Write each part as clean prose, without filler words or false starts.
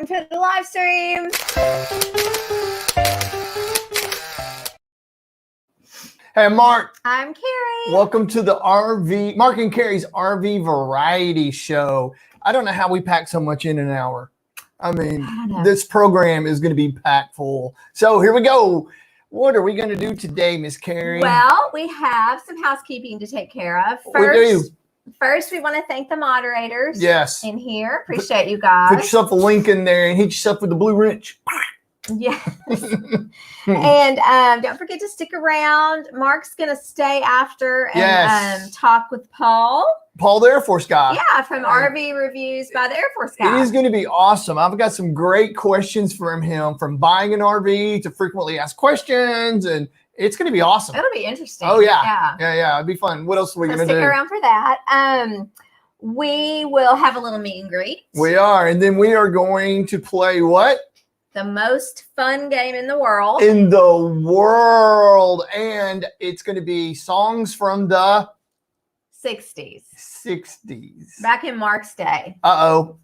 To the live stream. Hey, Mark. I'm Kari. Welcome to the Marc and Kari's RV Variety Show. I don't know how we pack so much in an hour. I mean, this program is going to be packed full. So here we go. What are we going to do today, Miss Kari? Well, we have some housekeeping to take care of. First, we want to thank the moderators in here. Appreciate you guys. Put yourself a link in there and hit yourself with the blue wrench. Yes. And don't forget to stick around. Mark's going to stay after and talk with Paul. Paul, the Air Force guy. Yeah, from RV Reviews by the Air Force guy. It is going to be awesome. I've got some great questions from him, from buying an RV to frequently asked questions, and it's going to be awesome. It'll be interesting. Oh, yeah. It'll be fun. What else are we going to do? Stick around for that. We will have a little meet and greet. We are. And then we are going to play what? The most fun game in the world. In the world. And it's going to be songs from the 60s. Back in Mark's day. Uh-oh.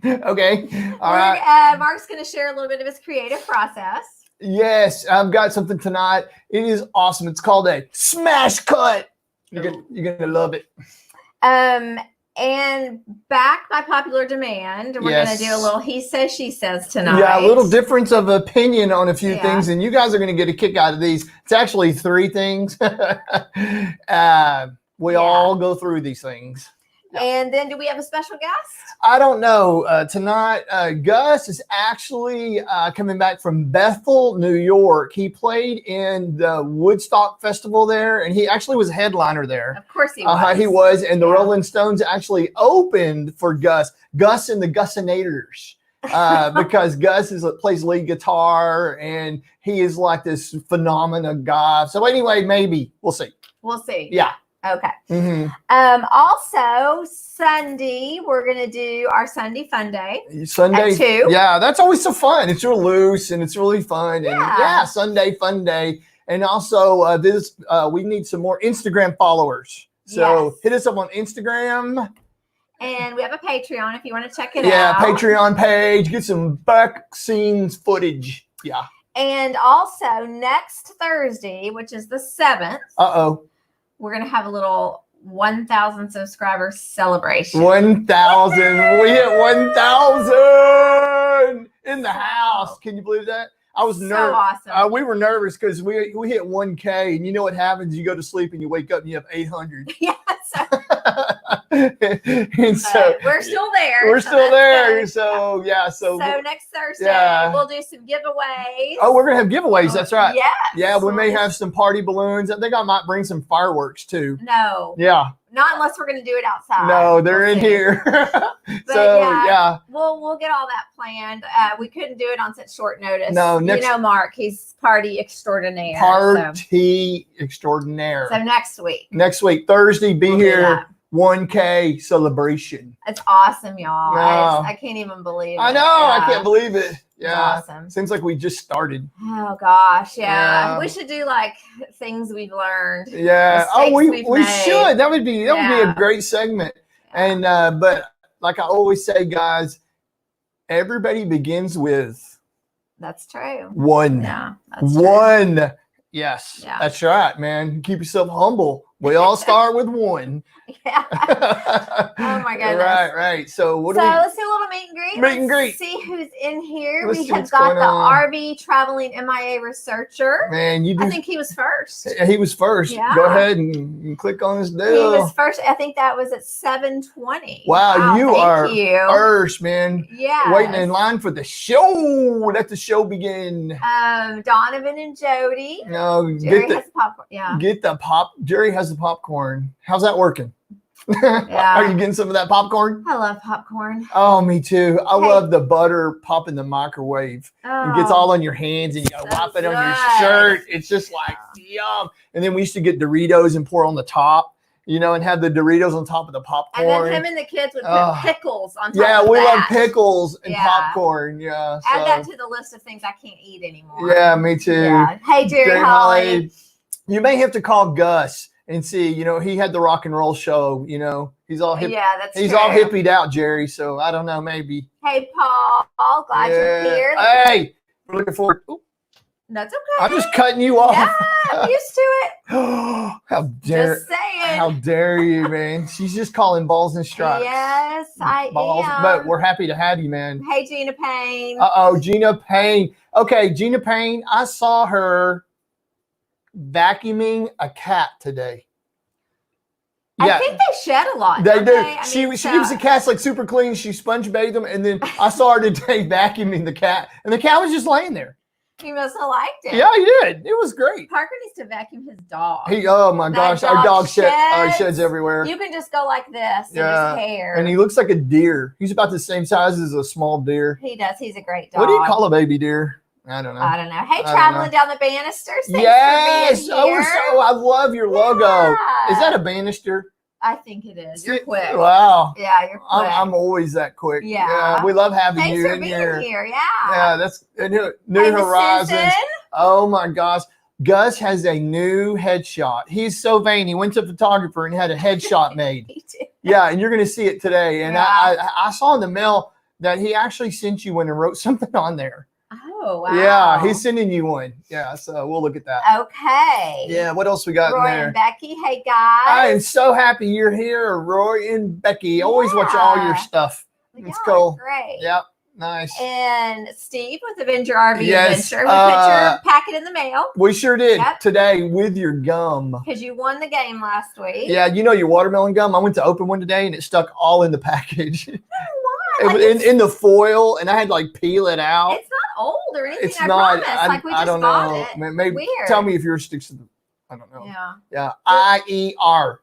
Okay. All right. Mark's going to share a little bit of his creative process. Yes, I've got something tonight. It is awesome. It's called a smash cut. You're gonna love it. And back by popular demand, we're going to do a little he says, she says tonight. Yeah, a little difference of opinion on a few things, and you guys are going to get a kick out of these. It's actually 3 things. We all go through these things. And then do we have a special guest? I don't know. Tonight, Gus is actually coming back from Bethel, New York. He played in the Woodstock Festival there, and he actually was a headliner there. Of course he was. He was, and the Rolling Stones actually opened for Gus and the Gussinators, because Gus plays lead guitar, and he is like this phenomenal guy. So anyway, maybe. We'll see. Yeah. Okay. Mm-hmm. Also, Sunday, we're going to do our Sunday Fun Day. Sunday. At 2. Yeah, that's always so fun. It's real loose and it's really fun. And Sunday Fun Day. And also, we need some more Instagram followers. So hit us up on Instagram. And we have a Patreon if you want to check it out. Yeah, Patreon page. Get some back scenes footage. Yeah. And also, next Thursday, which is the 7th. Uh-oh. We're going to have a little 1,000 subscriber celebration. 1,000. We hit 1,000 in the house. Can you believe that? I was nervous. So awesome. We were nervous because we hit 1K, and you know what happens? You go to sleep and you wake up and you have 800. Yeah. And so we're still there. We're still there. Good. So next Thursday we'll do some giveaways. Oh, we're gonna have giveaways. That's right. Yeah. We may have some party balloons. I think I might bring some fireworks too. No. Yeah. Not unless we're going to do it outside. No, they're in here. We'll get all that planned. We couldn't do it on such short notice. No, Mark, he's party extraordinaire. Extraordinaire. So next week. Thursday, be here. 1K celebration. It's awesome, y'all. No. I can't even believe it. I know. I can't believe it. Yeah. It's awesome. Seems like we just started. Oh gosh. Yeah. We should do like things we've learned. Yeah. We should. That would be a great segment. Yeah. And but like I always say, guys, everybody begins with That's true. 1. Yeah. That's one. True. Yes. Yeah. That's right, man. Keep yourself humble. We all start with 1. Yeah. Oh my goodness. Right. So let's do a little meet and greet. Let's see who's in here. We have got the RV traveling MIA researcher. Man, I think he was first. He was first. Yeah. Go ahead and click on his deal. He was first. I think that was at 7:20. Wow, you are you. first, man. Yeah. Waiting in line for the show. Let the show begin. Donovan and Jody. No, Jerry has the popcorn. Yeah. Jerry has the popcorn. How's that working? Yeah. Are you getting some of that popcorn? I love popcorn. Oh, me too. I love the butter pop in the microwave. It gets all on your hands and you gotta wipe it on your shirt. It's just like yum. And then we used to get Doritos and pour on the top, and have the Doritos on top of the popcorn. And then him and the kids would put pickles on top of that. Yeah, we love pickles and popcorn. Yeah. Add that to the list of things I can't eat anymore. Yeah, me too. Yeah. Hey, Jerry Holly. You may have to call Gus and see, he had the rock and roll show, he's all hip. Yeah, that's he's true. all hippied out, Jerry. So I don't know, maybe. Hey, Paul, glad you're here. Hey, we're looking forward. Ooh. That's okay. I'm just cutting you off. Yeah, I'm used to it. How dare! Just saying. How dare you, man? She's just calling balls and strikes. Yes, I am. But we're happy to have you, man. Hey, Gina Payne. Gina Payne. Okay, Gina Payne. I saw her vacuuming a cat today. Yeah. I think they shed a lot. They do. She keeps the cats like super clean. She sponge bathed them, and then I saw her today vacuuming the cat, and the cat was just laying there. He must have liked it. Yeah, he did. It was great. Parker needs to vacuum his dog. Oh my gosh, our dog sheds everywhere. You can just go like this in his hair. And he looks like a deer. He's about the same size as a small deer. He does. He's a great dog. What do you call a baby deer? I don't know. Hey, traveling down the banisters. Yes. I love your logo. Is that a banister? I think it is. You're quick. Wow. Yeah, you're quick. I'm always that quick. Yeah. We love having Thanks you for in being here. Yeah. Yeah, that's New Horizons. Oh my gosh. Gus has a new headshot. He's so vain. He went to a photographer and had a headshot made. Me too. Yeah, and you're going to see it today. And I saw in the mail that he actually sent you one and wrote something on there. Oh, wow. Yeah, he's sending you one. Yeah, so we'll look at that. Okay. Yeah, what else we got Roy in there? And Becky, hey guys. I am so happy you're here, Roy and Becky. Always watch all your stuff. It's cool. Great. Yep, nice. And Steve with Avenger RV Adventure. We put your packet in the mail. We sure did today with your gum. Because you won the game last week. Yeah, your watermelon gum. I went to open one today and it stuck all in the package. In the foil, and I had to peel it out. It's not old or anything. It's not. We just bought it. Maybe weird. Tell me if yours sticks to the. I don't know. Yeah. IER.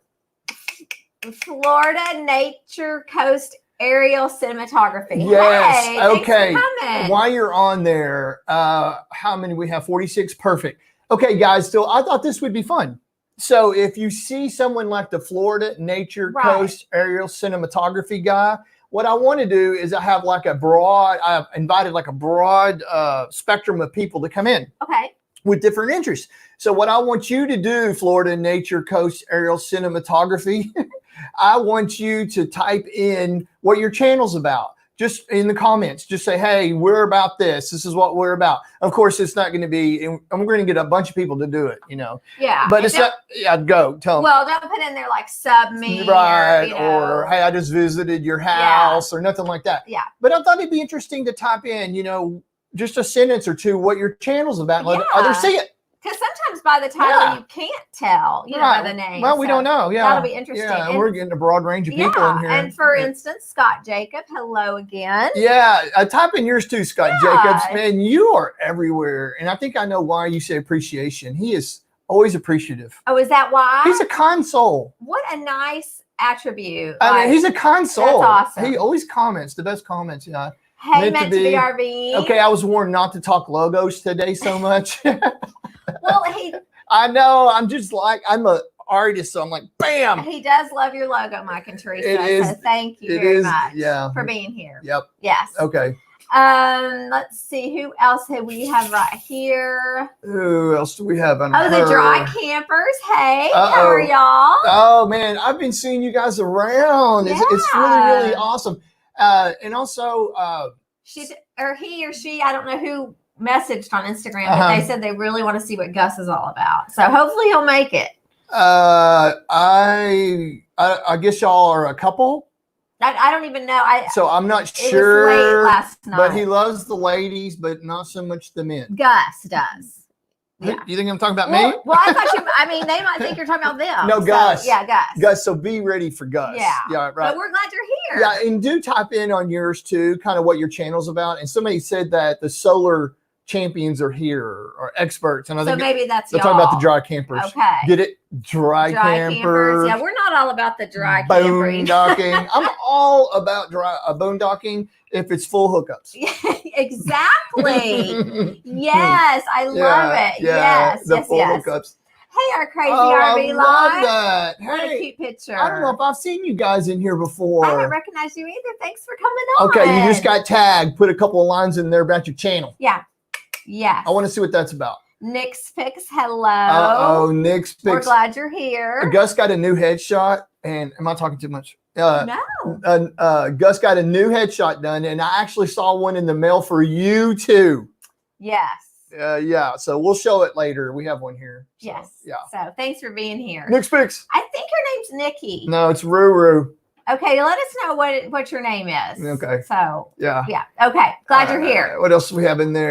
Florida Nature Coast Aerial Cinematography. Yes. Hey, okay. Thanks for coming. While you're on there, how many we have? 46. Perfect. Okay, guys. So I thought this would be fun. So if you see someone like the Florida Nature Coast Aerial Cinematography guy. What I want to do is I've invited a broad spectrum of people to come in. Okay. With different interests. So what I want you to do, Florida Nature Coast Aerial Cinematography, I want you to type in what your channel's about. Just in the comments, just say, hey, we're about this. This is what we're about. Of course, it's not going to be, and we're going to get a bunch of people to do it, Yeah. But it's not, go, tell them. Well, don't put in there sub me. Right. Or, hey, I just visited your house or nothing like that. Yeah. But I thought it'd be interesting to type in, just a sentence or two, what your channel's about. Let others see it. Because sometimes by the title you can't tell, by the name. Well, we don't know. Yeah, that'll be interesting. Yeah, and we're getting a broad range of people in here. And for instance, Scott Jacob, hello again. Yeah, type in yours too, Scott Jacobs. Man, you are everywhere, and I think I know why you say appreciation. He is always appreciative. Oh, is that why? He's a console. What a nice attribute. I mean, he's a console. That's awesome. He always comments the best comments. Yeah. Hey, meant to be RV. Okay, I was warned not to talk logos today so much. Well, I know. I'm an artist, so I'm like, bam. He does love your logo, Mike and Teresa. So thank you very much for being here. Yep. Yes. Okay. Let's see who else we have right here. Who else do we have on the Dry Campers. Hey, how are y'all? Oh man, I've been seeing you guys around. Yeah. It's really awesome. And also he or she, I don't know who messaged on Instagram, but they said they really want to see what Gus is all about. So hopefully he'll make it. I guess y'all are a couple. I don't even know. So I'm not sure. It was late last night. But he loves the ladies, but not so much the men. Gus does. Yeah. You think I'm talking about me? Well, I thought they might think you're talking about them. No, Gus. Yeah, Gus. Gus, so be ready for Gus. Yeah. Yeah, right. But we're glad you're here. Yeah, and do type in on yours too, kind of what your channel's about. And somebody said that the solar champions are here or experts. And I think maybe that's they're talking about the dry campers. Okay. Get it? Dry campers. Yeah, we're not all about the dry campering. Boondocking. I'm all about boondocking if it's full hookups. Exactly. Yes, I love it. Yeah, yes, the full hookups. Hey, our crazy RV I love that. Hey, what a cute picture. I don't know if I've seen you guys in here before. I haven't recognized you either. Thanks for coming on. Okay, you just got tagged. Put a couple of lines in there about your channel. Yeah. Yeah. I want to see what that's about. Nick's Picks, hello. Oh, Nick's Picks. We're glad you're here. Gus got a new headshot, and am I talking too much? No. Gus got a new headshot done, and I actually saw one in the mail for you too. Yes. Yeah. So we'll show it later. We have one here. So, yes. Yeah. So thanks for being here. Nick's Picks. I think her name's Nikki. No, it's Ruru. Okay, let us know what your name is. Okay. So yeah. Okay, glad you're here. What else do we have in there?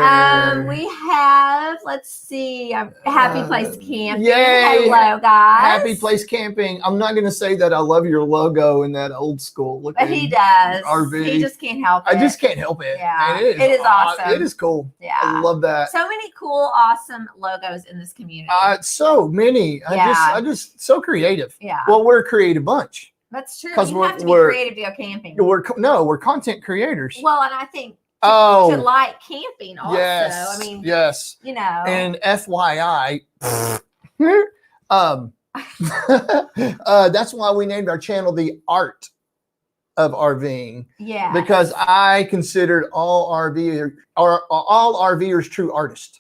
We have, let's see, Happy Place Camping. Yay! Hello, guys. Happy Place Camping. I'm not going to say that I love your logo in that old school looking but he does. RV. He just can't help it. I just can't help it. Yeah, Man, it is awesome. It is cool. Yeah, I love that. So many cool, awesome logos in this community. So many. I just so creative. Yeah. Well, we're a creative bunch. That's true. Because you have to be creative to go camping. We're content creators. Well, and I think to like camping also. Yes, I mean, yes. You know. And FYI, that's why we named our channel The Art of RVing. Yeah. Because I considered all RVers true artists.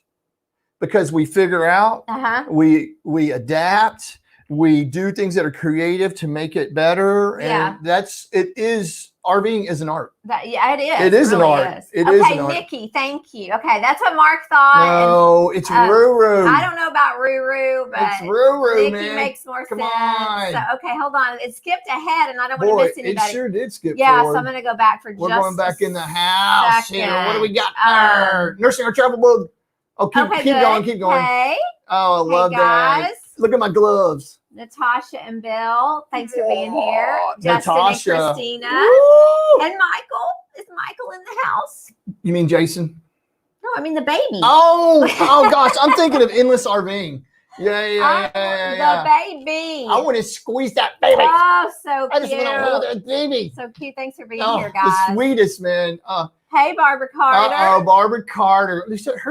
Because we figure out, we adapt, we do things that are creative to make it better, and RVing is an art. It is. It is an art. It is an art. Nikki, thank you. Okay, that's what Mark thought. No, it's Ruru. I don't know about Ruru, but it's Ruru, Nikki man. makes more Come sense. On. So, okay, hold on. It skipped ahead, and I don't want to miss anybody. It sure did skip forward. So I'm going to go back for We're going back in the house second. here. What do we got there? Nursing our travel bug. Oh, keep going. Okay. Oh, I love that. Look at my gloves. Natasha and Bill, thanks for being here. Justin Natasha. and Christina. Woo! And Michael. Is Michael in the house? You mean Jason? No, I mean the baby. Oh gosh, I'm thinking of endless RVing. Yeah. The baby. I want to squeeze that baby. Oh, so cute. I just want to hold that baby. So cute. Thanks for being here, guys. The sweetest, man. Hey, Barbara Carter. Barbara Carter.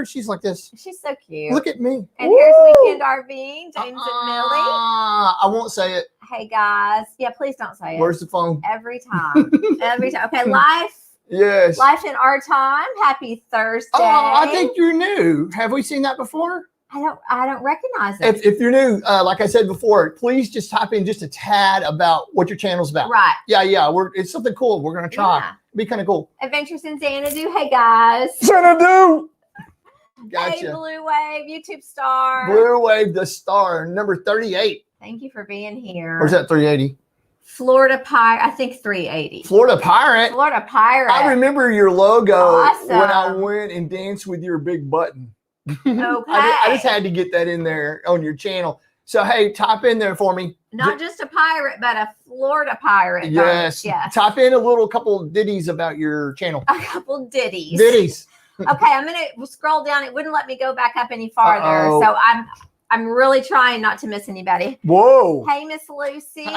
She's like this. She's so cute. Look at me. And here's Weekend RVing, James and Millie. I won't say it. Hey, guys. Yeah, please don't say it. Where's the phone? Every time. Okay, life. Yes. Life in Our Time. Happy Thursday. Oh, I think you're new. Have we seen that before? I don't recognize it. If you're new, like I said before, please just type in just a tad about what your channel's about. Right. Yeah. It's something cool. We're gonna try. Yeah. Be kind of cool. Adventures in Xanadu. Hey guys. Xanadu. Gotcha. Hey, Blue Wave, YouTube star. Blue Wave, the star, number 38. Thank you for being here. Where's that 380? Florida Pirate. I think 380. Florida Pirate. Florida Pirate. I remember your logo awesome. when I went and danced with your big button. Okay. I just had to get that in there on your channel. So, hey, type in there for me. Not just a pirate, but a Florida pirate. Yes. Yes. Type in a couple ditties about your channel. A couple ditties. Okay, I'm going to scroll down. It wouldn't let me go back up any farther. So I'm really trying not to miss anybody. Whoa. Hey, Miss Lucy.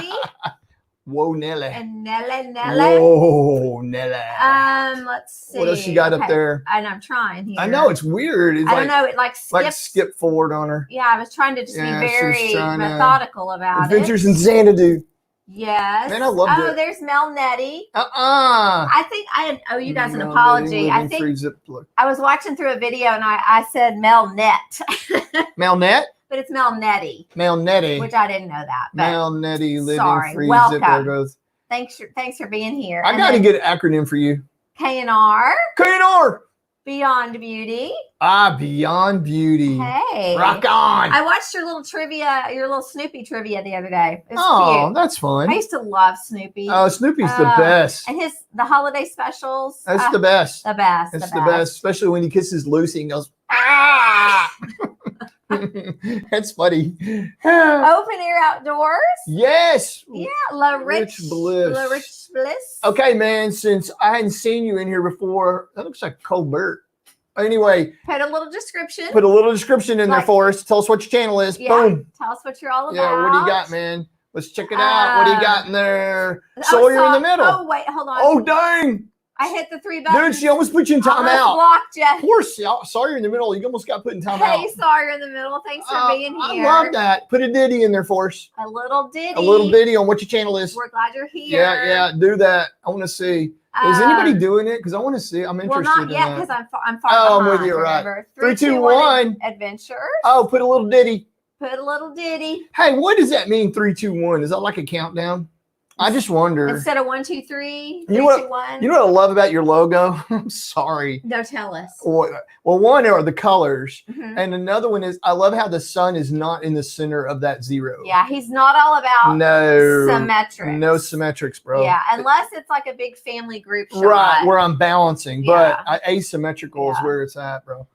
Whoa, Nelly. And Nelly. Whoa, Nelly. Let's see. What else you got up there? And I'm trying here. I know it's weird. It's I don't know. It skips. Skip forward on her. Yeah, I was trying to just be very methodical about Adventures in Xanadu. Yes. Man, I loved it. Oh, there's Mel Nettie. I think I owe you guys an apology. I think I was watching through a video and I said Mel Net. Mel Net? But it's Mel Nettie. Mel Nettie. Which I didn't know that. Mel Nettie, sorry. Welcome. Thanks for being here. I got to get an acronym for you. KNR. KNR. Beyond Beauty. Beyond Beauty. Hey. Rock on. I watched your little Snoopy trivia the other day. It was cute. That's fun. I used to love Snoopy. Oh, Snoopy's the best. And the holiday specials. That's the best. The best. It's the best. Especially when he kisses Lucy and goes, ah. That's funny. Open Air Outdoors. Yes. Yeah. La Rich Bliss. Okay, man. Since I hadn't seen you in here before, that looks like Colbert. Anyway. Put a little description in there for us. Tell us what your channel is. Yeah, boom. Tell us what you're all about. Yeah. What do you got, man? Let's check it out. What do you got in there? Sawyer in the middle. Oh, wait. Hold on. Oh, dang. I hit the 3 buttons. Dude, she almost put you in timeout. I blocked you. Poor Sawyer in the middle. You almost got put in timeout. Hey, Sawyer in the middle. Thanks for being here. I love that. Put a ditty in there for us. A little ditty. A little ditty on what your channel is. We're glad you're here. Yeah, do that. I want to see. Is anybody doing it? Because I want to see. I'm interested. Well, not yet because I'm far behind. I'm with you. Right. 3, 2, 1. Adventures. Oh, put a little ditty. Put a little ditty. Hey, what does that mean? 3, 2, 1. Is that like a countdown? I just wonder. Instead of 1, 2, 3, 3, 2, 1. You know what I love about your logo? I'm sorry. No, tell us. Well, one are the colors, and another one is I love how the sun is not in the center of that 0. Yeah, he's not all about symmetrics. No symmetrics, bro. Yeah, unless it's like a big family group shot. Right, where I'm balancing, but asymmetrical is where it's at, bro.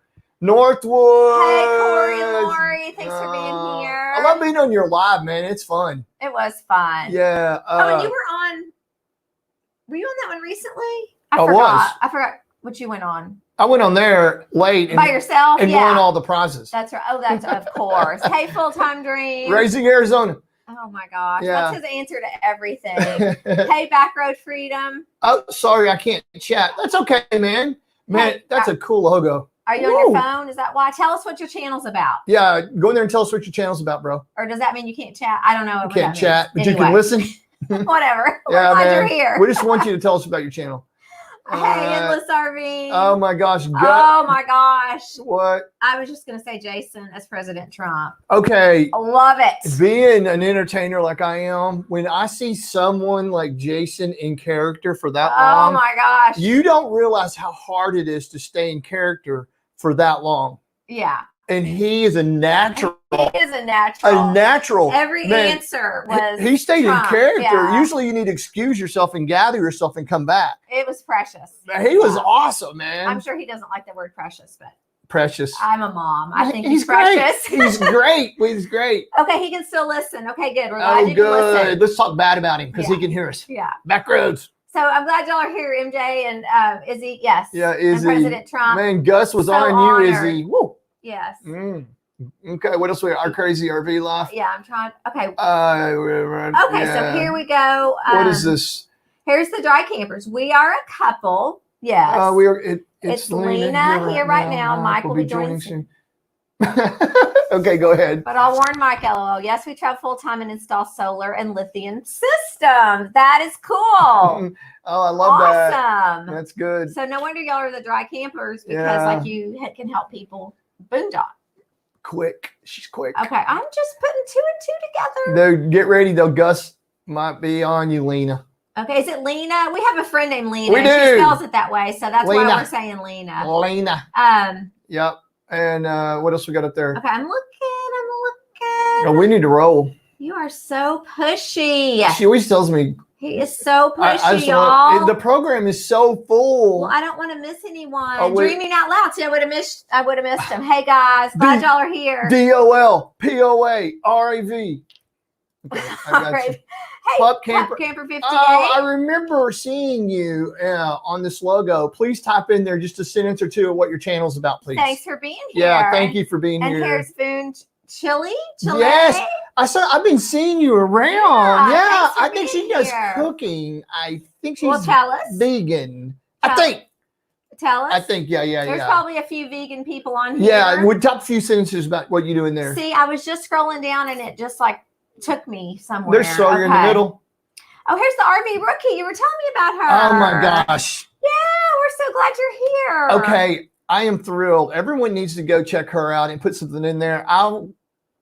Northwood. Hey, Corey and Lori. Thanks for being here. I love being on your live, man. It's fun. It was fun. Yeah. And you were you on that one recently? I was. I forgot what you went on. I went on there late. By yourself? And won all the prizes. That's right. Oh, that's of course. Hey, Full-Time Dream. Raising Arizona. Oh, my gosh. Yeah. That's his answer to everything. Hey, Backroad Freedom. Oh, sorry. I can't chat. That's okay, man. Man, that's a cool logo. Are you on your phone? Is that why? Tell us what your channel's about. Yeah, go in there and tell us what your channel's about, bro. Or does that mean you can't chat? I don't know. You can't chat, but you can listen. Whatever. Yeah, We're glad man. you're here. We just want you to tell us about your channel. Hey, Endless RV. Oh my gosh. Oh my gosh. What? I was just going to say Jason as President Trump. Okay. I love it. Being an entertainer like I am, when I see someone like Jason in character for that long. Oh my gosh. You don't realize how hard it is to stay in character for that long. Yeah. And he is a natural. He is a natural. A natural. Every answer was. He stayed Trump. in character. Yeah. Usually you need to excuse yourself and gather yourself and come back. It was precious. He was awesome, man. I'm sure he doesn't like the word precious, but. Precious. I'm a mom. I think he's precious. Great. He's great. He's great. Okay, he can still listen. Okay, good. We're glad you can listen. Let's talk bad about him because he can hear us. Yeah. Back roads. So I'm glad y'all are here, MJ and Izzy. Yes. Yeah, Izzy. And President Trump. Man, Gus was on honored. you, Izzy. Woo. Yes. Okay, what else we got? Our crazy RV life. Yeah, I'm trying. Okay. Okay, so here we go. What is this? Here's the dry campers. We are a couple. Yes. We are. It's Lena here right now. Mike will be joining soon. Okay, go ahead. But I'll warn Mike, LOL. Yes, we travel full time and install solar and lithium systems. That is cool. Oh, I love that. Awesome. That's good. So no wonder y'all are the dry campers because like you can help people boondock. Quick. She's quick. Okay, I'm just putting 2 and 2 together. No, get ready though. Gus might be on you, Lena. Okay, is it Lena? We have a friend named Lena. We do. She spells it that way, so that's Lena. why we're saying Lena. Lena. Yep. And what else we got up there? Okay, I'm looking. Oh, we need to roll. You are so pushy. She always tells me. He is so pushy, y'all. The program is so full. Well, I don't want to miss anyone. Dreaming out loud. See, I would have missed him. Hey guys, glad y'all are here. DOL, POA, RAV. Okay, I got you. Hey, Pup Camper 58. Oh, I remember seeing you on this logo. Please type in there just a sentence or two of what your channel's about, please. Thanks for being here. Yeah, thank you for being here. And here's Spoon Chili. Yes, I've been seeing you around. Yeah, I think she does cooking. I think she's tell us. vegan. Tell us. I think, yeah. There's probably a few vegan people on here. Yeah, would top few sentences about what you do in there. See, I was just scrolling down and it just like took me somewhere. There's Sawyer in the middle. Oh, here's the RV rookie. You were telling me about her. Oh my gosh. Yeah, we're so glad you're here. Okay, I am thrilled. Everyone needs to go check her out and put something in there. I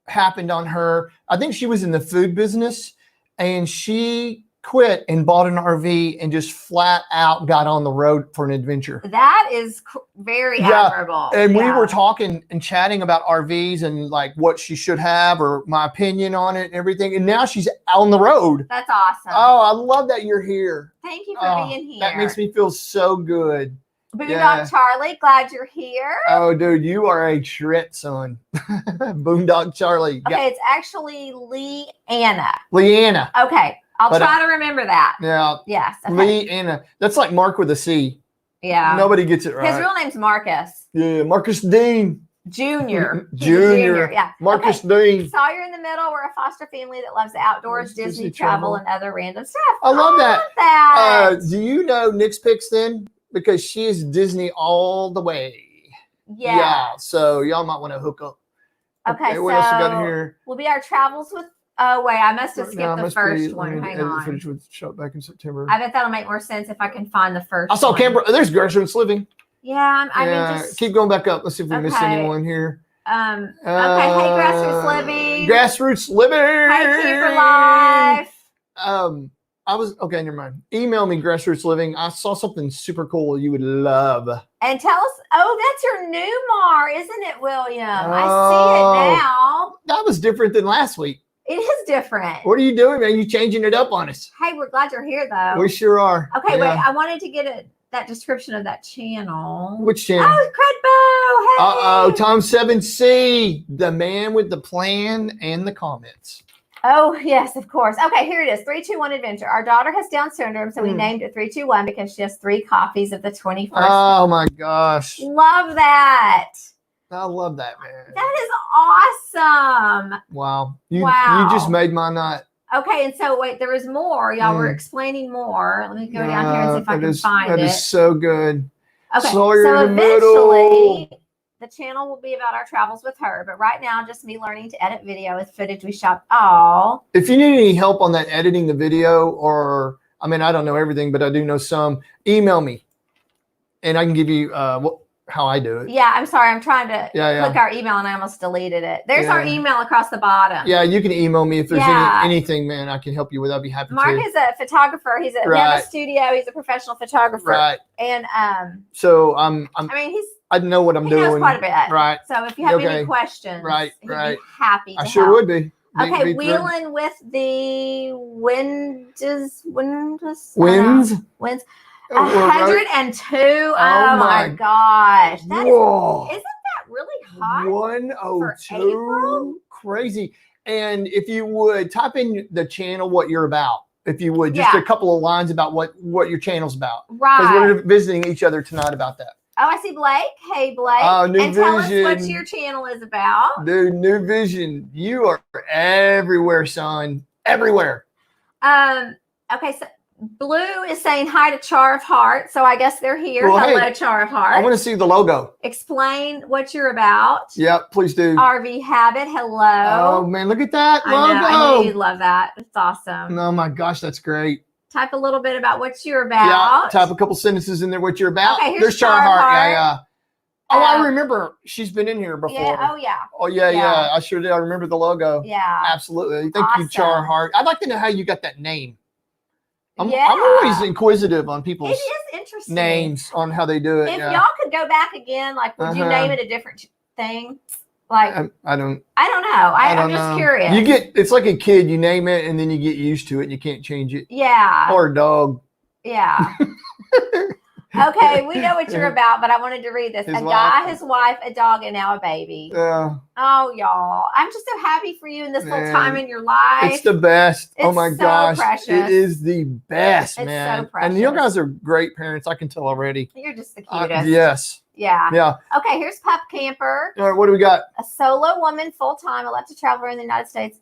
happened on her. I think she was in the food business and she quit and bought an RV and just flat out got on the road for an adventure. That is very admirable. And we were talking and chatting about RVs and like what she should have or my opinion on it and everything. And now she's on the road. That's awesome. Oh, I love that you're here. Thank you for being here. That makes me feel so good. Boondock Charlie, glad you're here. Oh, dude, you are a shred, son. Boondock Charlie. Okay, it's actually Leanna. Leanna. Okay. I'll try to remember that. Yeah. Yes. Okay. Leanna. That's like Mark with a C. Yeah. Nobody gets it right. His real name's Marcus. Yeah, Marcus Dean. Junior. Junior. Yeah. Marcus Dean. Sawyer in the middle. We're a foster family that loves the outdoors, Disney travel, and other random stuff. I love that. That. Do you know Nick's Picks then? Because she is Disney all the way. Yeah. So y'all might want to hook up. Okay, what else we got here? Will be our travels with Oh, wait, I must have skipped the first one. Hang on. Footage was shot back in September. I bet that'll make more sense if I can find the first I saw one. Canberra. There's Grassroots Living. Yeah, I mean, just keep going back up. Let's see if we missed anyone here. Okay, hey, Grassroots Living. Grassroots Living. Hey, Keeper Life. I was okay. Never mind. Email me, Grassroots Living. I saw something super cool you would love. And tell us. Oh, that's your new Mar, isn't it, William? I see it now. That was different than last week. It is different. What are you doing, man? You changing it up on us? Hey, we're glad you're here, though. We sure are. Okay, wait. I wanted to get that description of that channel. Which channel? Oh, Credbo. Hey. Tom 7C, the man with the plan and the comments. Oh, yes, of course. Okay, here it is. 321 Adventure. Our daughter has Down syndrome, so we named it 321 because she has 3 copies of the 21st. Oh, my gosh. Love that. I love that, man. That is awesome. Wow. You just made my night. Okay, and so wait, there was more. Y'all were explaining more. Let me go down here and see if I can find it. That is so good. Okay, Sawyer so in the eventually middle. the channel will be about our travels with her, but right now just me learning to edit video with footage we shot. Oh. If you need any help on that editing the video, or I mean, I don't know everything, but I do know some, email me and I can give you how I do it. Yeah, I'm sorry. I'm trying to click our email and I almost deleted it. There's our email across the bottom. Yeah, you can email me if there's anything, man, I can help you with. I'd be happy to. Mark is a photographer. He's we have a studio. He's a professional photographer. Right. And so I mean, I know what I'm doing. He knows quite a bit. Right. So if you have any questions, he'd be happy to I sure help. would be. Okay, wheeling with the winds. 102. Oh my gosh. Isn't that really hot? 102. Crazy. And if you would type in the channel, what you're about, if you would, just a couple of lines about what your channel's about. Right. Because we're visiting each other tonight about that. Oh, I see Blake. Hey, Blake. Oh, New and Vision. Tell us what your channel is about. Dude, New Vision. You are everywhere, son. Everywhere. Okay, so Blue is saying hi to Char of Heart. So I guess they're here. Well, hello, Char of Heart. I want to see the logo. Explain what you're about. Yep, please do. RV Habit. Hello. Oh, man, look at that logo. I know you'd love that. It's awesome. Oh, my gosh, that's great. Type a little bit about what you're about. Yeah, type a couple sentences in there what you're about. Okay, there's Char of Heart. Yeah. Oh, I remember. She's been in here before. Yeah. Oh, yeah. Oh, yeah. I sure did. I remember the logo. Yeah. Absolutely. Thank you, Char Heart. I'd like to know how you got that name. I'm always inquisitive on people's names, on how they do it. If y'all could go back again, like, would you name it a different thing? Like, I don't know. I'm just curious. It's like a kid, you name it and then you get used to it and you can't change it. Yeah. Or a dog. Yeah. Okay, we know what you're about, but I wanted to read this. Guy, his wife, a dog, and now a baby. Yeah. Oh, y'all. I'm just so happy for you in this little time in your life. It's the best. Oh, my gosh. Precious. It is the best, it's man. So precious. And you guys are great parents. I can tell already. You're just the cutest. Yes. Yeah. Yeah. Okay, here's Pup Camper. All right, what do we got? A solo woman, full-time, allowed to travel around the United States,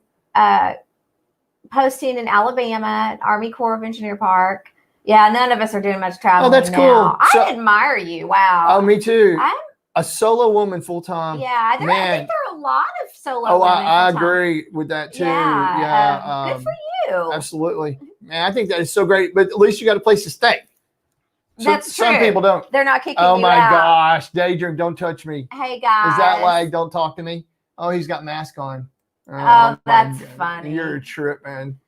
posting in Alabama, Army Corps of Engineer Park. Yeah, none of us are doing much traveling. Oh, that's now. cool. I admire you. Wow. Oh, me too. A solo woman full-time. Yeah, I think there are a lot of solo women. I agree with that too. Yeah. Good for you. Absolutely. Man, I think that is so great. But at least you got a place to stay. That's true. Some people don't. They're not kicking you out. Oh my gosh. Daydream, don't touch me. Hey, guys. Is that lag? Don't talk to me. Oh, he's got mask on. Oh, that's funny. You're a trip, man.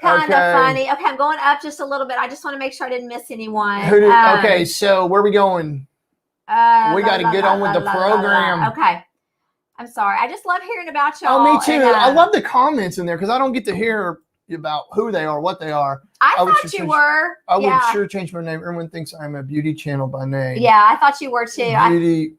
Kind of funny. Okay, I'm going up just a little bit. I just want to make sure I didn't miss anyone. Okay, so where are we going? We got to get on with the program. Okay. I'm sorry. I just love hearing about y'all. Oh, me too. I love the comments in there because I don't get to hear about who they are, what they are. I thought you were. I would sure change my name. Everyone thinks I'm a beauty channel by name. Yeah, I thought you were too.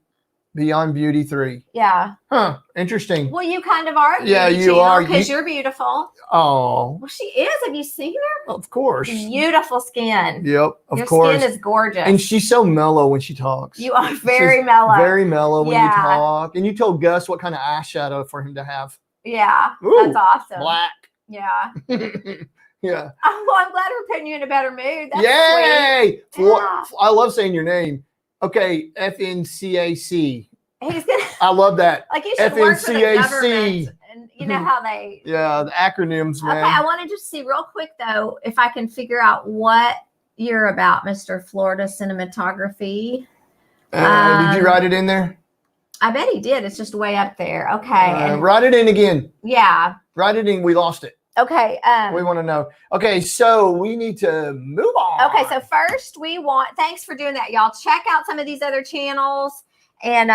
Beyond Beauty 3. Yeah. Huh. Interesting. Well, you kind of are. Yeah, you are. Because you're beautiful. Oh. Well, she is. Have you seen her? Of course. Beautiful skin. Yep. Your skin is gorgeous. And she's so mellow when she talks. You are very mellow. Very mellow when you talk. And you told Gus what kind of eyeshadow for him to have. Yeah. Ooh, that's awesome. Black. Yeah. Yeah. Oh, well, I'm glad we're putting you in a better mood. That's Yay! Sweet. Yeah. I love saying your name. Okay, FNCAC. He's gonna. I love that. Like you should work for the government And you know how they. Yeah, the acronyms, man. Okay, I want to just see real quick, though, if I can figure out what you're about, Mr. Florida Cinematography. Did you write it in there? I bet he did. It's just way up there. Okay. Write it in again. Yeah. Write it in. We lost it. Okay. We want to know. Okay, so we need to move on. Okay, so first thanks for doing that, y'all. Check out some of these other channels and,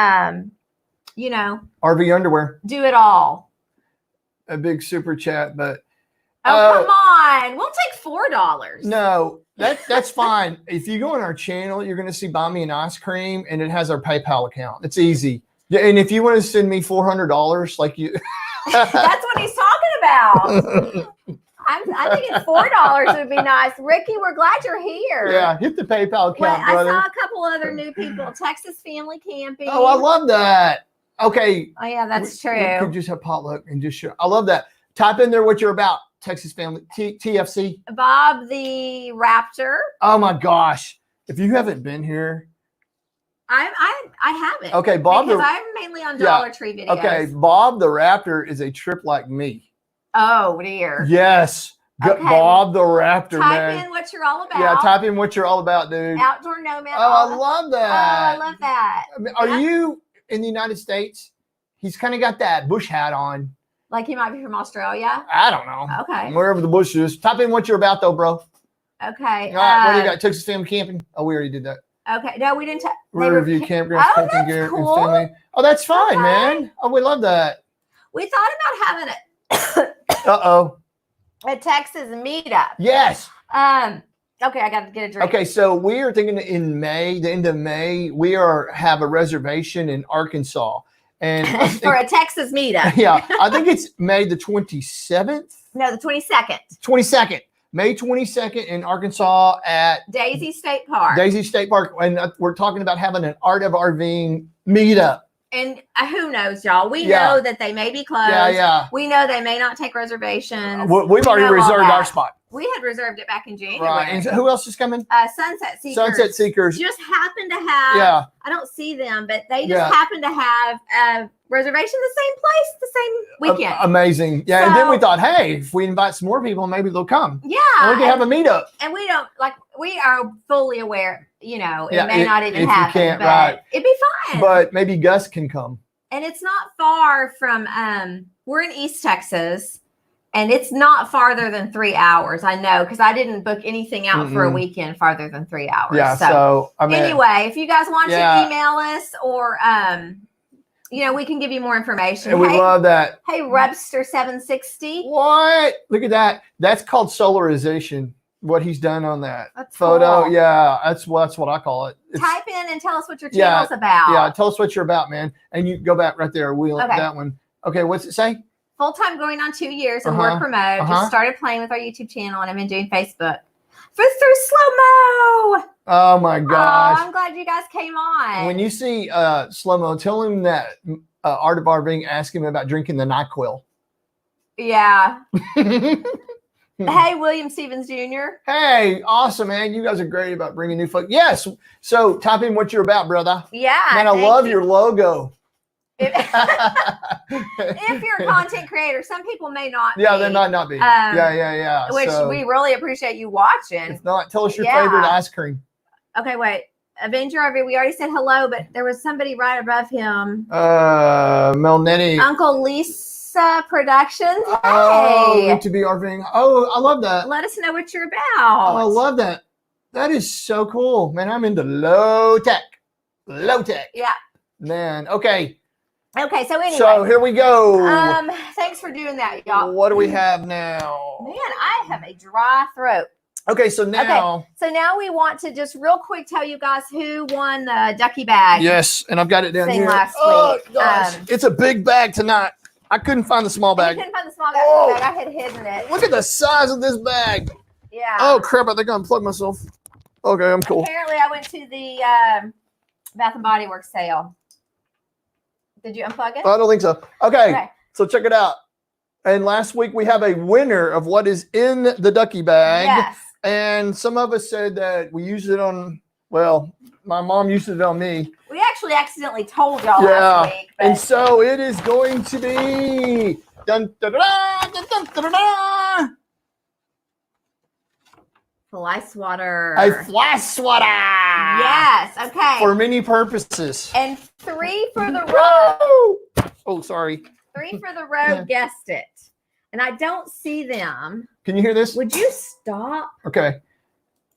RV underwear. do it all. A big super chat, but. Oh, come on. We'll take $4. No, that's fine. If you go on our channel, you're going to see Buy Me an Ice Cream, and it has our PayPal account. It's easy. And if you want to send me $400, like you. That's what he's talking about. I think it's $4 would be nice. Ricky, we're glad you're here. Yeah, hit the PayPal account, brother. I saw a couple other new people. Texas Family Camping. Oh, I love that. Okay. Oh, yeah, that's true. We could just have potluck and just show. I love that. Type in there what you're about. Texas Family TFC. Bob the Raptor. Oh my gosh! If you haven't been here, I haven't. Okay, Bob. Because I'm mainly on Dollar Tree videos. Okay, Bob the Raptor is a trip like me. Oh dear. Yes, okay. Bob the Raptor. Type in what you're all about. Yeah, type in what you're all about, dude. Outdoor nomad. Oh, I love that. Oh, I love that. Are you in the United States? He's kind of got that bush hat on. Like he might be from Australia? I don't know. Okay. Wherever the bush is. Type in what you're about, though, bro. Okay. All right, what do you got? Texas Family Camping? Oh, we already did that. Okay. No, we didn't. Review campgrounds, camping gear, cool. and family. Oh, that's fine, man. Oh, we love that. We thought about having a Texas meetup. Yes. Okay, I got to get a drink. Okay, so we are thinking in May, the end of May, we have a reservation in Arkansas. And for a Texas meetup. Yeah, I think it's May the 27th. No, the 22nd. 22nd. May 22nd in Arkansas at Daisy State Park. Daisy State Park. And we're talking about having an Art of RVing meetup. And who knows, y'all? We know that they may be closed. Yeah. We know they may not take reservations. We've already reserved our spot. We had reserved it back in January. Right. And who else is coming? Sunset Seekers. Sunset Seekers. Just happen to have. Yeah. I don't see them, but they just happen to have a reservation the same place, the same weekend. Amazing. Yeah. And then we thought, hey, if we invite some more people, maybe they'll come. Yeah. And we can have a meetup. And we are fully aware, it may not even happen. You can't, but it'd be fun. But maybe Gus can come. And it's not far from, we're in East Texas, and it's not farther than 3 hours. I know, because I didn't book anything out for a weekend farther than 3 hours. Yeah, so anyway, if you guys want to email us or, we can give you more information. And we love that. Hey, Rebster 760. What? Look at that. That's called solarization. What he's done on that photo. Cool. Yeah, that's what I call it. Type in and tell us what your channel's about. Yeah, tell us what you're about, man. And you go back right there. That one. Okay, what's it say? Full-time going on 2 years and work remote. Just started playing with our YouTube channel, and I've been doing Facebook. Through slow-mo. Oh my gosh. Oh, I'm glad you guys came on. When you see slow-mo, tell him that Art of RVing, ask him about drinking the NyQuil. Yeah. Hey, William Stevens Jr. Hey, awesome, man. You guys are great about bringing new folks. Yes. So type in what you're about, brother. Yeah. Man, I love your logo. If you're a content creator, some people may not be. Yeah, they might not be. Yeah. Which we really appreciate you watching. If not, tell us your favorite ice cream. Okay, wait. Avenger RV, we already said hello, but there was somebody right above him. Melnetti. Uncle Lisa Productions. Hey. Oh, need to be RVing. Oh, I love that. Let us know what you're about. Oh, I love that. That is so cool. Man, I'm into low tech. Yeah. Man, okay. Okay, so anyway. So here we go. Thanks for doing that, y'all. What do we have now? Man, I have a dry throat. Okay, so now. Okay, so now we want to just real quick tell you guys who won the ducky bag. Yes, and I've got it down here. Last week. Gosh, it's a big bag tonight. I couldn't find the small bag. You couldn't find the small bag. I had hidden it. Look at the size of this bag. Yeah. Oh crap! I think I unplugged myself. Okay, I'm cool. Apparently, I went to the Bath and Body Works sale. Did you unplug it? I don't think so. Okay, so check it out. And last week we have a winner of what is in the ducky bag. Yes. And some of us said that we used it on. Well, my mom used it on me. We actually accidentally told y'all last week. And so it is going to be Dun, dun, dun, dun, dun, dun, dun, dun. Fly swatter. A fly swatter. Yes. Okay. For many purposes. And 3 for the road. Oh, sorry. 3 for the road guessed it. And I don't see them. Can you hear this? Would you stop? Okay.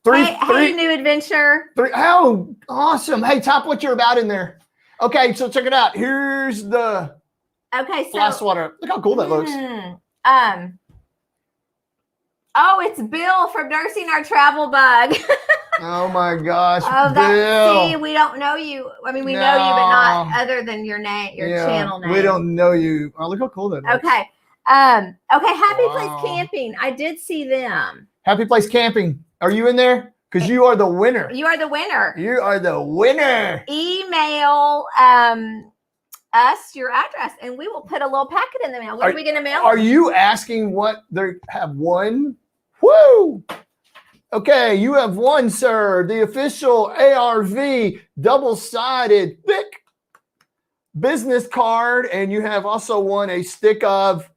Three. Hey, new adventure. 3. Oh, awesome. Hey, type what you're about in there. Okay, so check it out. Here's the fly swatter. Look how cool that looks. Oh, it's Bill from Nursing Our Travel Bug. Oh my gosh. Oh, Bill. see, we don't know you. I mean, we know you, but not other than your name, your channel name. We don't know you. Oh, look how cool that looks. Okay. Okay, Happy Place Camping. I did see them. Happy Place Camping. Are you in there? Because you are the winner. You are the winner. You are the winner. Email us your address and we will put a little packet in the mail. What are we going to mail? Are you asking what they have won? Woo! Okay, you have won, sir, the official ARV double-sided thick business card, and you have also won a stick of,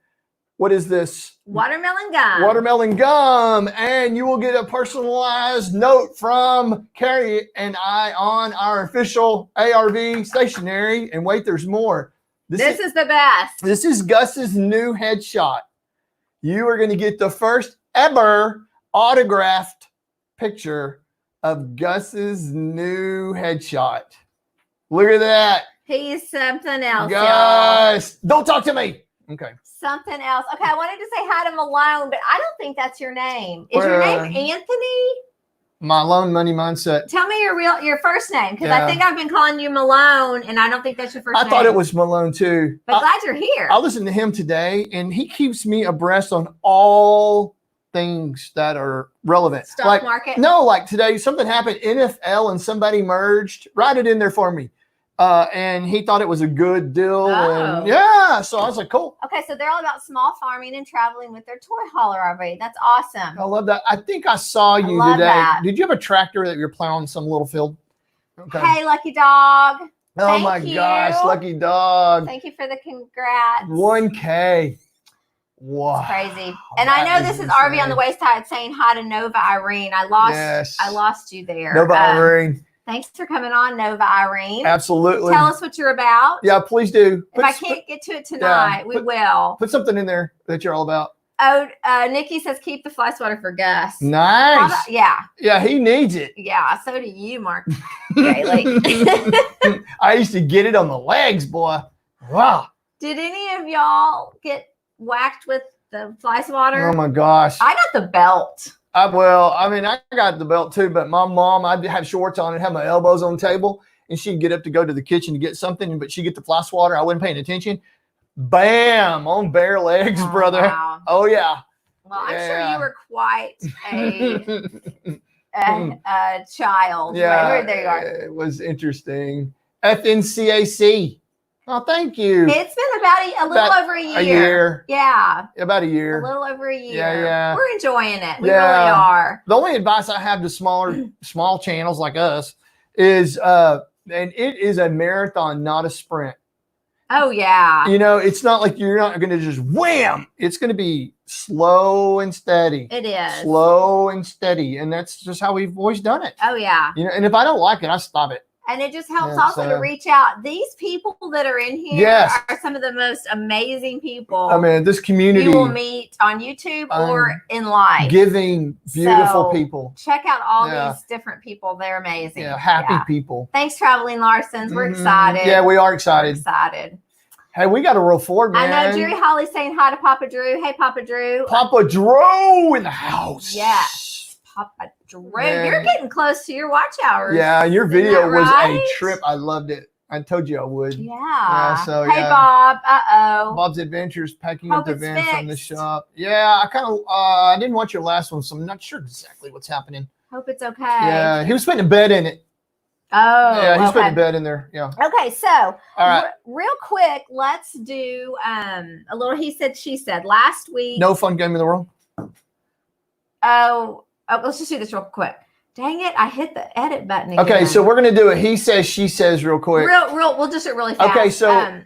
what is this? Watermelon gum. Watermelon gum, and you will get a personalized note from Kari and I on our official ARV stationery. And wait, there's more. This is the best. This is Gus's new headshot. You are going to get the first ever autographed picture of Gus's new headshot. Look at that. He's something else. Gus, don't talk to me. Okay. Something else. Okay, I wanted to say hi to Malone, but I don't think that's your name. Is your name Anthony? Malone Money Mindset. Tell me your first name, because I think I've been calling you Malone, and I don't think that's your first name. I thought it was Malone too. But glad you're here. I listened to him today, and he keeps me abreast on all things that are relevant. Stock market? No, like today, something happened, NFL, and somebody merged. Write it in there for me. And he thought it was a good deal. And so I was like, cool. Okay, so they're all about small farming and traveling with their toy hauler RV. That's awesome. I love that. I think I saw you today. That. Did you have a tractor that you're plowing some little field? Okay. Hey, lucky dog. Oh my gosh, lucky dog. Thank you for the congrats. 1K. Wow. It's crazy. And I know this is RV on the Wayside saying hi to Nova Irene. I lost you there. Nova Irene. Thanks for coming on, Nova Irene. Absolutely. Tell us what you're about. Yeah, please do. If I can't get to it tonight, we will. Put something in there that you're all about. Oh, Nikki says keep the fly swatter for Gus. Nice. Yeah, he needs it. Yeah, so do you, Mark. Daily. I used to get it on the legs, boy. Wow. Did any of y'all get whacked with the fly swatter? Oh my gosh. I got the belt. I got the belt too, but my mom, I'd have shorts on and have my elbows on the table, and she'd get up to go to the kitchen to get something, but she'd get the fly swatter. I wasn't paying attention. Bam! On bare legs, brother. Wow. Oh, yeah. Well, I'm sure you were quite a child. Yeah. Right? There you are. It was interesting. FNCAC. Oh, thank you. It's been about a little over a year. A year. Yeah. About a year. A little over a year. Yeah. We're enjoying it. We really are. The only advice I have to small channels like us is, and it is a marathon, not a sprint. Oh, yeah. You know, it's not like you're not going to just wham. It's going to be slow and steady. It is. Slow and steady. And that's just how we've always done it. Oh, yeah. You know, and if I don't like it, I stop it. And it just helps also to reach out. These people that are in here are some of the most amazing people. I mean, this community you will meet on YouTube or in life. Giving, beautiful people. Check out all these different people. They're amazing. Yeah, happy people. Thanks, Traveling Larsons. We're excited. Yeah, we are excited. We're excited. Hey, we got to roll forward, man. I know Jerry Holly's saying hi to Papa Drew. Hey, Papa Drew. Papa Drew in the house. Yes. Papa Drew. Man. You're getting close to your watch hours. Yeah, your video was a trip. I loved it. I told you I would. Yeah. Hey, Bob. Bob's Adventures, packing up the van from the shop. Yeah, I didn't watch your last one, so I'm not sure exactly what's happening. Hope it's okay. Yeah, he was putting a bed in it. Oh, yeah, he's putting a bed in there. Yeah. Okay, so all right, real quick, let's do a little he said, she said. Last week, no fun game in the world. Oh, let's just do this real quick. Dang it, I hit the edit button again. Okay, so we're gonna do a he says, she says real quick. Real, we'll just do it really fast. Okay, so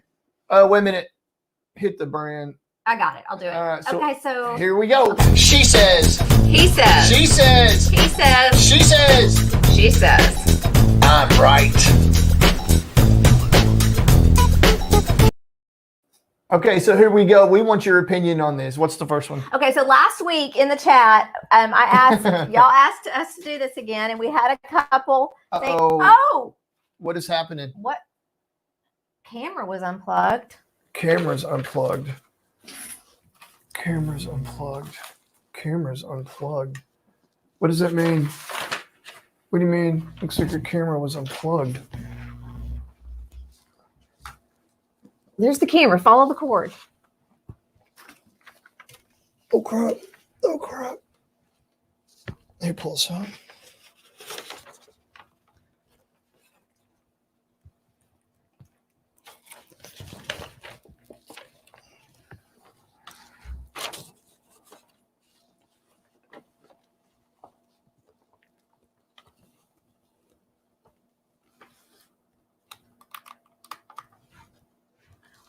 wait a minute. Hit the brand. I got it. I'll do it. Okay, so here we go. She says. He says. She says. He says. She says. She says. I'm right. Okay, so here we go. We want your opinion on this. What's the first one? Okay, so last week in the chat, I asked y'all asked us to do this again, and we had a couple. Oh, what is happening? What? Camera was unplugged. Camera's unplugged. Camera's unplugged. Camera's unplugged. What does that mean? What do you mean? Looks like your camera was unplugged. There's the camera. Follow the cord. Oh crap. Oh crap. Here, pull this out.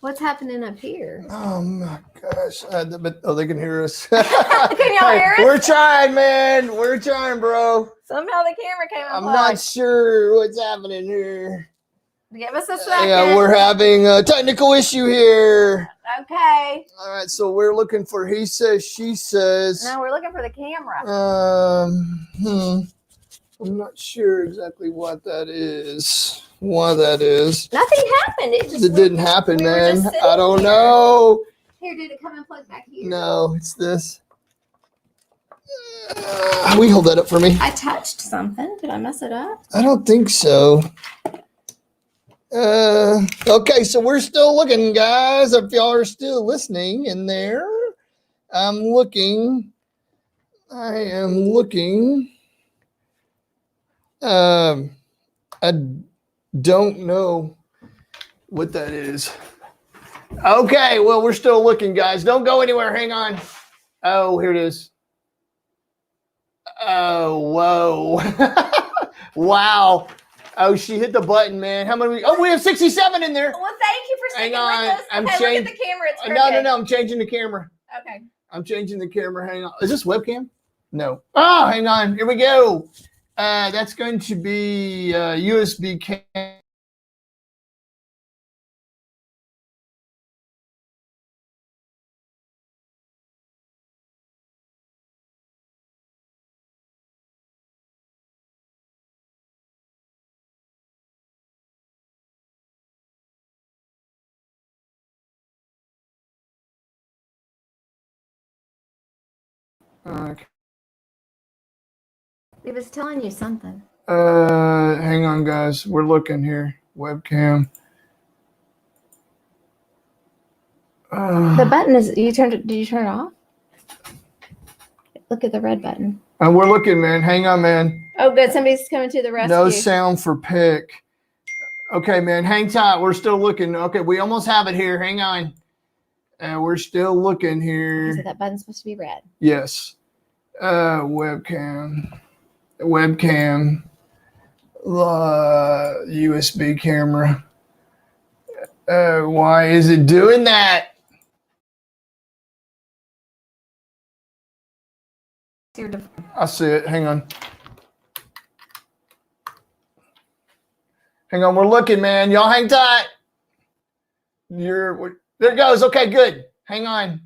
What's happening up here? Oh my gosh. They can hear us. Can y'all hear us? We're trying, man. We're trying, bro. Somehow the camera came unplugged. I'm not sure what's happening here. Give us a second. Yeah, we're having a technical issue here. Okay. All right, so we're looking for he says, she says. No, we're looking for the camera. I'm not sure exactly what that is. Why that is. Nothing happened. It didn't happen, man. I don't know. Here, did it come and plug back here? No, it's this. Will you hold that up for me? I touched something. Did I mess it up? I don't think so. Okay, so we're still looking, guys. If y'all are still listening in there, I am looking. I don't know what that is. Okay, well, we're still looking, guys. Don't go anywhere. Hang on. Oh, here it is. Oh, whoa. Wow. Oh, she hit the button, man. How many? Oh, we have 67 in there. Well, thank you for sticking Hang on. with us. I'm okay, changing. look at the camera. It's No. I'm changing the camera. Okay. I'm changing the camera. Hang on. Is this webcam? No. Oh, hang on. Here we go. That's going to be USB cam. It was telling you something. Hang on, guys. We're looking here. Webcam. The button is. You turned it. Did you turn it off? Look at the red button. We're looking, man. Hang on, man. Oh, good. Somebody's coming to the rescue. No sound for pick. Okay, man. Hang tight. We're still looking. Okay, we almost have it here. Hang on. We're still looking here. So that button's supposed to be red. Yes. Webcam. USB camera. Why is it doing that? I see it. Hang on. We're looking, man. Y'all hang tight. There it goes. Okay, good. Hang on.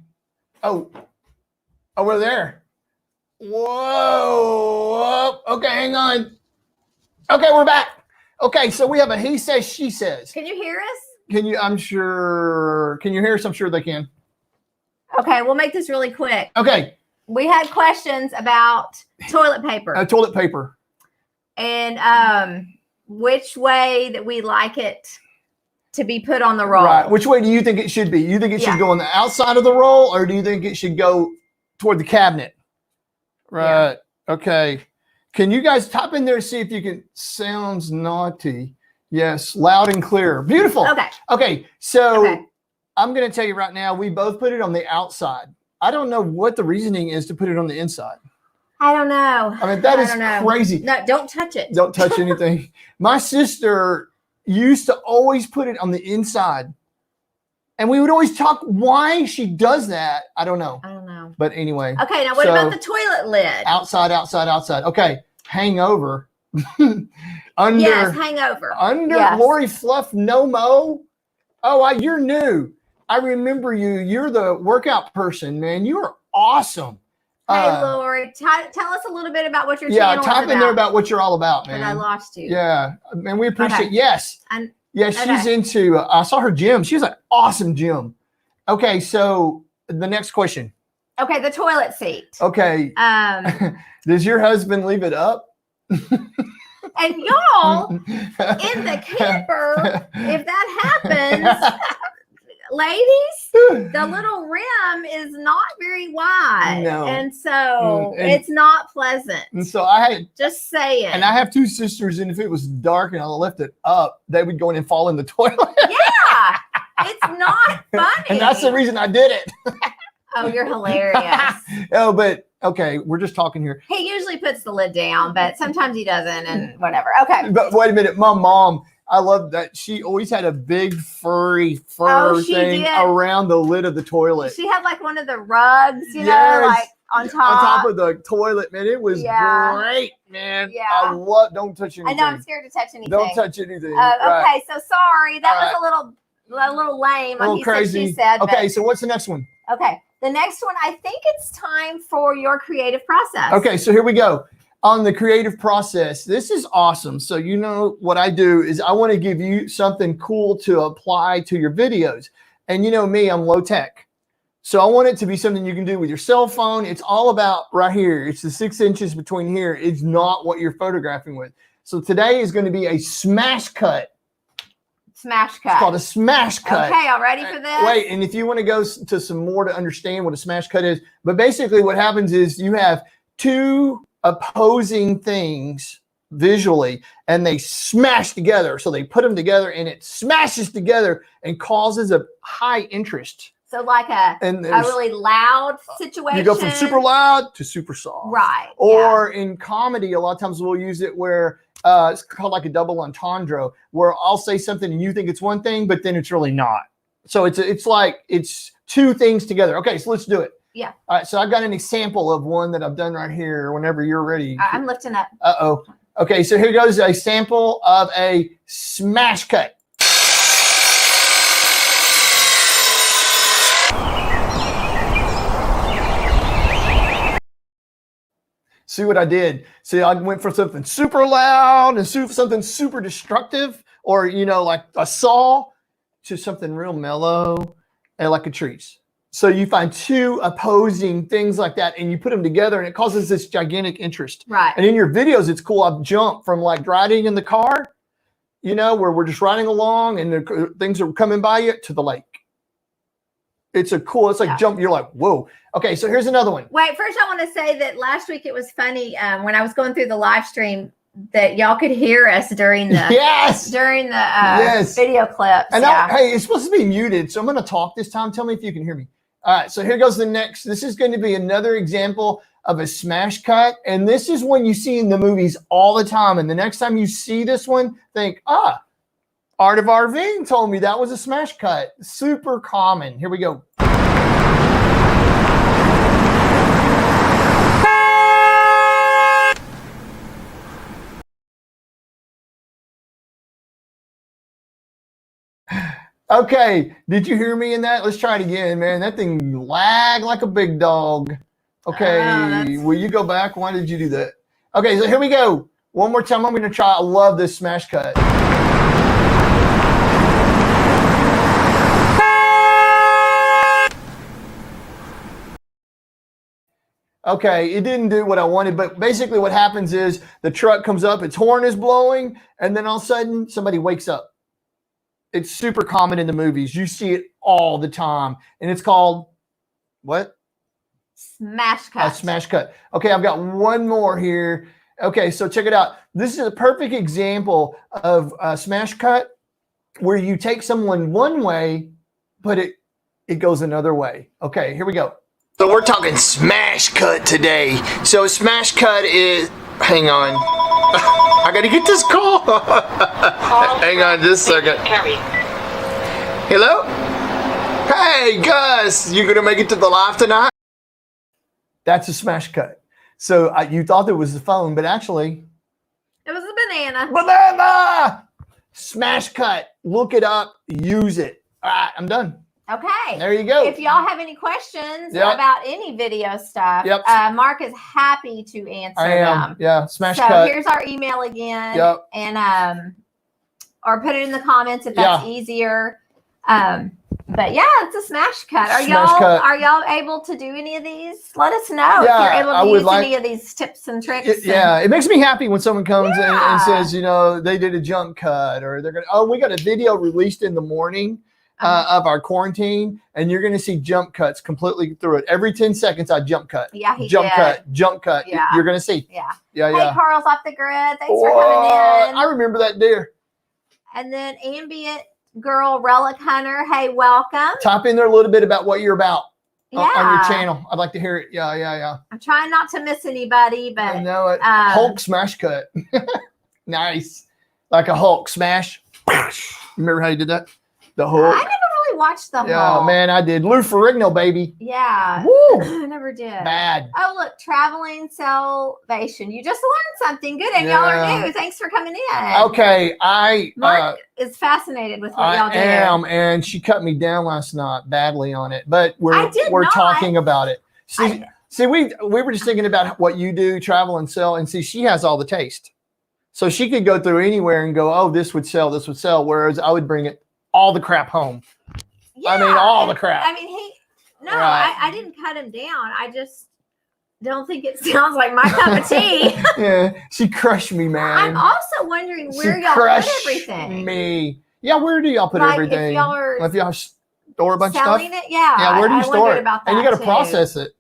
Oh, we're there. Whoa. Okay, hang on. Okay, we're back. Okay, so we have a he says, she says. Can you hear us? Can you hear us? I'm sure they can. Okay, we'll make this really quick. Okay. We had questions about toilet paper. Toilet paper. And which way that we like it to be put on the roll. Right. Which way do you think it should be? You think it should go on the outside of the roll, or do you think it should go toward the cabinet? Right. Yeah. Okay. Can you guys type in there and see if you can? Sounds naughty. Yes. Loud and clear. Beautiful. Okay. So I'm going to tell you right now, we both put it on the outside. I don't know what the reasoning is to put it on the inside. I don't know. I mean, that is crazy. No, don't touch it. Don't touch anything. My sister used to always put it on the inside. And we would always talk why she does that. I don't know. But anyway. Okay, now what about the toilet lid? Outside. Okay, hangover. Yes, hangover. Under Lori Fluff No Mo. Oh, you're new. I remember you. You're the workout person, man. You are awesome. Hey, Lori, tell us a little bit about what your channel is about. Yeah, type in there about what you're all about, man. But I lost you. Yeah, and we appreciate Yes. She's into, I saw her gym. She has an awesome gym. Okay, so the next question. Okay, the toilet seat. Okay. Does your husband leave it up? And y'all, in the camper, if that happens, ladies, the little rim is not very wide. No. And so it's not pleasant. And so I had just saying. And I have two sisters, and if it was dark and I left it up, they would go in and fall in the toilet. Yeah. It's not funny. And that's the reason I did it. Oh, you're hilarious. But okay, we're just talking here. He usually puts the lid down, but sometimes he doesn't, and whatever. Okay. But wait a minute, my mom, I love that she always had a big fur thing around the lid of the toilet. She had like one of the rugs, you know, like on top of the toilet, man. It was great, man. Yeah. I love. Don't touch anything. I know. I'm scared to touch anything. Don't touch anything. Okay, so sorry, that was a little lame. A little crazy. She said. Okay, so what's the next one? Okay, the next one. I think it's time for your creative process. Okay, so here we go. On the creative process, this is awesome. So you know what I do is I want to give you something cool to apply to your videos. And you know me, I'm low tech. So I want it to be something you can do with your cell phone. It's all about right here. It's the 6 inches between here. It's not what you're photographing with. So today is going to be a smash cut. Smash cut. It's called a smash cut. Okay, y'all ready for this? Wait, and if you want to go to some more to understand what a smash cut is, but basically what happens is you have two opposing things visually and they smash together. So they put them together and it smashes together and causes a high interest. So like a really loud situation. You go from super loud to super soft. Right. Or in comedy, a lot of times we'll use it where it's called like a double entendre, where I'll say something and you think it's one thing, but then it's really not. So it's like it's two things together. Okay, so let's do it. Yeah. All right, so I've got an example of one that I've done right here whenever you're ready. I'm lifting up. Uh-oh. Okay, so here goes a sample of a smash cut. See what I did? See, I went from something super loud and something super destructive, or, you know, like a saw, to something real mellow and like a trees. So you find two opposing things like that and you put them together and it causes this gigantic interest. Right. And in your videos, it's cool. I've jumped from like riding in the car, you know, where we're just riding along and the things are coming by you, to the lake. It's like jump. You're like, whoa. Okay, so here's another one. Wait, first I want to say that last week it was funny when I was going through the live stream that y'all could hear us during the video clips. And hey, it's supposed to be muted, so I'm going to talk this time. Tell me if you can hear me. All right, so here goes the next. This is going to be another example of a smash cut, and this is one you see in the movies all the time. And the next time you see this one, think, Art of RVing told me that was a smash cut. Super common. Here we go. Okay, did you hear me in that? Let's try it again, man. That thing lagged like a big dog. Okay, will you go back? Why did you do that? Okay, so here we go. One more time, I'm going to try. I love this smash cut. Okay, it didn't do what I wanted, but basically what happens is the truck comes up, its horn is blowing, and then all of a sudden somebody wakes up. It's super common in the movies. You see it all the time. And it's called what? Smash cut. A smash cut. Okay, I've got one more here. Okay, so check it out. This is a perfect example of a smash cut where you take someone one way, but it goes another way. Okay, here we go. So we're talking smash cut today. So smash cut is, hang on. I gotta get this call. Hang on just a second. Kari. Hello? Hey, Gus, you gonna make it to the live tonight? That's a smash cut. So you thought it was the phone, but actually, it was a banana. Banana! Smash cut. Look it up. Use it. All right, I'm done. Okay. There you go. If y'all have any questions about any video stuff, Mark is happy to answer them. Yeah, smash so cut. Here's our email again. Yep. And or put it in the comments if that's easier. But yeah, it's a smash cut. Are y'all able to do any of these? Let us know if you're able to use any of these tips and tricks. It makes me happy when someone comes and says, you know, they did a jump cut, or they're gonna. Oh, we got a video released in the morning of our quarantine, and you're gonna see jump cuts completely through it. Every 10 seconds, I jump cut. Yeah, jump cut. Yeah, you're gonna see. Yeah. Hey, Carl's off the grid. Thanks for coming in. I remember that deer. And then Ambient Girl Relic Hunter, hey, welcome. Type in there a little bit about what you're about on your channel. I'd like to hear it. Yeah. I'm trying not to miss anybody, but I know it. Hulk smash cut. Nice. Like a Hulk smash. Remember how you did that? The Hulk. I never really watched the Hulk. Yeah, man, I did. Lou Ferrigno, baby. Yeah. Woo. I never did. Bad. Oh, look, Traveling Salvation. You just learned something good, and y'all are new. Thanks for coming in. Okay, Mark is fascinated with what y'all do. I am, and she cut me down last night badly on it, but we're talking about it. See, we were just thinking about what you do, travel and sell, and see, she has all the taste. So she could go through anywhere and go, oh, this would sell, whereas I would bring all the crap home. Yeah, I mean, all the crap. I mean, I didn't cut him down. I just don't think it sounds like my cup of tea. Yeah, she crushed me, man. I'm also wondering where y'all put everything. Me. Yeah, where do y'all put everything? If y'all store a bunch of stuff? Selling it? Yeah. Yeah, where do you store it? About that and you got to process it.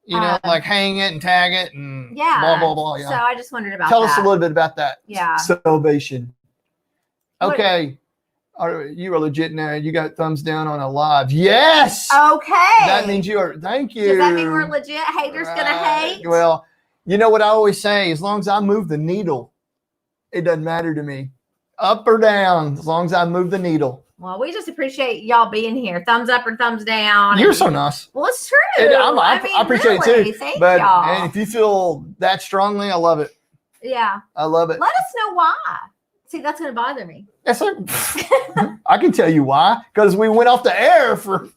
You know, like hang it and tag it and blah, blah, blah. Yeah. So I just wondered about Tell us a little bit about that. Yeah. Salvation. Okay. You are legit now. You got thumbs down on a live. Yes. Okay. That means you are. Thank you. Does that mean we're legit? Haters gonna hate? Well, you know what I always say. As long as I move the needle, it doesn't matter to me. Up or down, as long as I move the needle. Well, we just appreciate y'all being here. Thumbs up or thumbs down. You're so nice. Well, it's true. I appreciate it too. Thank y'all. And if you feel that strongly, I love it. Yeah. I love it. Let us know why. See, that's going to bother me. Yes, sir. I can tell you why. Because we went off the air for.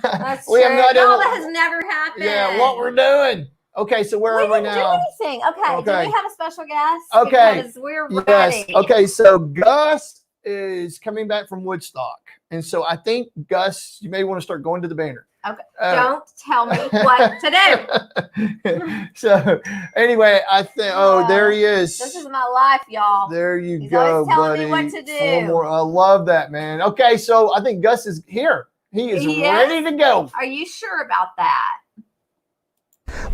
That's true. That has never happened. Yeah, what we're doing. Okay, so where are we now? We didn't do anything. Okay. Do we have a special guest? Okay. Because we're ready. Okay, so Gus is coming back from Woodstock. And so I think, Gus, you may want to start going to the banner. Okay. Don't tell me what to do. So anyway, I think, there he is. This is my life, y'all. There you He's go, always telling buddy. me what to do. I love that, man. Okay, so I think Gus is here. He is ready to go. Are you sure about that?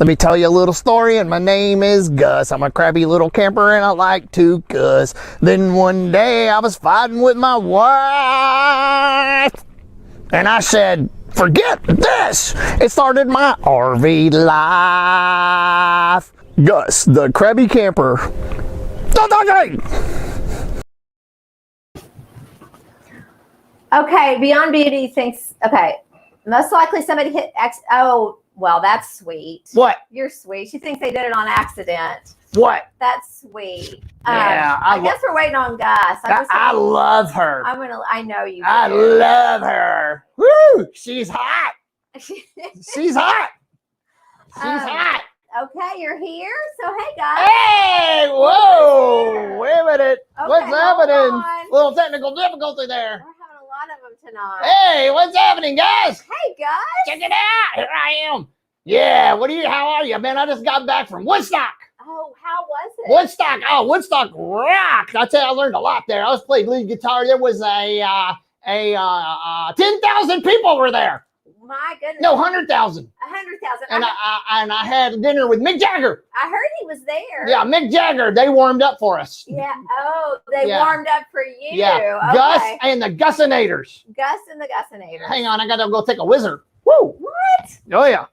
Let me tell you a little story, and my name is Gus. I'm a crabby little camper, and I like to cuss. Then one day I was fighting with my wife, and I said, forget this. It started my RV life. Gus, the crabby camper. Okay, Beyond Beauty thinks, most likely somebody hit X. Oh, well, that's sweet. What? You're sweet. She thinks they did it on accident. What? That's sweet. Yeah. I guess we're waiting on Gus. I love her. I know you. I love her. Woo! She's hot. She's hot. She's hot. Okay, you're here. So, hey, guys. Hey, whoa. Wait a minute. Okay, what's happening? Little technical difficulty there. We're having a lot of them tonight. Hey, what's happening, guys? Hey, guys. Check it out. Here I am. Yeah, how are you, man? I just got back from Woodstock. Oh, how was it? Woodstock. Oh, Woodstock rocked. I tell you, I learned a lot there. I was playing lead guitar. There was 10,000 people were there. My goodness. No, 100,000. 100,000. And I had dinner with Mick Jagger. I heard he was there. Yeah, Mick Jagger. They warmed up for us. Yeah. Oh, they warmed up for you. Yeah. Okay. Gus and the Gussinators. Gus and the Gussinators. Hang on, I gotta go take a whizzer. Woo. What? Oh yeah.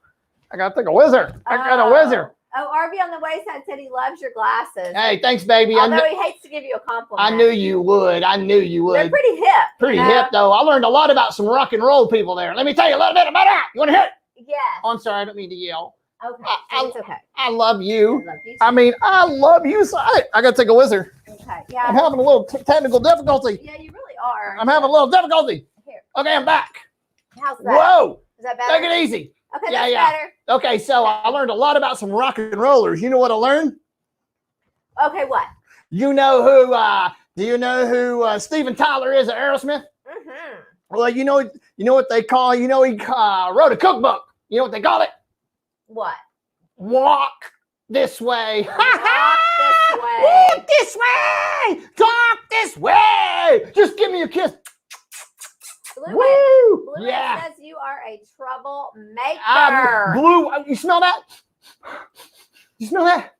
I gotta take a whizzer. I got a whizzer. Oh, RV on the Wayside said he loves your glasses. Hey, thanks, baby. Although he hates to give you a compliment. I knew you would. I knew you would. They're pretty hip. Pretty hip, though. I learned a lot about some rock and roll people there. Let me tell you a little bit about that. You want to hear it? Yes. Oh, I'm sorry. I don't mean to yell. Okay. It's okay. I love you. I love you. I mean, I love you. So I got to take a whizzer. Okay. Yeah. I'm having a little technical difficulty. Yeah, you really are. I'm having a little difficulty. Here. Okay, I'm back. How's that? Whoa. Is that better? Take it easy. Okay, that's better. Okay, so I learned a lot about some rock and rollers. You know what I learned? Okay, what? You know who? Do you know who Steven Tyler is at Aerosmith? Mm-hmm. Well, you know what they call. You know, he wrote a cookbook. You know what they call it? What? Walk this way. Walk this way. Walk this way. Talk this way. Just give me a kiss. Blue Woo! Yeah. says you are a troublemaker. Blue, you smell that? You smell that?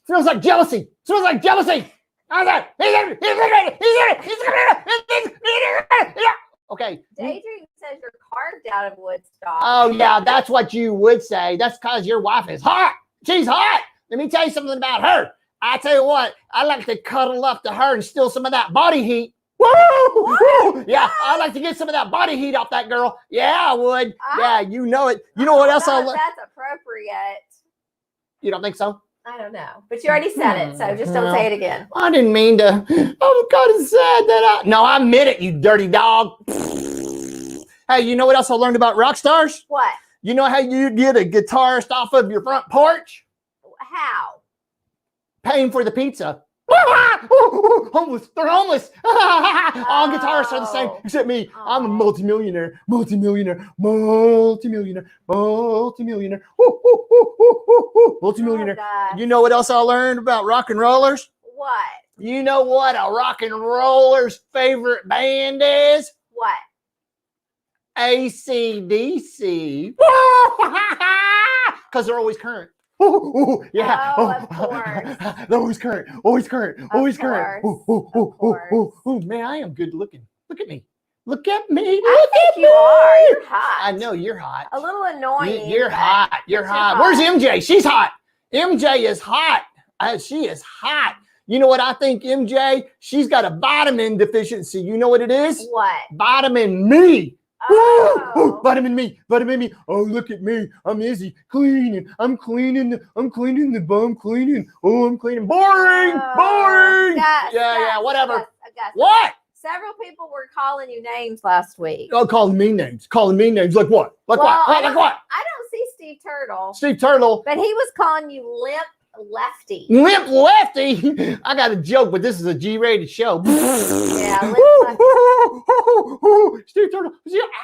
Smells like jealousy. Smells like jealousy. How's that? Okay. Daydream says you're carved out of Woodstock. Oh, yeah, that's what you would say. That's because your wife is hot. She's hot. Let me tell you something about her. I tell you what, I like to cuddle up to her and steal some of that body heat. Woo! Woo! Yeah, I'd like to get some of that body heat off that girl. Yeah, I would. Yeah, you know it. You know what else I love? That's appropriate. You don't think so? I don't know. But you already said it, so just don't say it again. I didn't mean to. I'm kind of sad that No, I meant it, you dirty dog. Hey, you know what else I learned about rock stars? What? You know how you get a guitarist off of your front porch? How? Paying for the pizza. Homeless. They're homeless. All guitarists are the same, except me. I'm a multimillionaire. Multimillionaire. Oh, You know what else I learned about rock and rollers? What? You know what a rock and roller's favorite band is? What? AC/DC. Because they're always current. Yeah. Of course. They're always current. Always current. Always Of current. course. Man, I am good looking. Look at me. Look at me. I think you are. You're hot. I know you're hot. A little annoying. You're hot. You're hot. Where's MJ? She's hot. MJ is hot. She is hot. You know what I think, MJ? She's got a vitamin deficiency. You know what it is? What? Vitamin me. Oh. Vitamin me. Vitamin me. Oh, look at me. I'm Izzy. Cleaning. I'm cleaning the bum. Cleaning. Oh, I'm cleaning. Boring. Boring. Yeah, whatever. What? Several people were calling you names last week. Oh, calling me names. Calling me names. Like what? Like what? Like what? I don't see Steve Turtle. Steve Turtle. But he was calling you limp lefty. Limp lefty. I got a joke, but this is a G-rated show. Yeah, limp lefty. Steve Turtle.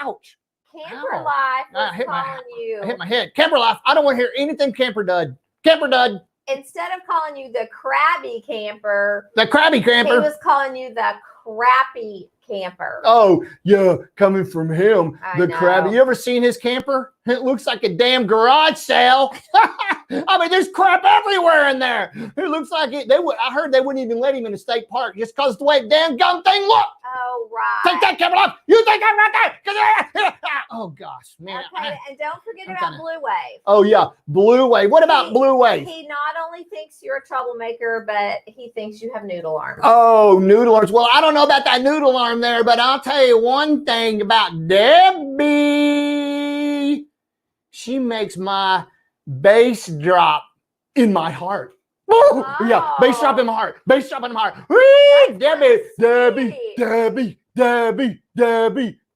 Ouch. Camper Life was calling you. I hit my head. Camper Life. I don't want to hear anything Camper Dud. Camper Dud. Instead of calling you the crabby camper. The crabby camper. He was calling you the crappy camper. Oh, yeah, coming from him. I know. Crabby. You ever seen his camper? It looks like a damn garage sale. I mean, there's crap everywhere in there. It looks like it. I heard they wouldn't even let him in a state park just because the way the damn gum thing looked. Oh, right. Take that camera off. You think I'm right there? Oh, gosh, man. Okay, and don't forget about Blue Wave. Oh, yeah, Blue Wave. What about Blue Wave? He not only thinks you're a troublemaker, but he thinks you have noodle arms. Oh, noodle arms. Well, I don't know about that noodle arm there, but I'll tell you one thing about Debbie. She makes my bass drop in my heart. Oh. Yeah, bass drop in my heart. Bass drop in my heart. Whee! Debbie.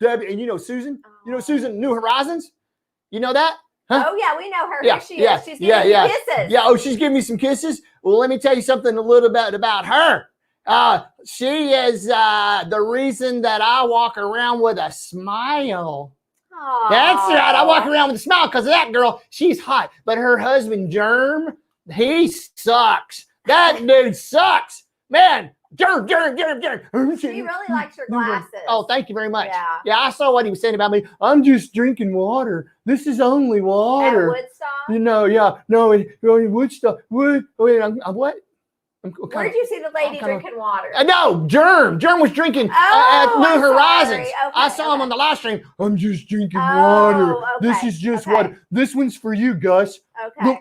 And you know Susan? You know Susan, New Horizons? You know that? Huh? Oh, yeah, we know her. Yeah, Here she is. She's giving you kisses. Yeah, oh, she's giving me some kisses. Well, let me tell you something a little bit about her. She is the reason that I walk around with a smile. Aww. That's right. I walk around with a smile because of that girl. She's hot. But her husband, Germ, he sucks. That dude sucks. Man, Germ. He really likes your glasses. Oh, thank you very much. Yeah, I saw what he was saying about me. I'm just drinking water. This is only water. At Woodstock? You know, yeah. No, Woodstock. What? Where did you see the lady drinking water? No, Germ. Germ was drinking at New Horizons. Okay, I saw him on the live stream. I'm just drinking water. Okay, This is just water. This one's for you, Gus. Okay.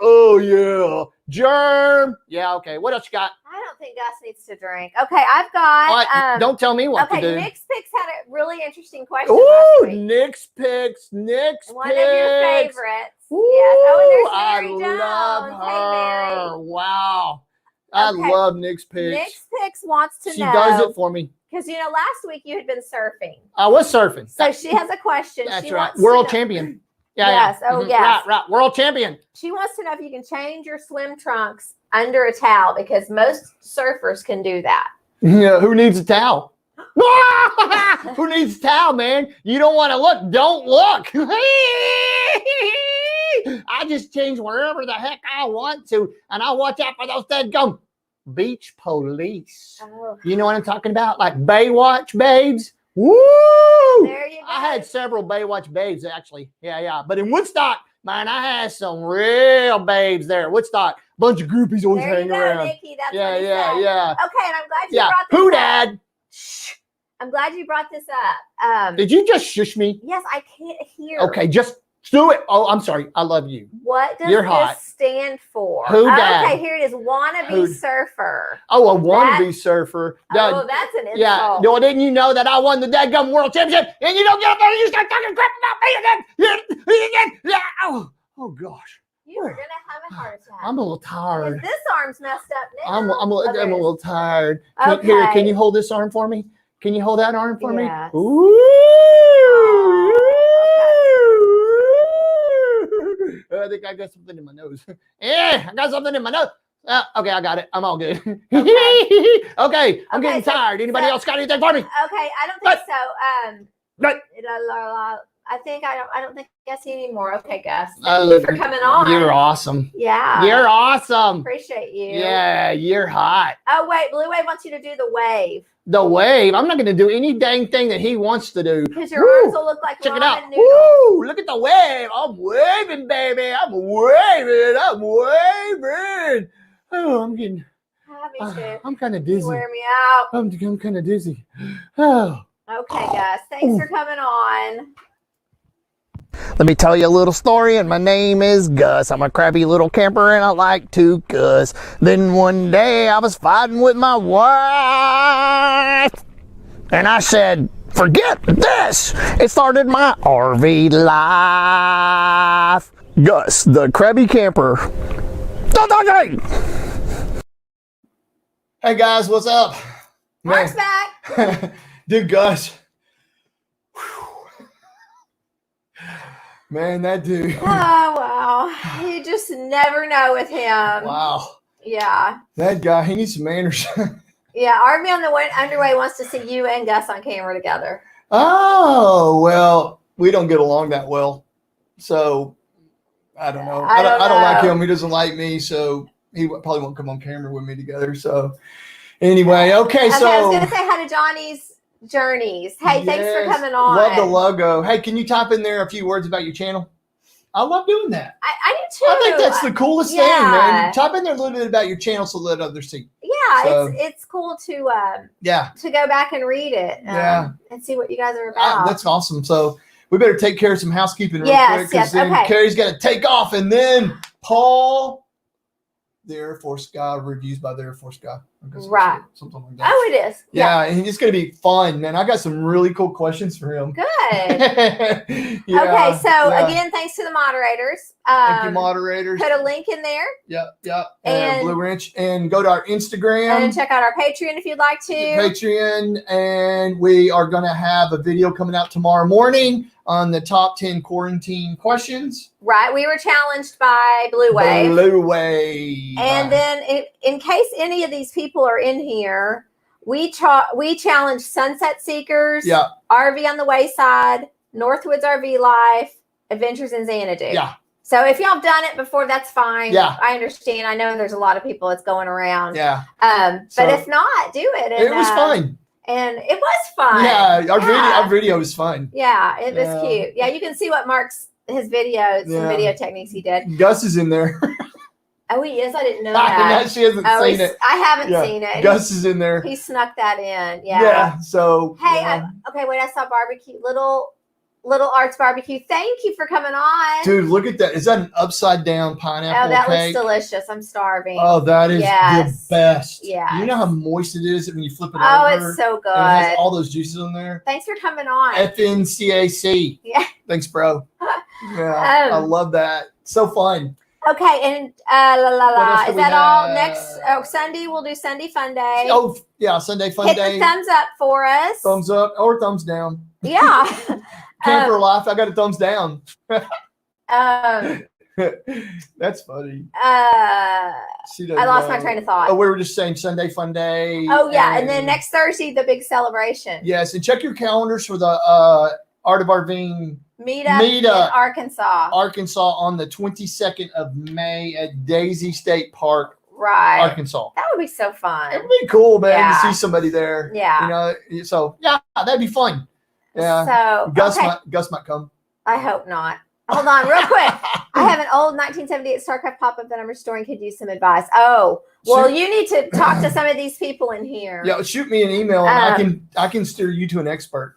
Oh, yeah. Germ. Yeah, okay. What else you got? I don't think Gus needs to drink. Okay, I've got. Don't tell me what to do. Okay, Nick's Picks had a really interesting question Ooh, last week. Nick's Picks. One of your favorites. Ooh, yes. Oh, and there's Mary Jones. Love her. Hey, Mary. Wow. I love Nick's Picks. Nick's Picks wants to know. She does it for me. Because, last week you had been surfing. I was surfing. So she has a question. That's right. World champion. Yeah, yes. Yeah. Oh, yes. Right. World champion. She wants to know if you can change your swim trunks under a towel because most surfers can do that. Yeah. Who needs a towel? Who needs a towel, man? You don't want to look. Don't look. I just change wherever the heck I want to, and I watch out for those dead gum beach police. Oh. You know what I'm talking about? Like Baywatch babes. Woo! There you go. I had several Baywatch babes actually. Yeah. But in Woodstock, man, I had some real babes there. Woodstock, bunch of groupies always hanging around. Nikki. That's yeah. Okay, and I'm glad you brought this Who, up. Dad? Shh. I'm glad you brought this up. Did you just shush me? Yes, I can't hear. Okay, just do it. Oh, I'm sorry. I love you. What does this stand for? Who, Dad? Okay, here it is. Wannabe surfer. Oh, a wannabe surfer. Oh, that's an insult. Yeah. No, didn't you know that I won the dadgum world championship and you don't get up there and you start talking crap about me again? Oh gosh. You were gonna have a heart attack. I'm a little tired. This arm's messed up now. I'm a little tired. Okay. Here, can you hold this arm for me? Can you hold that arm for me? Yes. Ooh. Oh, I think I got something in my nose. I got something in my nose. Okay, I got it. I'm all good. Okay, I'm getting tired. Anybody else got anything for me? Okay, I don't think so. I don't think Gus anymore. Okay, Gus. Thank you for coming on. You're awesome. Yeah. You're awesome. Appreciate you. Yeah, you're hot. Oh, wait. Blue Wave wants you to do the wave. The wave. I'm not going to do any dang thing that he wants to do. Because your arms will look like check it out. noodles. Woo! Look at the wave. I'm waving, baby. I'm waving. Oh, I'm getting. Me too. I'm kind of dizzy. You wear me out. I'm kind of dizzy. Oh. Okay, Gus. Thanks for coming on. Let me tell you a little story, and my name is Gus. I'm a crabby little camper, and I like to cuss. Then one day I was fighting with my wife, and I said, forget this. It started my RV life. Gus, the crabby camper. Hey guys, what's up? Marc's back. Dude, Gus. Man, that dude. Oh, wow. You just never know with him. Wow. Yeah. That guy, he needs some manners. Yeah, RV on the Underway wants to see you and Gus on camera together. Oh, well, we don't get along that well. So, I don't know. I don't like him. He doesn't like me. So, he probably won't come on camera with me together. So, anyway, okay. So, I was going to say hi to Johnny's Journeys. Hey, thanks for coming on. Love the logo. Hey, can you type in there a few words about your channel? I love doing that. I do too. I think that's the coolest thing, man. Type in there a little bit about your channel so let others see. Yeah, so, it's cool to to go back and read it. And see what you guys are about. That's awesome. So we better take care of some housekeeping real quick because then Kari's got to take off, and then Paul. The Air Force guy, reviews by the Air Force guy. Right. Something like that. Oh, it is. Yeah, and it's going to be fun, man. I got some really cool questions for him. Good. Okay, so again, thanks to the moderators. Thank you, moderators. Put a link in there. Yep. And Blue Ranch. And go to our Instagram. And check out our Patreon if you'd like to. Patreon. And we are going to have a video coming out tomorrow morning on the top 10 quarantine questions. Right. We were challenged by Blue Wave. Blue Wave. And then in case any of these people are in here, we challenge Sunset Seekers, RV on the Wayside, Northwoods RV Life, Adventures in Xanadu. Yeah. So if y'all have done it before, that's fine. Yeah. I understand. I know there's a lot of people that's going around. Yeah. But if not, do it. And, it was fun. And it was fun. Yeah, our video was fun. Yeah, it was cute. Yeah, you can see what Marc's his videos, some video techniques he did. Gus is in there. Oh, he is. I didn't know that. She hasn't seen it. I haven't seen it. Gus is in there. He snuck that in. Yeah. Yeah. So. Hey, okay. Wait, I saw barbecue. Little Arts Barbecue. Thank you for coming on. Dude, look at that. Is that an upside down pineapple Oh, that cake? looks delicious. I'm starving. Oh, that is the best. Yeah. You know how moist it is when you flip it over? Oh, it's so good. And it has all those juices in there. Thanks for coming on. FNCAC. Yeah. Thanks, bro. Yeah. I love that. So fun. Okay, and is that all? Next Sunday, we'll do Sunday Fun Day. Oh, yeah, Sunday Fun Day. Hit the thumbs up for us. Thumbs up or thumbs down. Yeah. Camper life. I got a thumbs down. That's funny. I lost my train of thought. Oh, we were just saying Sunday Fun Day. Oh, yeah, and then next Thursday, the big celebration. Yes, and check your calendars for the Art of RVing Meetup in Arkansas. On the 22nd of May at Daisy State Park, right, Arkansas. That would be so fun. It would be cool, man, to see somebody there. Yeah. You know, so yeah, that'd be fun. Yeah. So Gus might come. I hope not. Hold on, real quick. I have an old 1978 StarCraft pop-up that I'm restoring. Could use some advice. Oh, well, you need to talk to some of these people in here. Yeah, shoot me an email, and I can steer you to an expert.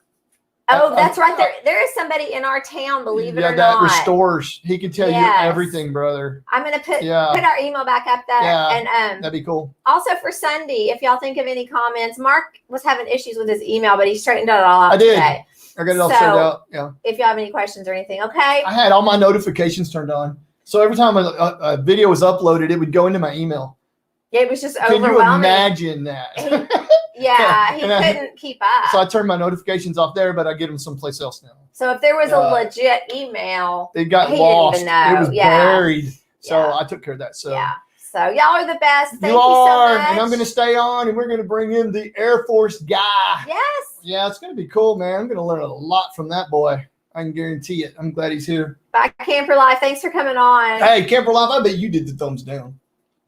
Oh, that's right. There is somebody in our town, believe it or not. Yeah, that restores. He can tell you everything, brother. I'm going to put our email back up there. Yeah, and that'd be cool. Also for Sunday, if y'all think of any comments, Mark was having issues with his email, but he straightened it all out today. I got it all set out. Yeah. If y'all have any questions or anything, okay? I had all my notifications turned on. So every time a video was uploaded, it would go into my email. Yeah, it was just overwhelming. Can you imagine that? He couldn't keep up. So I turned my notifications off there, but I get them someplace else now. So if there was a legit email, it got lost. Didn't even know. It was buried. So I took care of that. So So y'all are the best. Thank you so much. And I'm going to stay on, and we're going to bring in the Air Force guy. Yes. Yeah, it's going to be cool, man. I'm going to learn a lot from that boy. I can guarantee it. I'm glad he's here. Bye, Camper Life. Thanks for coming on. Hey, Camper Life, I bet you did the thumbs down.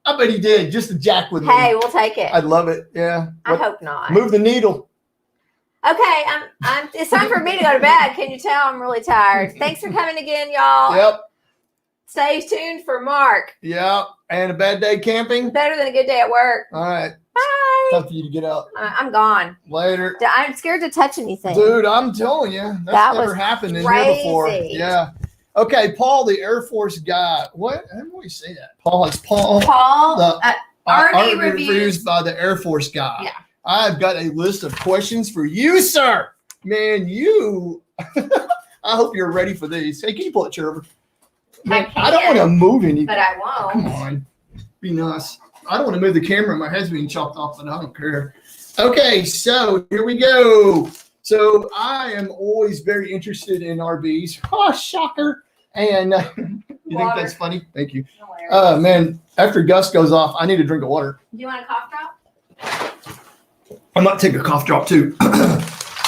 I bet he did, just to jack with me. Hey, we'll take it. I'd love it. Yeah. I hope not. Move the needle. Okay, it's time for me to go to bed. Can you tell I'm really tired? Thanks for coming again, y'all. Yep. Stay tuned for Mark. Yep. And a bad day camping? Better than a good day at work. All right. Bye. Time for you to get out. I'm gone. Later. I'm scared to touch anything. Dude, I'm telling you. That's never happened in here before. Yeah. Okay, Paul, the Air Force guy. What? How do we say that? Paul, it's Paul. Paul, the RV reviews by the Air Force guy. Yeah. I've got a list of questions for you, sir. Man, I hope you're ready for these. Hey, can you pull it, Trevor? I don't want to move anything. But I won't. Come on. Be nice. I don't want to move the camera. My head's being chopped off, but I don't care. Okay, so here we go. So I am always very interested in RVs. Oh, shocker. And you think that's funny? Thank you. Man, after Gus goes off, I need a drink of water. Do you want a cough drop? I might take a cough drop too.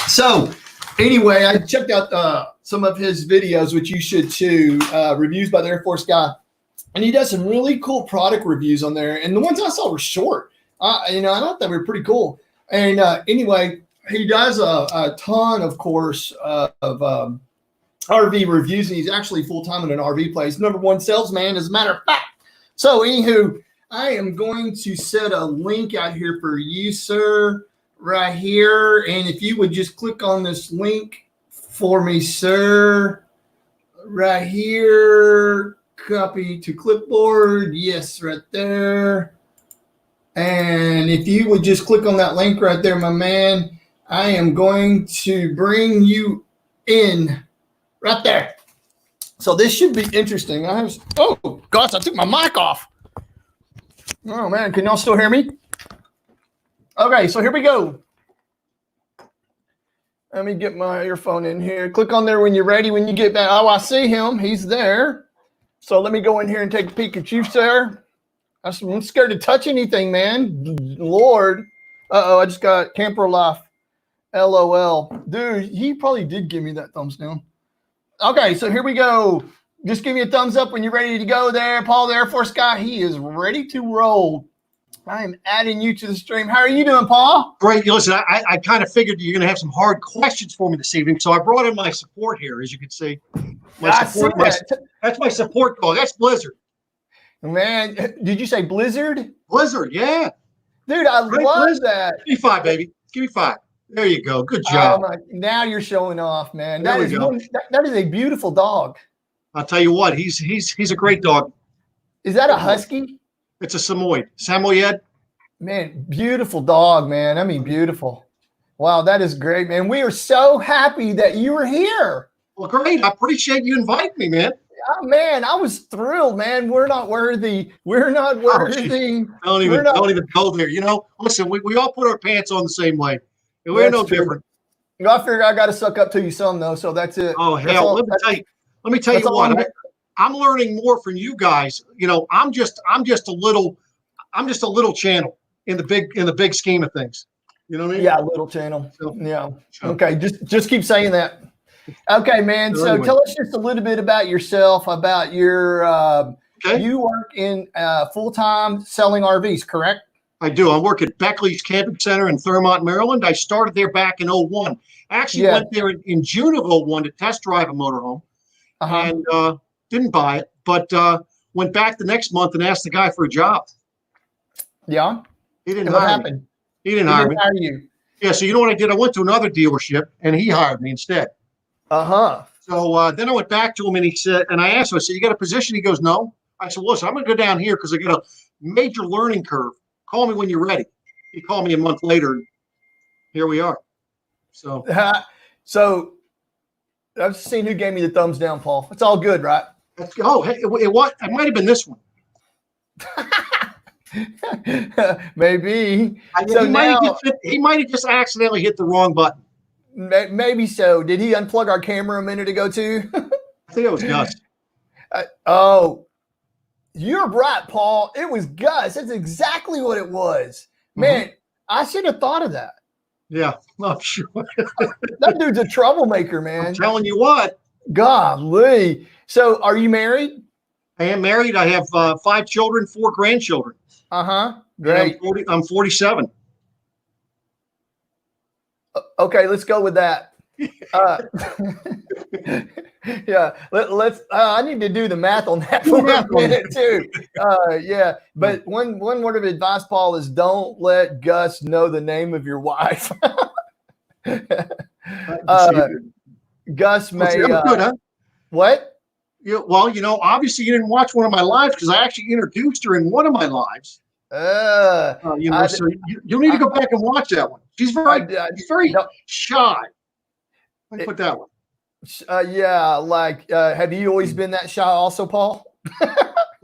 So anyway, I checked out some of his videos, which you should too, reviews by the Air Force guy. And he does some really cool product reviews on there. And the ones I saw were short. I thought they were pretty cool. And anyway, he does a ton, of course, of RV reviews. And he's actually full-time in an RV place. #1 salesman, as a matter of fact. So anywho, I am going to set a link out here for you, sir, right here. And if you would just click on this link for me, sir, right here. Copy to clipboard. Yes, right there. And if you would just click on that link right there, my man, I am going to bring you in right there. So this should be interesting. Oh, gosh, I took my mic off. Oh, man, can y'all still hear me? Okay, so here we go. Let me get my earphone in here. Click on there when you're ready. When you get back. Oh, I see him. He's there. So let me go in here and take a peek at you, sir. I'm scared to touch anything, man. Lord. Uh-oh, I just got Camper Life. LOL. Dude, he probably did give me that thumbs down. Okay, so here we go. Just give me a thumbs up when you're ready to go there. Paul, the Air Force guy, he is ready to roll. I am adding you to the stream. How are you doing, Paul? Great. Listen, I kind of figured you're going to have some hard questions for me this evening, so I brought in my support here, as you can see. That's my support dog. That's Blizzard. Man, did you say Blizzard? Blizzard, yeah. Dude, I love that. Give me 5, baby. Give me 5. There you go. Good job. Now you're showing off, man. There we go. That is a beautiful dog. I'll tell you what, he's a great dog. Is that a husky? It's a Samoyed. Man, beautiful dog, man. I mean, beautiful. Wow, that is great, man. We are so happy that you were here. Well, great. I appreciate you inviting me, man. Oh, man, I was thrilled, man. We're not worthy. We're not worthy. Don't even go there. You know, listen, we all put our pants on the same way. And we're no different. I figure I got to suck up to you some, though. So that's it. Oh, hell, let me tell you what. I'm learning more from you guys. You know, I'm just a little channel in the big scheme of things. You know what I mean? Yeah, little channel. So, yeah. Okay, just keep saying that. Okay, man. So tell us just a little bit about yourself, about your you work in full-time selling RVs, correct? I do. I work at Beckley's Camping Center in Thurmont, Maryland. I started there back in 01. I actually went there in June of 01 to test drive a motorhome and didn't buy it, but went back the next month and asked the guy for a job. Yeah. He didn't hire me. He didn't hire me. Yeah, so you know what I did? I went to another dealership and he hired me instead. So then I went back to him and he said, and I asked him, I said, you got a position? He goes, no. I said, listen, I'm going to go down here because I got a major learning curve. Call me when you're ready. He called me a month later. Here we are. So, I've seen who gave me the thumbs down, Paul. It's all good, right? Oh, hey, it might have been this one. Maybe. He might have just accidentally hit the wrong button. Maybe so. Did he unplug our camera a minute ago too? I think it was Gus. You're right, Paul. It was Gus. That's exactly what it was. Man, I should have thought of that. Yeah, I'm sure. That dude's a troublemaker, man. I'm telling you what. Golly. So are you married? I am married. I have 5 children, 4 grandchildren. Great. I'm 47. Okay, let's go with that. Yeah, let's. I need to do the math on that for a minute too. Yeah, but one word of advice, Paul, is don't let Gus know the name of your wife. Gus may. Good, huh? What? Yeah, well, you know, obviously you didn't watch one of my lives because I actually introduced her in one of my lives. So you'll need to go back and watch that one. She's very shy. Let me put that one. Have you always been that shy also, Paul? Well,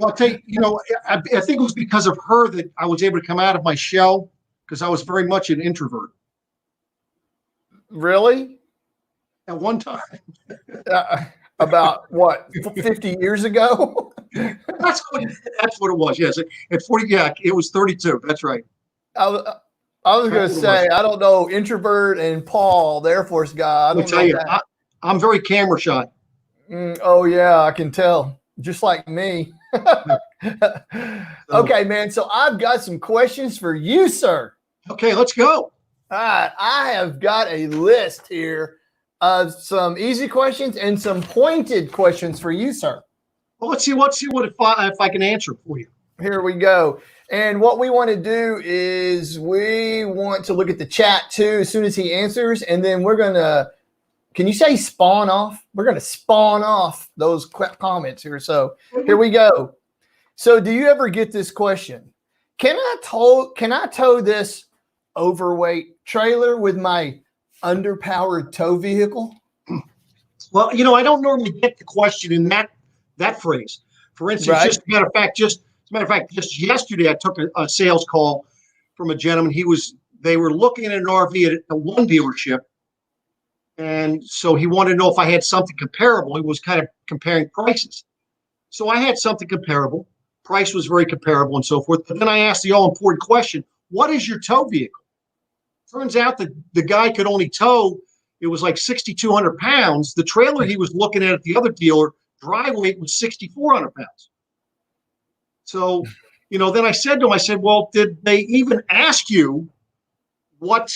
I'll tell you, you know, I think it was because of her that I was able to come out of my shell because I was very much an introvert. Really? At one time. About what, 50 years ago? That's what it was. Yes, at 40. Yeah, it was 32. That's right. I was going to say, I don't know, introvert and Paul, the Air Force guy. I'll tell you, I'm very camera shy. Oh yeah, I can tell. Just like me. Okay, man. So I've got some questions for you, sir. Okay, let's go. All right, I have got a list here of some easy questions and some pointed questions for you, sir. Well, let's see what if I can answer for you. Here we go. And what we want to do is we want to look at the chat too as soon as he answers, and then we're gonna. Can you say spawn off? We're gonna spawn off those comments here. So here we go. So do you ever get this question? Can I tow this overweight trailer with my underpowered tow vehicle? Well, you know, I don't normally get the question in that phrase. For instance, right. As a matter of fact, just yesterday I took a sales call from a gentleman. They were looking at an RV at one dealership, and so he wanted to know if I had something comparable. He was kind of comparing prices. So I had something comparable. Price was very comparable and so forth. But then I asked the all-important question, what is your tow vehicle? Turns out that the guy could only tow, it was like 6,200 pounds. The trailer he was looking at the other dealer, dry weight was 6,400 pounds. So, you know, then I said to him, well, did they even ask you what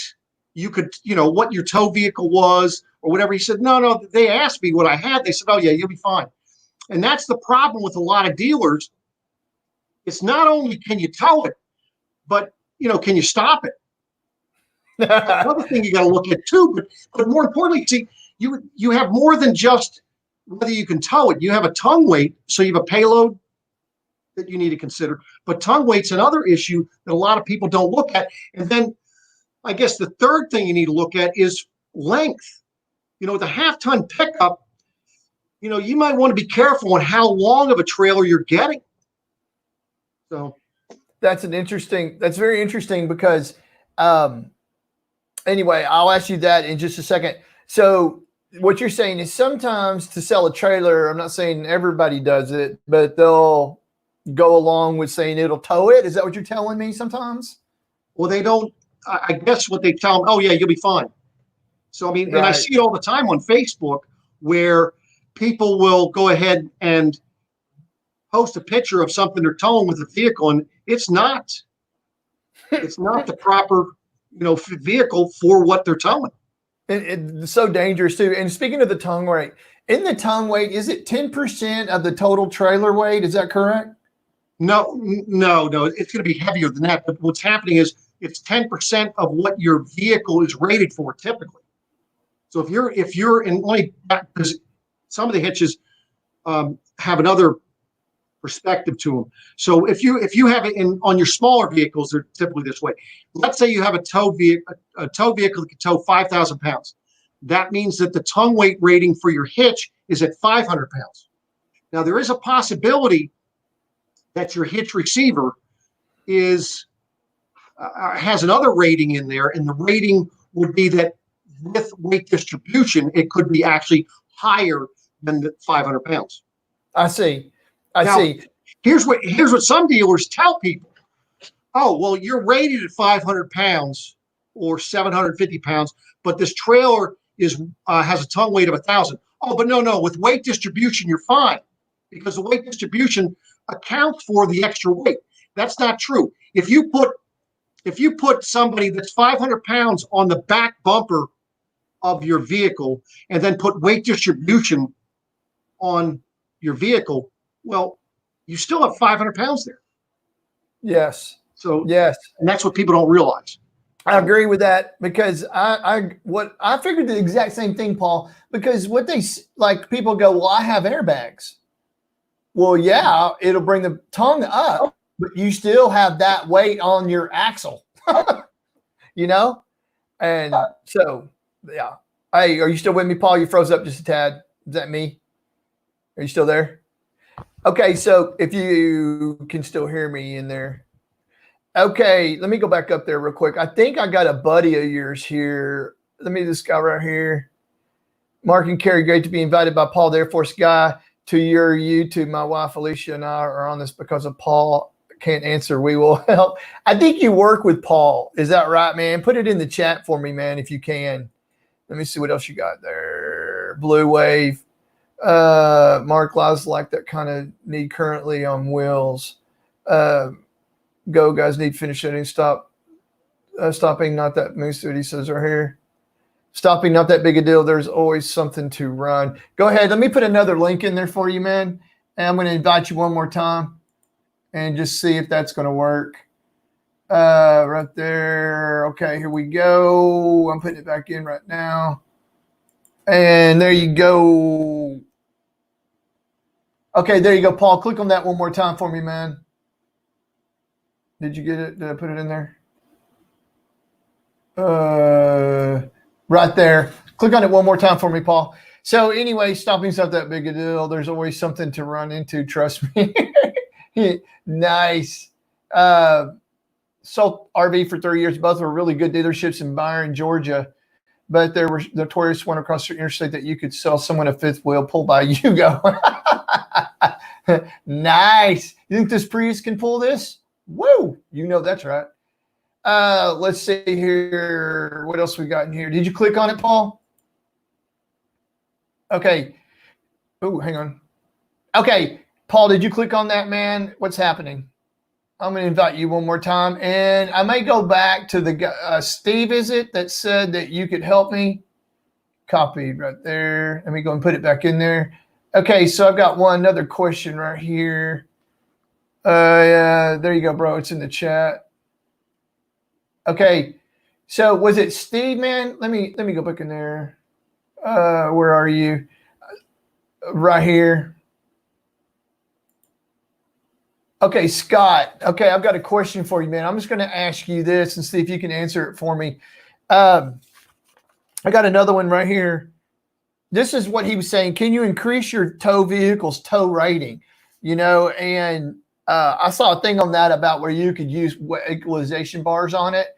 you could, you know, what your tow vehicle was or whatever? He said, no, they asked me what I had. They said, oh yeah, you'll be fine. And that's the problem with a lot of dealers it's not only can you tow it, but can you stop it? Another thing you got to look at too, but more importantly, see, you have more than just whether you can tow it. You have a tongue weight, so you have a payload that you need to consider. But tongue weight's another issue that a lot of people don't look at. And then I guess the third thing you need to look at is length. With a half-ton pickup, you might want to be careful on how long of a trailer you're getting. So that's very interesting because anyway, I'll ask you that in just a second. So what you're saying is sometimes to sell a trailer, I'm not saying everybody does it, but they'll go along with saying it'll tow it. Is that what you're telling me sometimes? Well, they don't. I guess what they tell them, oh, yeah, you'll be fine. So, I mean, right. And I see it all the time on Facebook where people will go ahead and post a picture of something they're towing with a vehicle, and it's not the proper, vehicle for what they're towing. It's so dangerous too. And speaking of the tongue weight, in the tongue weight, is it 10% of the total trailer weight? Is that correct? No. It's going to be heavier than that. But what's happening is it's 10% of what your vehicle is rated for typically. So if you're in only because some of the hitches have another perspective to them. So if you have it on your smaller vehicles, they're typically this way. Let's say you have a tow vehicle that can tow 5,000 pounds. That means that the tongue weight rating for your hitch is at 500 pounds. Now there is a possibility that your hitch receiver has another rating in there, and the rating would be that with weight distribution, it could be actually higher than the 500 pounds. I see. I see. Here's what some dealers tell people. Oh, well, you're rated at 500 pounds or 750 pounds, but this trailer has a tongue weight of 1,000. Oh, but no, with weight distribution, you're fine because the weight distribution accounts for the extra weight. That's not true. If you put somebody that's 500 pounds on the back bumper of your vehicle and then put weight distribution on your vehicle, well, you still have 500 pounds there. Yes. So yes, and that's what people don't realize. I agree with that because I figured the exact same thing, Paul. Because what people go, well, I have airbags. Well, yeah, it'll bring the tongue up, but you still have that weight on your axle, And so, yeah. Hey, are you still with me, Paul? You froze up just a tad. Is that me? Are you still there? Okay, so if you can still hear me in there. Okay, let me go back up there real quick. I think I got a buddy of yours here. This guy right here. Marc and Kari, great to be invited by Paul, the Air Force guy, to your YouTube. My wife, Alicia, and I are on this because of Paul. Can't answer. We will help. I think you work with Paul. Is that right, man? Put it in the chat for me, man, if you can. Let me see what else you got there. Blue Wave. Marc lives like that kind of need currently on wheels. Go guys, need finish shooting. Stopping, not that moose that he says right here. Stopping, not that big a deal. There's always something to run. Go ahead. Let me put another link in there for you, man. And I'm going to invite you one more time and just see if that's going to work. Right there. Okay, here we go. I'm putting it back in right now. And there you go. Okay, there you go, Paul. Click on that one more time for me, man. Did you get it? Did I put it in there? Right there. Click on it one more time for me, Paul. So anyway, stopping's not that big a deal. There's always something to run into, trust me. Nice. Sold RV for 30 years. Both were really good dealerships in Byron, Georgia. But there were notorious one across the interstate that you could sell someone a fifth wheel pull by. You go. Nice. You think this Prius can pull this? Woo. That's right. Let's see here. What else we got in here? Did you click on it, Paul? Okay. Oh, hang on. Okay. Paul, did you click on that, man? What's happening? I'm going to invite you one more time. And I may go back to the Steve, is it, that said that you could help me? Copied right there. Let me go and put it back in there. Okay, so I've got another question right here. Yeah, there you go, bro. It's in the chat. Okay. So was it Steve, man? Let me go back in there. Where are you? Right here. Okay, Scott. Okay, I've got a question for you, man. I'm just going to ask you this and see if you can answer it for me. I got another one right here. This is what he was saying. Can you increase your tow vehicle's tow rating? You know, and I saw a thing on that about where you could use equalization bars on it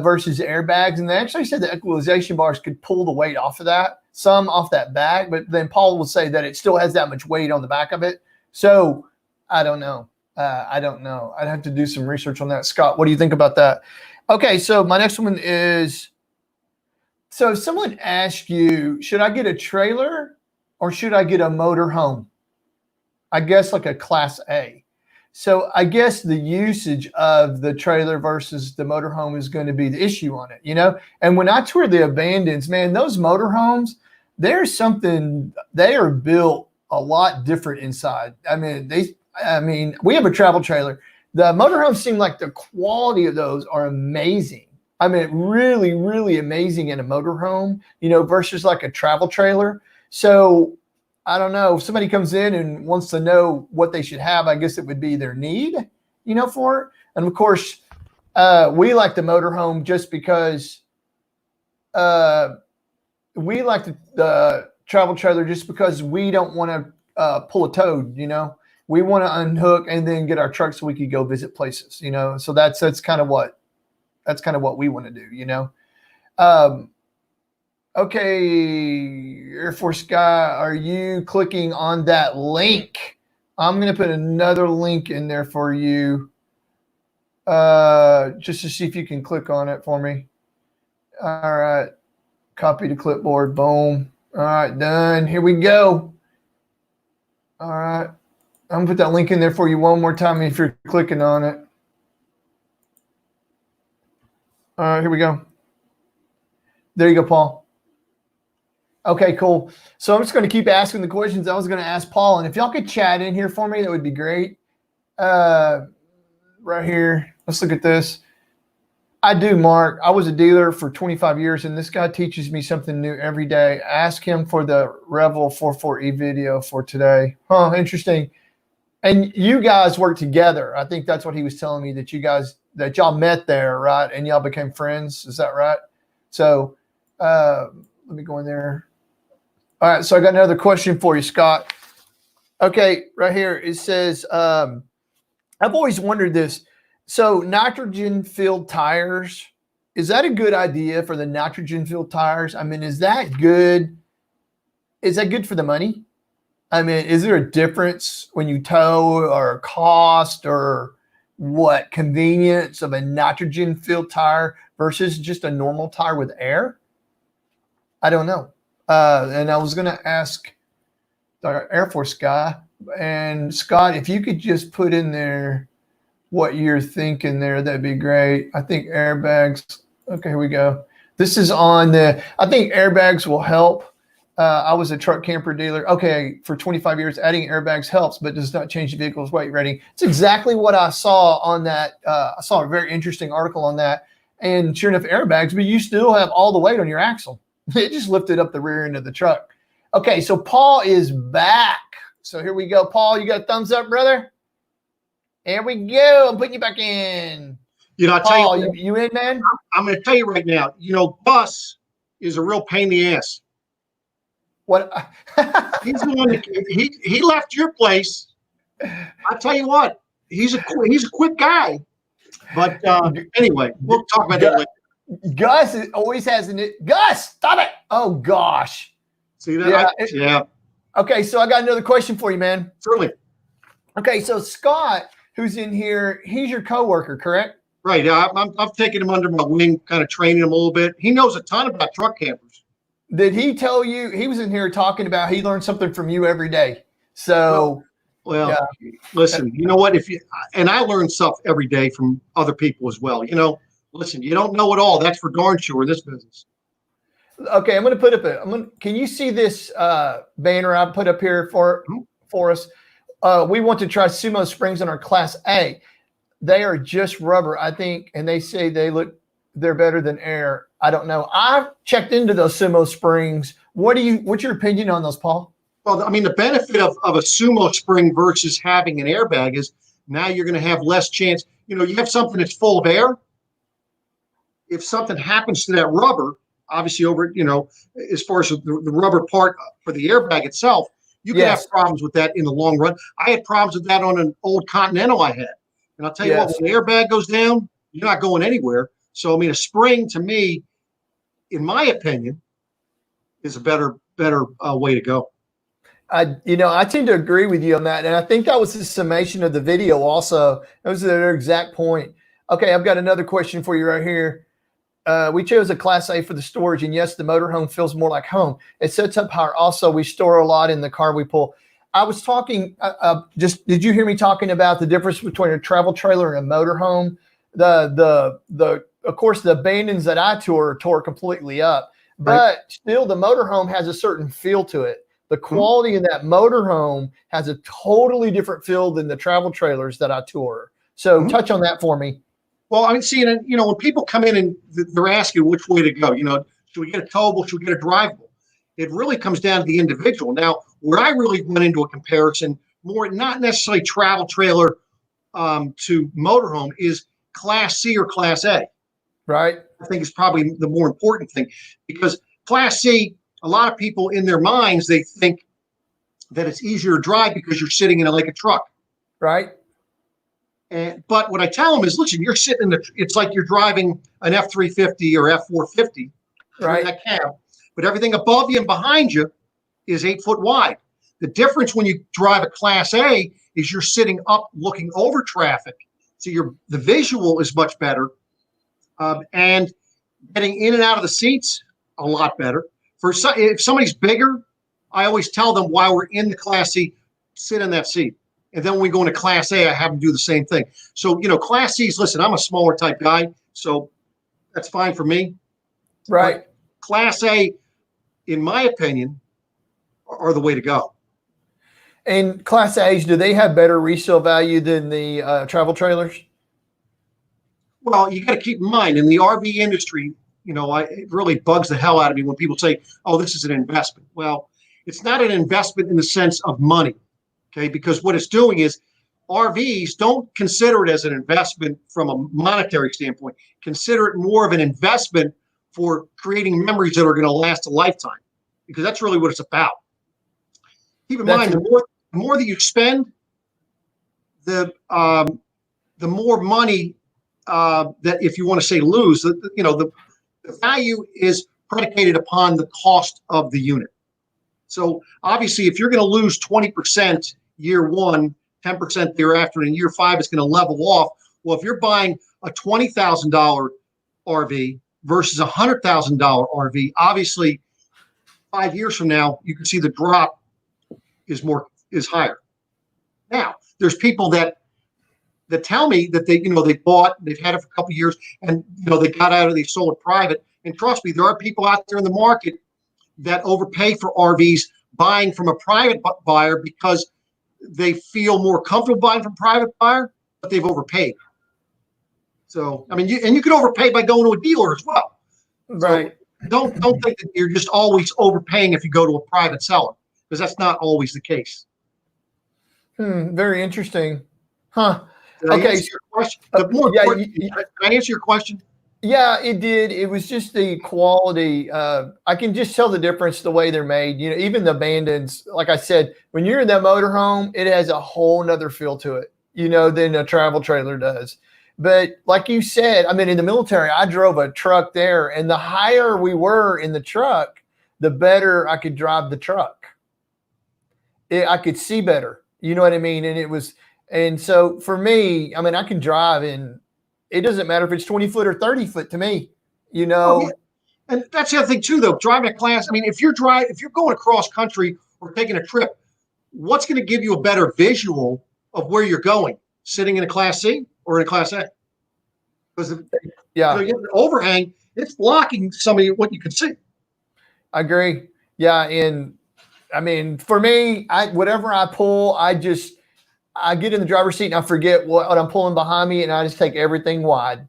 versus airbags. And they actually said the equalization bars could pull the weight off of that, some off that bag. But then Paul will say that it still has that much weight on the back of it. So I don't know. I don't know. I'd have to do some research on that. Scott, what do you think about that? Okay, so my next one is, so if someone asked you, should I get a trailer or should I get a motor home? I guess like a class A. So I guess the usage of the trailer versus the motorhome is going to be the issue on it, you know? And when I tour the abandons, man, those motorhomes, there's something, they are built a lot different inside. I mean, we have a travel trailer. The motorhomes seem like the quality of those are amazing. I mean, really, really amazing in a motorhome, you know, versus like a travel trailer. So I don't know if somebody comes in and wants to know what they should have, I guess it would be their need, you know, for it. And of course, we like the motorhome just because we like the travel trailer just because we don't want to pull a toad, you know. We want to unhook and then get our truck so we could go visit places, you know. So that's kind of what we want to do, you know. Okay, Air Force guy, are you clicking on that link? I'm going to put another link in there for you just to see if you can click on it for me. All right, copy to clipboard, boom. All right, done. Here we go. All right, I'm going to put that link in there for you one more time if you're clicking on it. All right, here we go. There you go, Paul. Okay, cool. So I'm just going to keep asking the questions I was going to ask Paul. And if y'all could chat in here for me, that would be great. Right here. Let's look at this. I do, Mark. I was a dealer for 25 years, and this guy teaches me something new every day. Ask him for the Revel 44E video for today. Huh, interesting. And you guys work together. I think that's what he was telling me, that y'all met there, right? And y'all became friends. Is that right? So let me go in there. All right, so I got another question for you, Scott. Okay, right here it says, I've always wondered this. So nitrogen-filled tires, is that a good idea for the nitrogen-filled tires? I mean, is that good? Is that good for the money? I mean, is there a difference when you tow or cost or what convenience of a nitrogen-filled tire versus just a normal tire with air? I don't know. And I was going to ask the Air Force guy, and Scott, if you could just put in there what you're thinking there, that'd be great. I think airbags. Okay, here we go. This is on I think airbags will help. I was a truck camper dealer. Okay, for 25 years, adding airbags helps, but does not change the vehicle's weight rating. It's exactly what I saw on that. I saw a very interesting article on that. And sure enough, airbags, but you still have all the weight on your axle. It just lifted up the rear end of the truck. Okay, so Paul is back. So here we go. Paul, you got a thumbs up, brother? Here we go. I'm putting you back in. You know, Paul, you in, man? I'm going to tell you right now, you know, Gus is a real pain in the ass. What? He's the one that he left your place. I'll tell you what, he's a quick guy. But anyway, we'll talk about that later. Gus always has Gus, stop it. Oh, gosh. See that? Yeah. Okay, so I got another question for you, man. Certainly. Okay, so Scott, who's in here, he's your coworker, correct? Right. I've taken him under my wing, kind of training him a little bit. He knows a ton about truck campers. Did he tell you, he was in here talking about he learned something from you every day? So, well, yeah. Listen, you know what? And I learn stuff every day from other people as well. You know, listen, you don't know it all. That's for darn sure in this business. Okay, I'm going to put up can you see this banner I put up here for us? We want to try Sumo Springs on our Class A. They are just rubber, I think, and they say they're better than air. I don't know. I've checked into those Sumo Springs. What's your opinion on those, Paul? Well, I mean, the benefit of a Sumo Spring versus having an airbag is now you're going to have less chance. You have something that's full of air. If something happens to that rubber, obviously as far as the rubber part for the airbag itself, you can have problems with that in the long run. I had problems with that on an old Continental I had. And I'll tell you what, when the airbag goes down, you're not going anywhere. So, I mean, a spring to me, in my opinion, is a better way to go. I tend to agree with you on that. And I think that was the summation of the video also. That was their exact point. Okay, I've got another question for you right here. We chose a Class A for the storage, and yes, the motorhome feels more like home. It sets up higher. Also, we store a lot in the car we pull. I was talking, did you hear me talking about the difference between a travel trailer and a motorhome? Of course, the abandons that I tore completely up, but still the motorhome has a certain feel to it. The quality in that motorhome has a totally different feel than the travel trailers that I tour. So touch on that for me. Well, I mean, see, when people come in and they're asking which way to go, should we get a towable? Should we get a drivable? It really comes down to the individual. Now, where I really went into a comparison, more not necessarily travel trailer to motorhome, is Class C or Class A. Right. I think is probably the more important thing, because Class C, a lot of people in their minds, they think that it's easier to drive because you're sitting in like a truck. Right. But what I tell them is, listen, you're sitting it's like you're driving an F-350 or F-450, right? In that cab, but everything above you and behind you is 8 foot wide. The difference when you drive a Class A is you're sitting up looking over traffic. So the visual is much better. And getting in and out of the seats, a lot better. If somebody's bigger, I always tell them while we're in the Class C, sit in that seat. And then when we go into Class A, I have them do the same thing. So, Class C's, listen, I'm a smaller type guy, so that's fine for me. Right. But Class A, in my opinion, are the way to go. And Class A's, do they have better resale value than the travel trailers? Well, you got to keep in mind, in the RV industry, it really bugs the hell out of me when people say, oh, this is an investment. Well, it's not an investment in the sense of money, okay? Because what it's doing is RVs don't consider it as an investment from a monetary standpoint. Consider it more of an investment for creating memories that are going to last a lifetime, because that's really what it's about. Keep in mind, the more that you spend, the more money that, if you want to say lose, the value is predicated upon the cost of the unit. So obviously, if you're going to lose 20% year one, 10% thereafter, and in year 5 it's going to level off. Well, if you're buying a $20,000 RV versus a $100,000 RV, obviously 5 years from now, you can see the drop is higher. Now, there's people that tell me that they've had it for a couple of years, and they got out of, they sold it private. And trust me, there are people out there in the market that overpay for RVs buying from a private buyer because they feel more comfortable buying from a private buyer, but they've overpaid. So, I mean, you could overpay by going to a dealer as well. Right. So don't think that you're just always overpaying if you go to a private seller, because that's not always the case. Very interesting. Huh. Did I answer your question? Can I answer your question? Yeah, it did. It was just the quality. I can just tell the difference the way they're made. Even the abandons, like I said, when you're in that motorhome, it has a whole nother feel to it, than a travel trailer does. But like you said, I mean, in the military, I drove a truck there, and the higher we were in the truck, the better I could drive the truck. I could see better. You know what I mean? And so for me, I mean, I can drive, and it doesn't matter if it's 20 foot or 30 foot to me, Oh, yeah. And that's the other thing too, though, driving a Class. I mean, if you're going across country or taking a trip, what's going to give you a better visual of where you're going? Sitting in a Class C or in a Class A? Because you have the overhang, it's blocking some of what you can see. I agree. Yeah. And I mean, for me, whatever I pull, I get in the driver's seat and I forget what I'm pulling behind me, and I just take everything wide.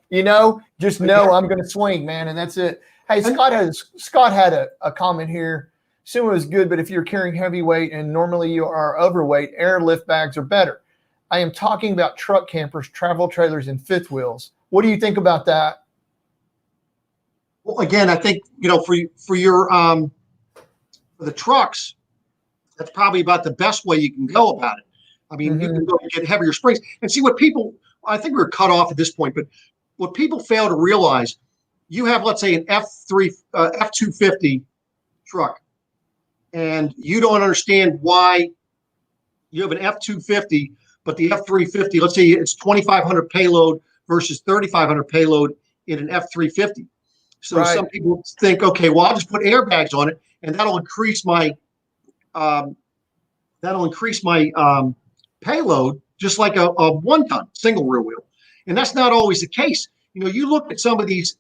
You know, just know I'm going to swing, man, and that's it. Hey, Scott had a comment here. Sumo is good, but if you're carrying heavy weight and normally you are overweight, airlift bags are better. I am talking about truck campers, travel trailers, and fifth wheels. What do you think about that? Well, again, I think, for your for the trucks, that's probably about the best way you can go about it. I mean, you can go and get heavier springs and see what people. I think we're cut off at this point, but what people fail to realize, you have, let's say, an F250 truck, and you don't understand why you have an F250, but the F350, let's say it's 2,500 payload versus 3,500 payload in an F350. So some people think, okay, well, I'll just put airbags on it, and that'll increase my payload, just like a 1-ton single rear wheel. And that's not always the case. You look at some of these.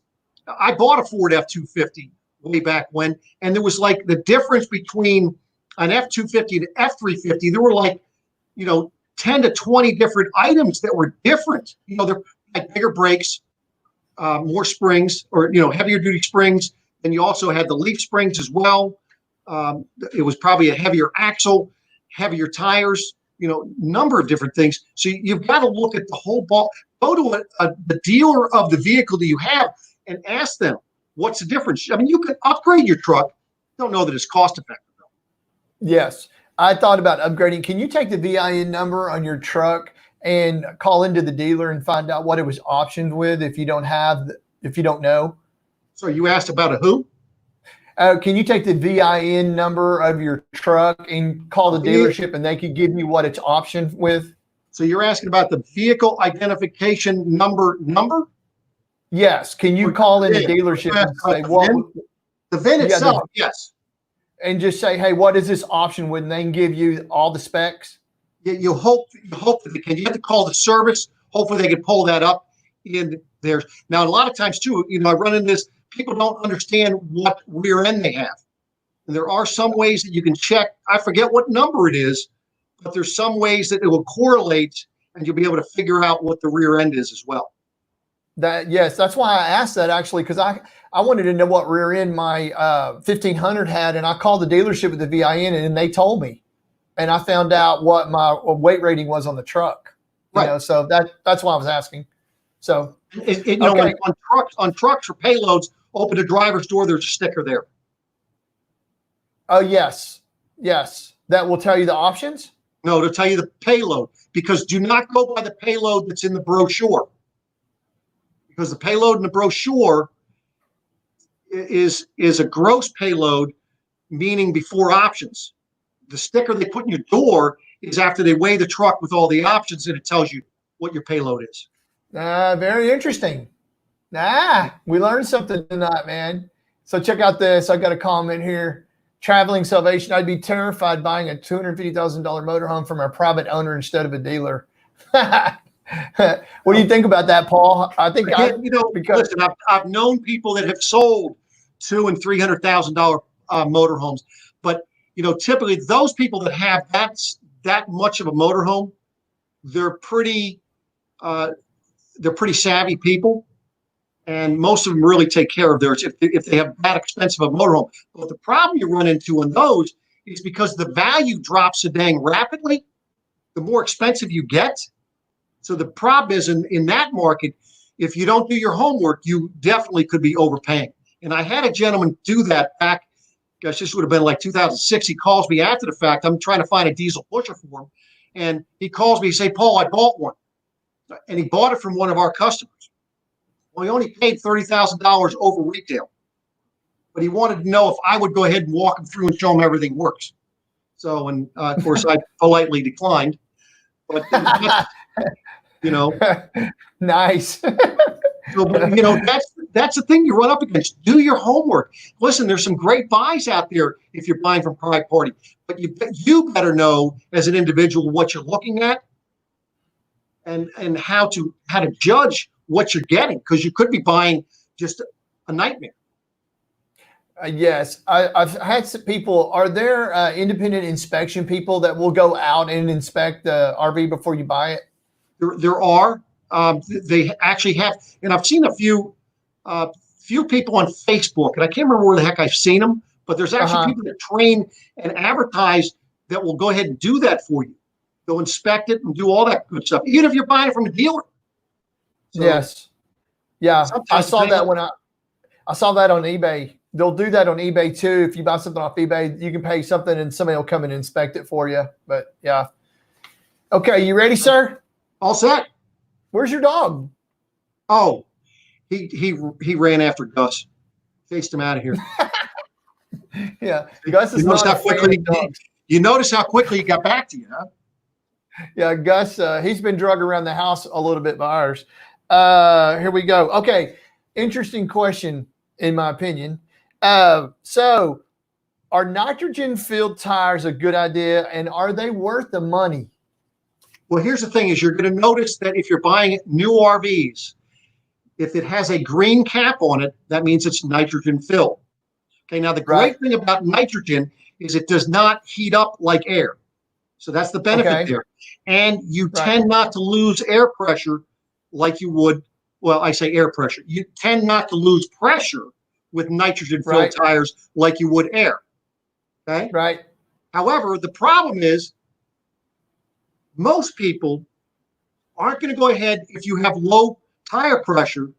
I bought a Ford F250 way back when, and there was like the difference between an F250 and an F350. There were like, 10 to 20 different items that were different. They're like bigger brakes, more springs, or heavier duty springs. And you also had the leaf springs as well. It was probably a heavier axle, heavier tires, number of different things. So you've got to look at the whole ball. Go to the dealer of the vehicle that you have and ask them, what's the difference? I mean, you could upgrade your truck. Don't know that it's cost effective though. Yes. I thought about upgrading. Can you take the VIN number on your truck and call into the dealer and find out what it was optioned with if you don't know? So you asked about a who? Can you take the VIN number of your truck and call the dealership and they could give you what it's optioned with? So you're asking about the vehicle identification number? Yes. Can you call in the dealership and say, the VIN itself, yes. And just say, hey, what is this option with? And they can give you all the specs? You hope that they can. You have to call the service. Hopefully they can pull that up in there. Now, a lot of times too, I run into this. People don't understand what rear end they have. And there are some ways that you can check. I forget what number it is, but there's some ways that it will correlate and you'll be able to figure out what the rear end is as well. Yes, that's why I asked that actually, because I wanted to know what rear end my 1500 had, and I called the dealership with the VIN and they told me, and I found out what my weight rating was on the truck. So that's why I was asking. So on trucks or payloads, open the driver's door. There's a sticker there. Oh yes, that will tell you the options. No, to tell you the payload, because do not go by the payload that's in the brochure. Because the payload in the brochure is a gross payload, meaning before options. The sticker they put in your door is after they weigh the truck with all the options, and it tells you what your payload is. Very interesting. We learned something tonight, man. So check out this. I got a comment here. Traveling Salvation. I'd be terrified buying a $250,000 motorhome from a private owner instead of a dealer. What do you think about that, Paul? I think listen, I've known people that have sold $200,000 and $300,000 motorhomes, but typically those people that have that much of a motorhome, they're pretty savvy people, and most of them really take care of theirs if they have that expensive a motorhome. But the problem you run into in those is because the value drops so dang rapidly, the more expensive you get. So the problem is in that market, if you don't do your homework, you definitely could be overpaying. And I had a gentleman do that back, gosh, this would have been like 2006. He calls me after the fact. I'm trying to find a diesel pusher for him. And he calls me, he say, Paul, I bought one. And he bought it from one of our customers. Well, he only paid $30,000 over retail. But he wanted to know if I would go ahead and walk him through and show him everything works. So, and of course, I politely declined. But nice. So, that's the thing you run up against. Do your homework. Listen, there's some great buys out there if you're buying from private party, but you better know as an individual what you're looking at and how to judge what you're getting, because you could be buying just a nightmare. Yes, I've had some people. Are there independent inspection people that will go out and inspect the RV before you buy it? There are. They actually have, and I've seen a few people on Facebook, and I can't remember where the heck I've seen them, but there's actually people that train and advertise that will go ahead and do that for you. They'll inspect it and do all that good stuff, even if you're buying it from a dealer. So yes. Yeah, I saw that when I saw that on eBay. They'll do that on eBay too. If you buy something off eBay, you can pay something and somebody will come and inspect it for you. But yeah. Okay, you ready, sir? All set. Where's your dog? Oh, he ran after Gus. Chased him out of here. Yeah, Gus is you notice not how quickly you notice how quickly he got back to you, huh? Yeah, Gus, he's been drug around the house a little bit by ours. Here we go. Okay, interesting question, in my opinion. So, are nitrogen-filled tires a good idea, and are they worth the money? Well, here's the thing: is you're going to notice that if you're buying new RVs, if it has a green cap on it, that means it's nitrogen-filled. Okay. Now, the great thing about nitrogen is it does not heat up like air, so that's the benefit there. And you tend not to lose air pressure like you would. Well, I say air pressure. You tend not to lose pressure with nitrogen-filled tires like you would air. Okay. Right. However, the problem is most people aren't going to go ahead. If you have low tire pressure,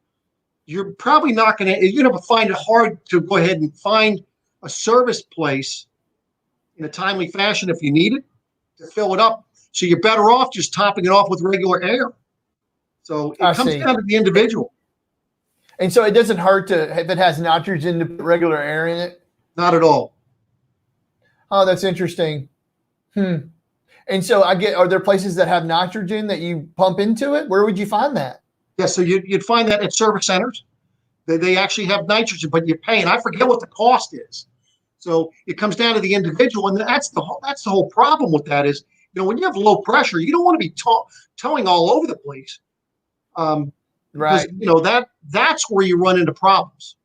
you're probably not going to. You're going to find it hard to go ahead and find a service place in a timely fashion if you need it to fill it up. So you're better off just topping it off with regular air. So it comes down to the individual. And so it doesn't hurt if it has nitrogen to put regular air in it? Not at all. Oh, that's interesting. And so are there places that have nitrogen that you pump into it? Where would you find that? Yeah, so you'd find that at service centers. They actually have nitrogen, but you pay, and I forget what the cost is. So it comes down to the individual, and that's the whole problem with that is, when you have low pressure, you don't want to be towing all over the place. Because, that's where you run into problems.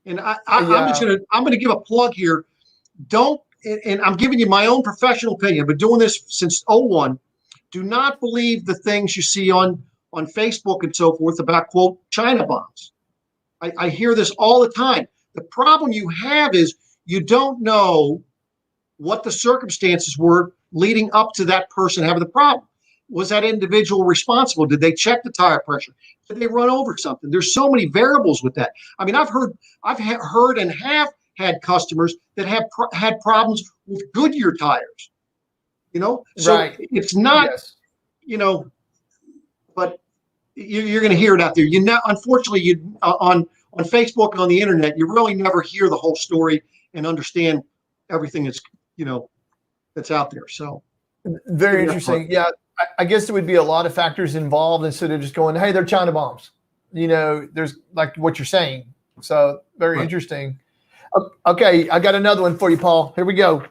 And I'm going to give a plug here. And I'm giving you my own professional opinion. I've been doing this since 2001. Do not believe the things you see on Facebook and so forth about, quote, China bombs. I hear this all the time. The problem you have is you don't know what the circumstances were leading up to that person having the problem. Was that individual responsible? Did they check the tire pressure? Did they run over something? There's so many variables with that. I mean, I've heard and have had customers that have had problems with Goodyear tires. So it's not, but you're going to hear it out there. Unfortunately, on Facebook and on the internet, you really never hear the whole story and understand everything that's out there. So very interesting. Yeah. I guess there would be a lot of factors involved instead of just going, hey, they're China bombs. There's like what you're saying. So very interesting. Okay, I got another one for you, Paul. Here we go.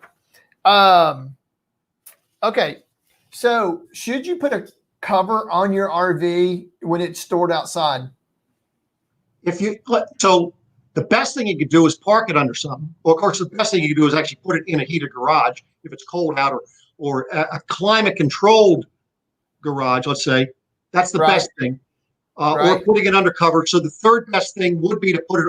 Okay, so should you put a cover on your RV when it's stored outside? So the best thing you could do is park it under something. Well, of course, the best thing you could do is actually put it in a heated garage if it's cold out, or a climate-controlled garage, let's say. That's the best thing. Or putting it under cover. So the third best thing would be to put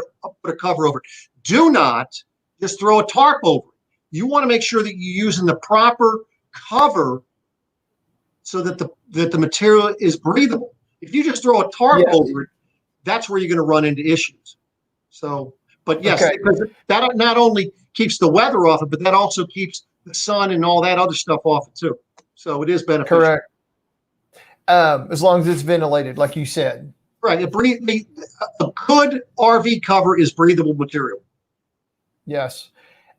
a cover over it. Do not just throw a tarp over it. You want to make sure that you're using the proper cover so that the material is breathable. If you just throw a tarp over it, that's where you're going to run into issues. So, but yes, because that not only keeps the weather off it, but that also keeps the sun and all that other stuff off it too. So it is beneficial. Correct. As long as it's ventilated, like you said. Right. A good RV cover is breathable material. Yes.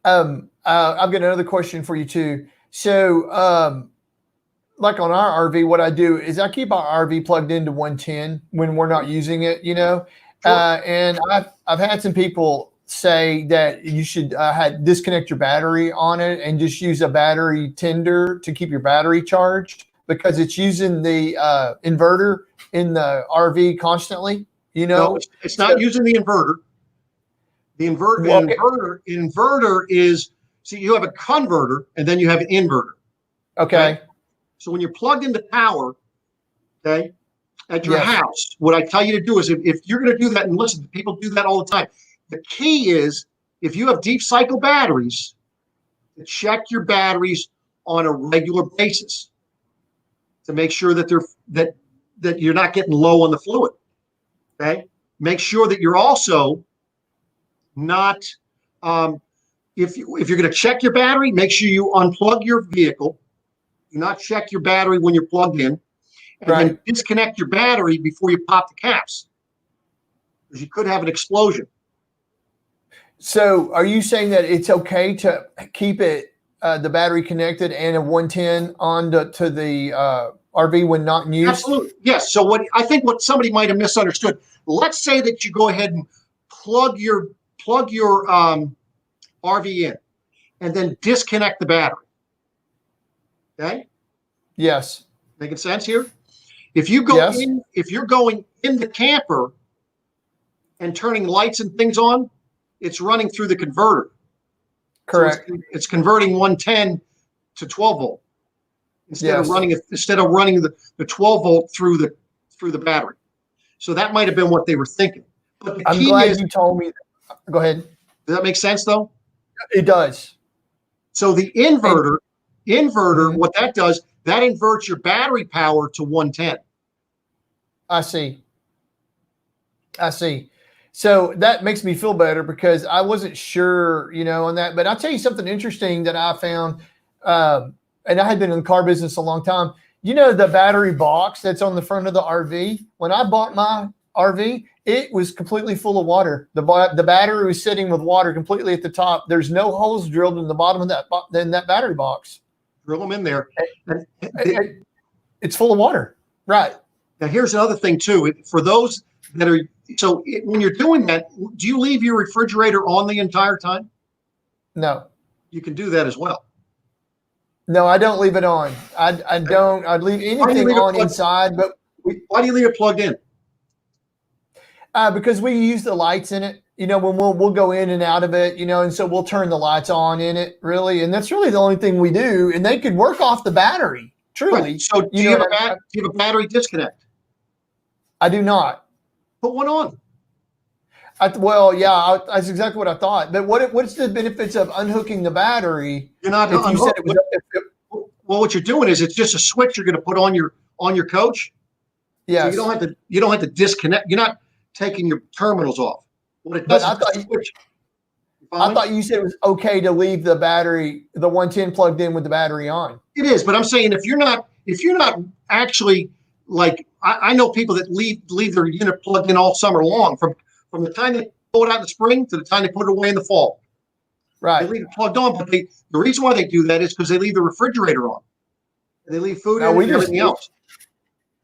I've got another question for you too. So, like on our RV, what I do is I keep our RV plugged into 110 when we're not using it, Sure. And I've had some people say that you should disconnect your battery on it and just use a battery tender to keep your battery charged because it's using the inverter in the RV constantly, No, it's not using the inverter. The inverter is, see, you have a converter and then you have an inverter. Okay. So when you're plugged into power, okay, at your house, what I tell you to do is if you're going to do that, and listen, people do that all the time. The key is if you have deep cycle batteries, to check your batteries on a regular basis to make sure that that you're not getting low on the fluid. Okay. Make sure that you're also not, if you're going to check your battery, make sure you unplug your vehicle. Do not check your battery when you're plugged in, and then disconnect your battery before you pop the caps, because you could have an explosion. So are you saying that it's okay to keep it, the battery connected and a 110 on to the RV when not in use? Absolutely. Yes. So I think what somebody might have misunderstood, let's say that you go ahead and plug your RV in and then disconnect the battery. Okay? Yes. Making sense here? If you go in, if you're going in the camper and turning lights and things on, it's running through the converter. Correct. So it's converting 110 to 12 volt instead of running the 12 volt through the battery. So that might have been what they were thinking. But the I'm key glad is, you told me. Go ahead. Does that make sense though? It does. So the inverter, what that does, that inverts your battery power to 110. I see. So that makes me feel better because I wasn't sure, on that. But I'll tell you something interesting that I found, and I had been in the car business a long time. The battery box that's on the front of the RV? When I bought my RV, it was completely full of water. The battery was sitting with water completely at the top. There's no holes drilled in the bottom of that battery box. Drill them in there. It's full of water. Right. Now, here's another thing, too. For those that are, when you're doing that, do you leave your refrigerator on the entire time? No. You can do that as well. No, I don't leave it on. I don't. I'd leave anything on inside. But why do you leave it plugged in? Because we use the lights in it. When we'll go in and out of it. And so we'll turn the lights on in it. Really, and that's really the only thing we do. And they could work off the battery. Truly. Right. So do you have a battery disconnect? I do not. Put one on. That's exactly what I thought. But what's the benefits of unhooking the battery? You're not. If you said it was, well, what you're doing is it's just a switch you're going to put on your coach. Yeah. So you don't have to disconnect. You're not taking your terminals off. What it does is switch. I thought you said it was okay to leave the battery, the 110 plugged in with the battery on. It is, but I'm saying if you're not actually, like, I know people that leave their unit plugged in all summer long, from the time they pull it out in the spring to the time they put it away in the fall. Right. They leave it plugged on, but the reason why they do that is because they leave the refrigerator on. And they leave food in and everything else.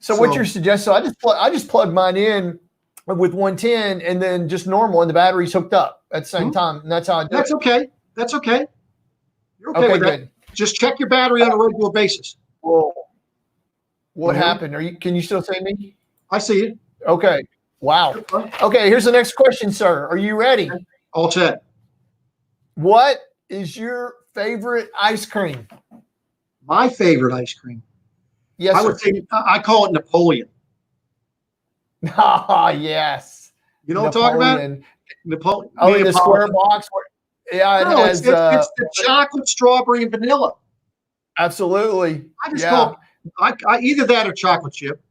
So what you're suggesting? I just plug mine in with 110 and then just normal, and the battery's hooked up at the same time, and that's how I do it. That's okay. That's okay. You're okay with that. Just check your battery on a regular basis. Whoa. What happened? Can you still see me? I see you. Okay. Wow. Okay, here's the next question, sir. Are you ready? All set. What is your favorite ice cream? My favorite ice cream? Yes, I would say I call it Napoleon. Ah, yes. You know what I'm talking about? Napoleon. Oh, in the square box. It's the chocolate, strawberry, and vanilla. Absolutely. I just call either that or chocolate chip.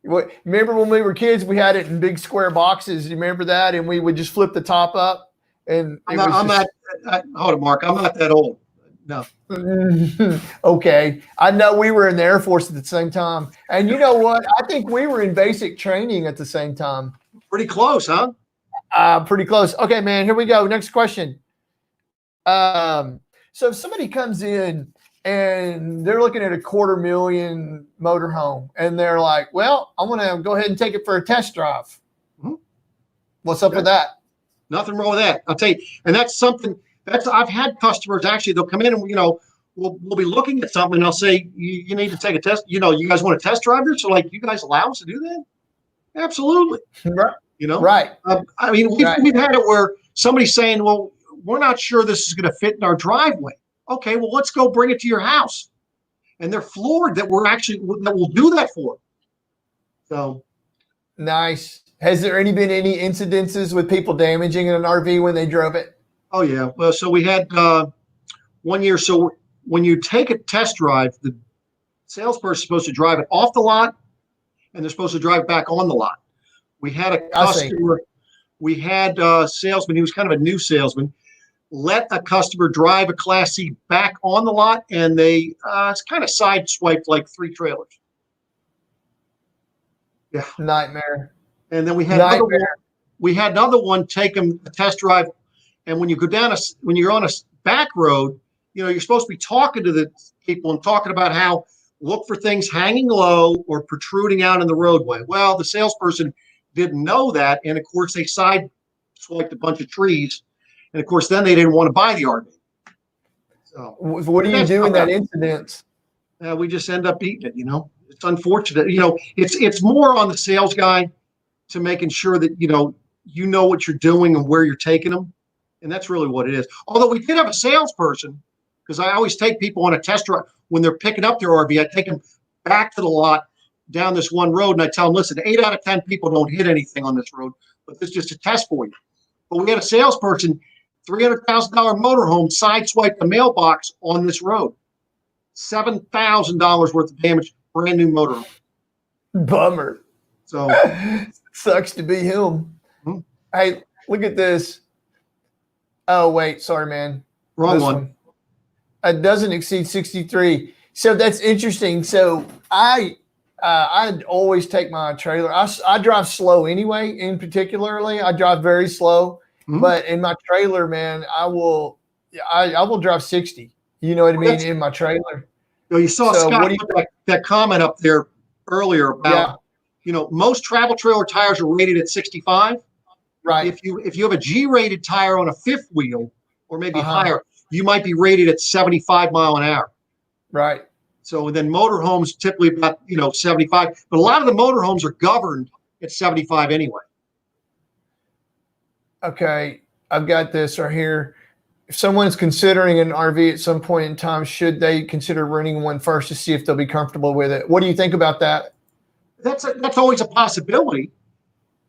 Remember when we were kids, we had it in big square boxes. You remember that? And we would just flip the top up. And hold on, Mark. I'm not that old. No. Okay. I know we were in the Air Force at the same time. And you know what? I think we were in basic training at the same time. Pretty close, huh? Pretty close. Okay, man, here we go. Next question. So if somebody comes in and they're looking at a $250,000 motorhome and they're like, well, I want to go ahead and take it for a test drive. Mm-hmm. What's up with that? Nothing wrong with that. I'll tell you. And that's something I've had customers actually, they'll come in and, we'll be looking at something and I'll say, you need to take a test. You guys want to test drive this? So like, you guys allow us to do that? Absolutely. You know, right? I mean, we've had it where somebody's saying, "Well, we're not sure this is going to fit in our driveway." Okay, well, let's go bring it to your house, and they're floored that we'll do that for them. So nice. Has there been any incidences with people damaging an RV when they drove it? Oh yeah. Well, so we had 1 year. So when you take a test drive, the salesperson's supposed to drive it off the lot, and they're supposed to drive back on the lot. We had a customer. We had a salesman. He was kind of a new salesman. Let a customer drive a Class C back on the lot, and they it's kind of sideswiped like 3 trailers. Yeah, nightmare. And then we had another one take him a test drive, and when you go down when you're on a back road, you're supposed to be talking to the people and talking about how look for things hanging low or protruding out in the roadway. Well, the salesperson didn't know that, and of course they sideswiped a bunch of trees, and of course then they didn't want to buy the RV. So what do you do in that incident? We just end up eating it. It's unfortunate. It's more on the sales guy to making sure that you know what you're doing and where you're taking them, and that's really what it is. Although we did have a salesperson, because I always take people on a test drive when they're picking up their RV. I take them back to the lot down this one road, and I tell them, listen, 8 out of 10 people don't hit anything on this road, but this is just a test for you. But we had a salesperson, $300,000 motorhome, sideswiped the mailbox on this road. $7,000 worth of damage, brand new motorhome. Bummer. So sucks to be him. Mm-hmm. Hey, look at this. Oh, wait. Sorry, man. Wrong one. It doesn't exceed 63. So that's interesting. So I always take my trailer. I drive slow anyway. In particularly, I drive very slow. Mm-hmm. But in my trailer, man, I will drive 60. You know what I mean? In my trailer. You saw Scott put that comment up there earlier about most travel trailer tires are rated at 65. Right. If you have a G-rated tire on a fifth wheel or maybe higher, you might be rated at 75 mile an hour. Right. So then motorhomes typically about 75, but a lot of the motorhomes are governed at 75 anyway. Okay, I've got this right here. If someone's considering an RV at some point in time, should they consider renting one first to see if they'll be comfortable with it? What do you think about that? That's always a possibility,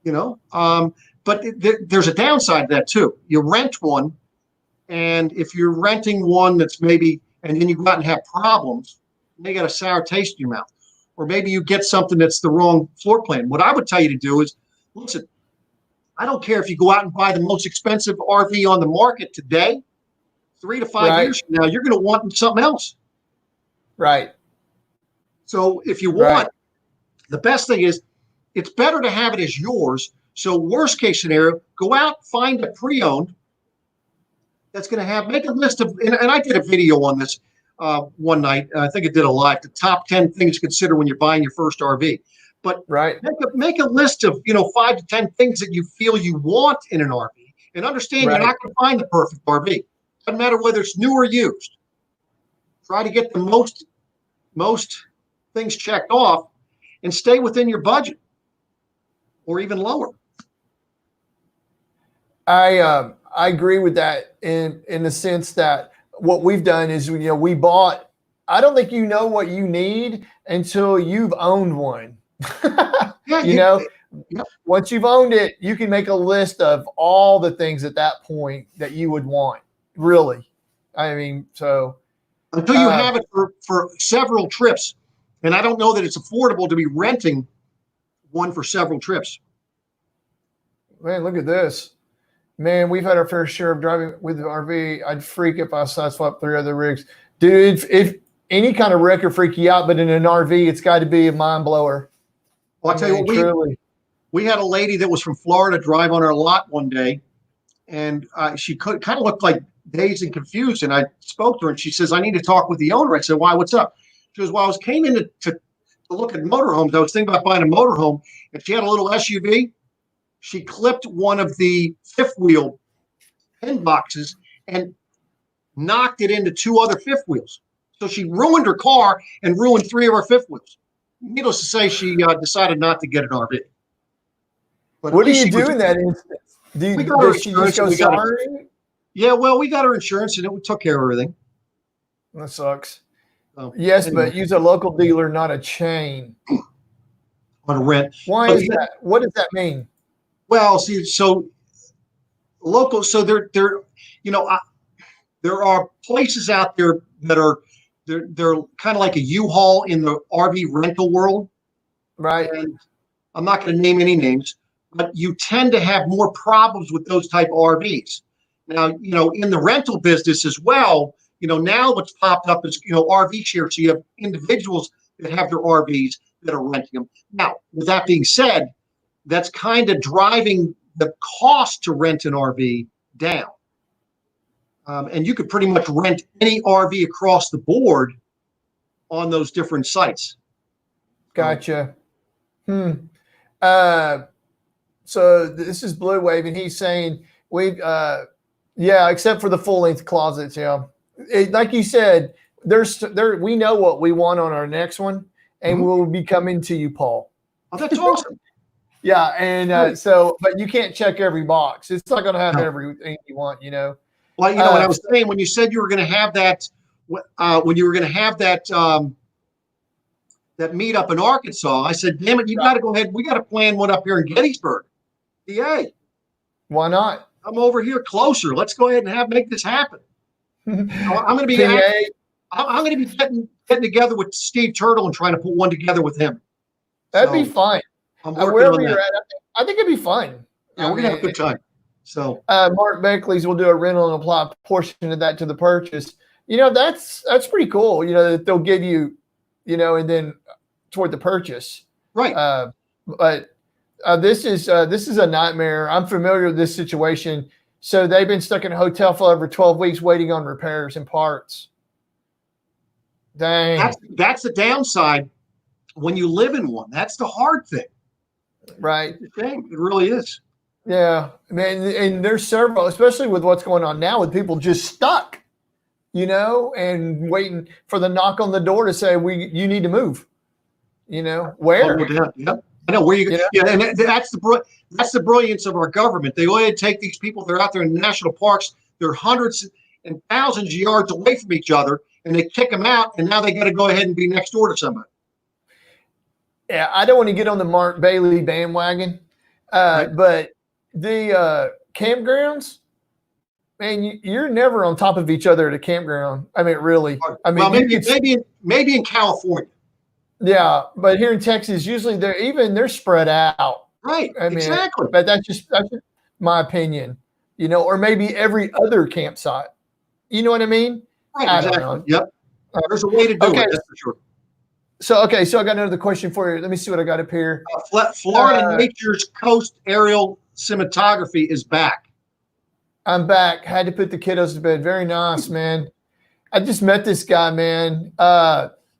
but there's a downside to that too. You rent one, and if you're renting one that's maybe, and then you go out and have problems, they got a sour taste in your mouth. Or maybe you get something that's the wrong floor plan. What I would tell you to do is, listen, I don't care if you go out and buy the most expensive RV on the market today, 3 to 5 years from now, you're going to want something else. Right. So if you want, the best thing is it's better to have it as yours. So worst case scenario, go out, find a pre-owned that's going to make a list of, and I did a video on this one night. I think it did a live, the top 10 things to consider when you're buying your first RV. But make a list of 5 to 10 things that you feel you want in an RV, and understand you're not going to find the perfect RV. Doesn't matter whether it's new or used. Try to get the most things checked off, and stay within your budget, or even lower. I agree with that in the sense that what we've done is we bought. I don't think you know what you need until you've owned one. Once you've owned it, you can make a list of all the things at that point that you would want. Really, I mean, so until you have it for several trips, and I don't know that it's affordable to be renting one for several trips. Man, look at this. Man, we've had our fair share of driving with the RV. I'd freak if I sideswiped 3 other rigs. Dude, if any kind of wreck would freak you out, but in an RV, it's got to be a mind blower. Well, I'll tell you what, we had a lady that was from Florida drive on our lot one day, and she kind of looked like dazed and confused. And I spoke to her, and she says, I need to talk with the owner. I said, why? What's up? She goes, well, I came in to look at motorhomes. I was thinking about buying a motorhome, and she had a little SUV. She clipped one of the fifth wheel pin boxes and knocked it into 2 other fifth wheels. So she ruined her car and ruined 3 of our fifth wheels. Needless to say, she decided not to get an RV. But what do you do in that instance? We got her Does she just insurance. go sorry? Yeah, well, we got her insurance and we took care of everything. That sucks. So, Yes, anyway, but use a local dealer, not a chain. on rent. Why is that? What does that mean? Well, see, so local, so they're you know, there are places out there that are they're kind of like a U-Haul in the RV rental world. Right. And I'm not going to name any names, but you tend to have more problems with those type of RVs. Now, in the rental business as well, now what's popped up is, RV shares. So you have individuals that have their RVs that are renting them. Now, with that being said, that's kind of driving the cost to rent an RV down. And you could pretty much rent any RV across the board on those different sites. Gotcha. So this is Blue Wave, and he's saying yeah, except for the full length closets. Yeah, like you said, we know what we want on our next one, and we'll be coming to you, Paul. Oh, that's awesome. Yeah, and but you can't check every box. It's not going to have everything you want, Well, what I was saying, when you said you were going to have that, that meetup in Arkansas, I said, damn it, you got to go ahead. We got to plan one up here in Gettysburg. PA. Why not? I'm over here closer. Let's go ahead and make this happen. I'm going to be I'm going to be getting together with Steve Turtle and trying to put one together with him. That'd be fun. Wherever you're at, I think it'd be fun. Yeah, we're going to have a good time. So Mark Beckley's will do a rental and apply a portion of that to the purchase. That's pretty cool. That they'll give you, and then toward the purchase. Right. But this is a nightmare. I'm familiar with this situation. So they've been stuck in a hotel for over 12 weeks waiting on repairs and parts. Dang. That's the downside when you live in one. That's the hard thing. Right. It's a shame. It really is. Yeah. And there's several, especially with what's going on now with people just stuck, and waiting for the knock on the door to say, you need to move, where? Oh, yeah. I know where you go. Yeah, and that's the brilliance of our government. They go ahead and take these people. They're out there in national parks. They're hundreds and thousands of yards away from each other, and they kick them out. And now they got to go ahead and be next door to somebody. Yeah, I don't want to get on the Mark Bailey bandwagon, Right. But the campgrounds, man, you're never on top of each other at a campground. I mean, really. I mean, well, maybe in California. Yeah, but here in Texas, usually they're spread out. Right. I mean, exactly. But that's just my opinion, or maybe every other campsite. You know what I mean? Right. Exactly. Yep. There's a way to do it. That's for sure. So I got another question for you. Let me see what I got up here. Florida Nature's Coast Aerial Cinematography is back. I'm back. Had to put the kiddos to bed. Very nice, man. I just met this guy, man.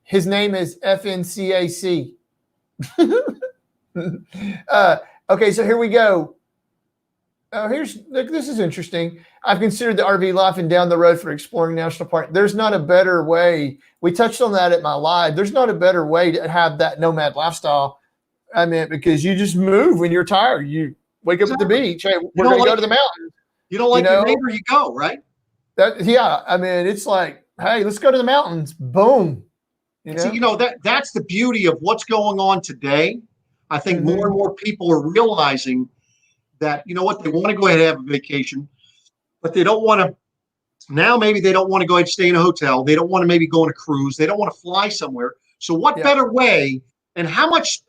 His name is FNCAC. Okay, so here we go. This is interesting. I've considered the RV life and down the road for exploring national park. There's not a better way. We touched on that at my live. There's not a better way to have that nomad lifestyle. I mean, because you just move when you're tired. You wake up at the beach. Hey, we're going to go to the mountains. You don't like your neighbor, you go, right? I mean, it's like, hey, let's go to the mountains. Boom. See, that's the beauty of what's going on today. I think more and more people are realizing that, they want to go ahead and have a vacation, but they don't want to. Now maybe they don't want to go ahead and stay in a hotel. They don't want to maybe go on a cruise. They don't want to fly somewhere. So what better way? And how much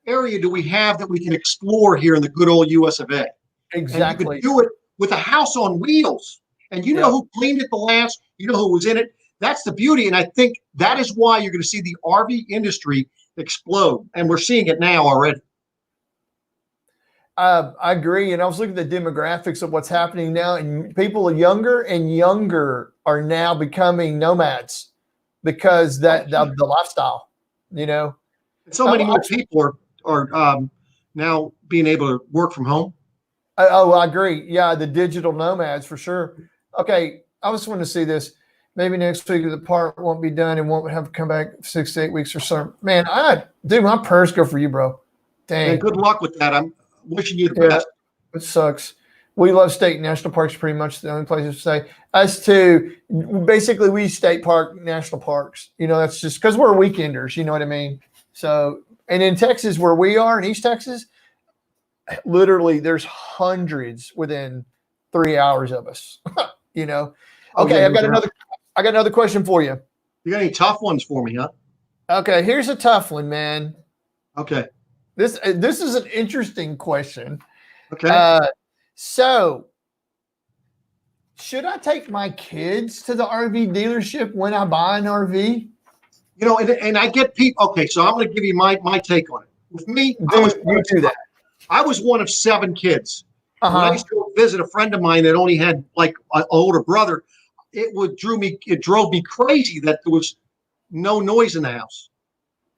area do we have that we can explore here in the good old US of A? Exactly. And you can do it with a house on wheels. And you know who cleaned it the last? You know who was in it? That's the beauty. And I think that is why you're going to see the RV industry explode. And we're seeing it now already. I agree. And I was looking at the demographics of what's happening now, and people younger and younger are now becoming nomads because the lifestyle, And so many more people are now being able to work from home. I agree. Yeah, the digital nomads for sure. Okay, I just want to see this. Maybe next week the part won't be done and won't have to come back 6 to 8 weeks or so. Man, my prayers go for you, bro. Dang. And good luck with that. I'm wishing you the best. It sucks. We love state and national parks pretty much the only places to stay. Us too. Basically, we state park, national parks. That's just because we're weekenders. You know what I mean? So, and in Texas, where we are in East Texas, literally there's hundreds within 3 hours of us. Okay, I got another question for you. You got any tough ones for me, huh? Okay, here's a tough one, man. Okay. This is an interesting question. Okay. So should I take my kids to the RV dealership when I buy an RV? And I get people. Okay, so I'm going to give you my take on it. With me, I was one of 7 kids. When I used to go visit a friend of mine that only had like an older brother, it drove me crazy that there was no noise in the house.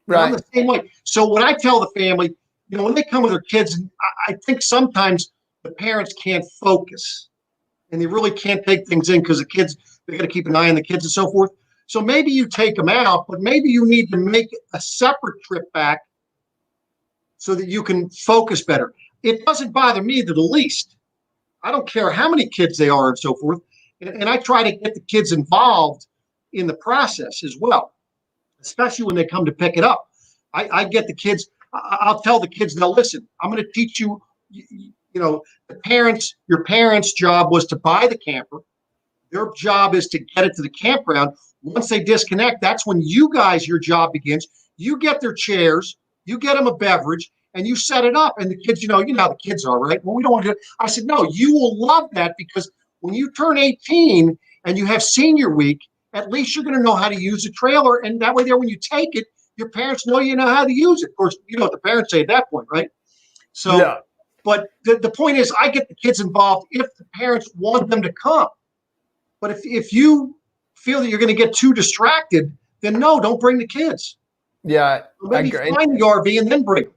Right. I'm the same way. So when I tell the family, when they come with their kids, I think sometimes the parents can't focus and they really can't take things in because the kids, they got to keep an eye on the kids and so forth. So maybe you take them out, but maybe you need to make a separate trip back so that you can focus better. It doesn't bother me the least. I don't care how many kids they are and so forth. And I try to get the kids involved in the process as well, especially when they come to pick it up. I get the kids, I'll tell the kids, now listen, I'm going to teach you, your parents' job was to buy the camper. Their job is to get it to the campground. Once they disconnect, that's when your job begins. You get their chairs, you get them a beverage, and you set it up. And the kids, how the kids are, right? Well, we don't want to do it. I said, no, you will love that because when you turn 18 and you have senior week, at least you're going to know how to use a trailer. And that way there, when you take it, your parents know you know how to use it. Of course, you know what the parents say at that point, right? So, yeah. But the point is, I get the kids involved if the parents want them to come. But if you feel that you're going to get too distracted, then no, don't bring the kids. Yeah, maybe find the RV and then bring them.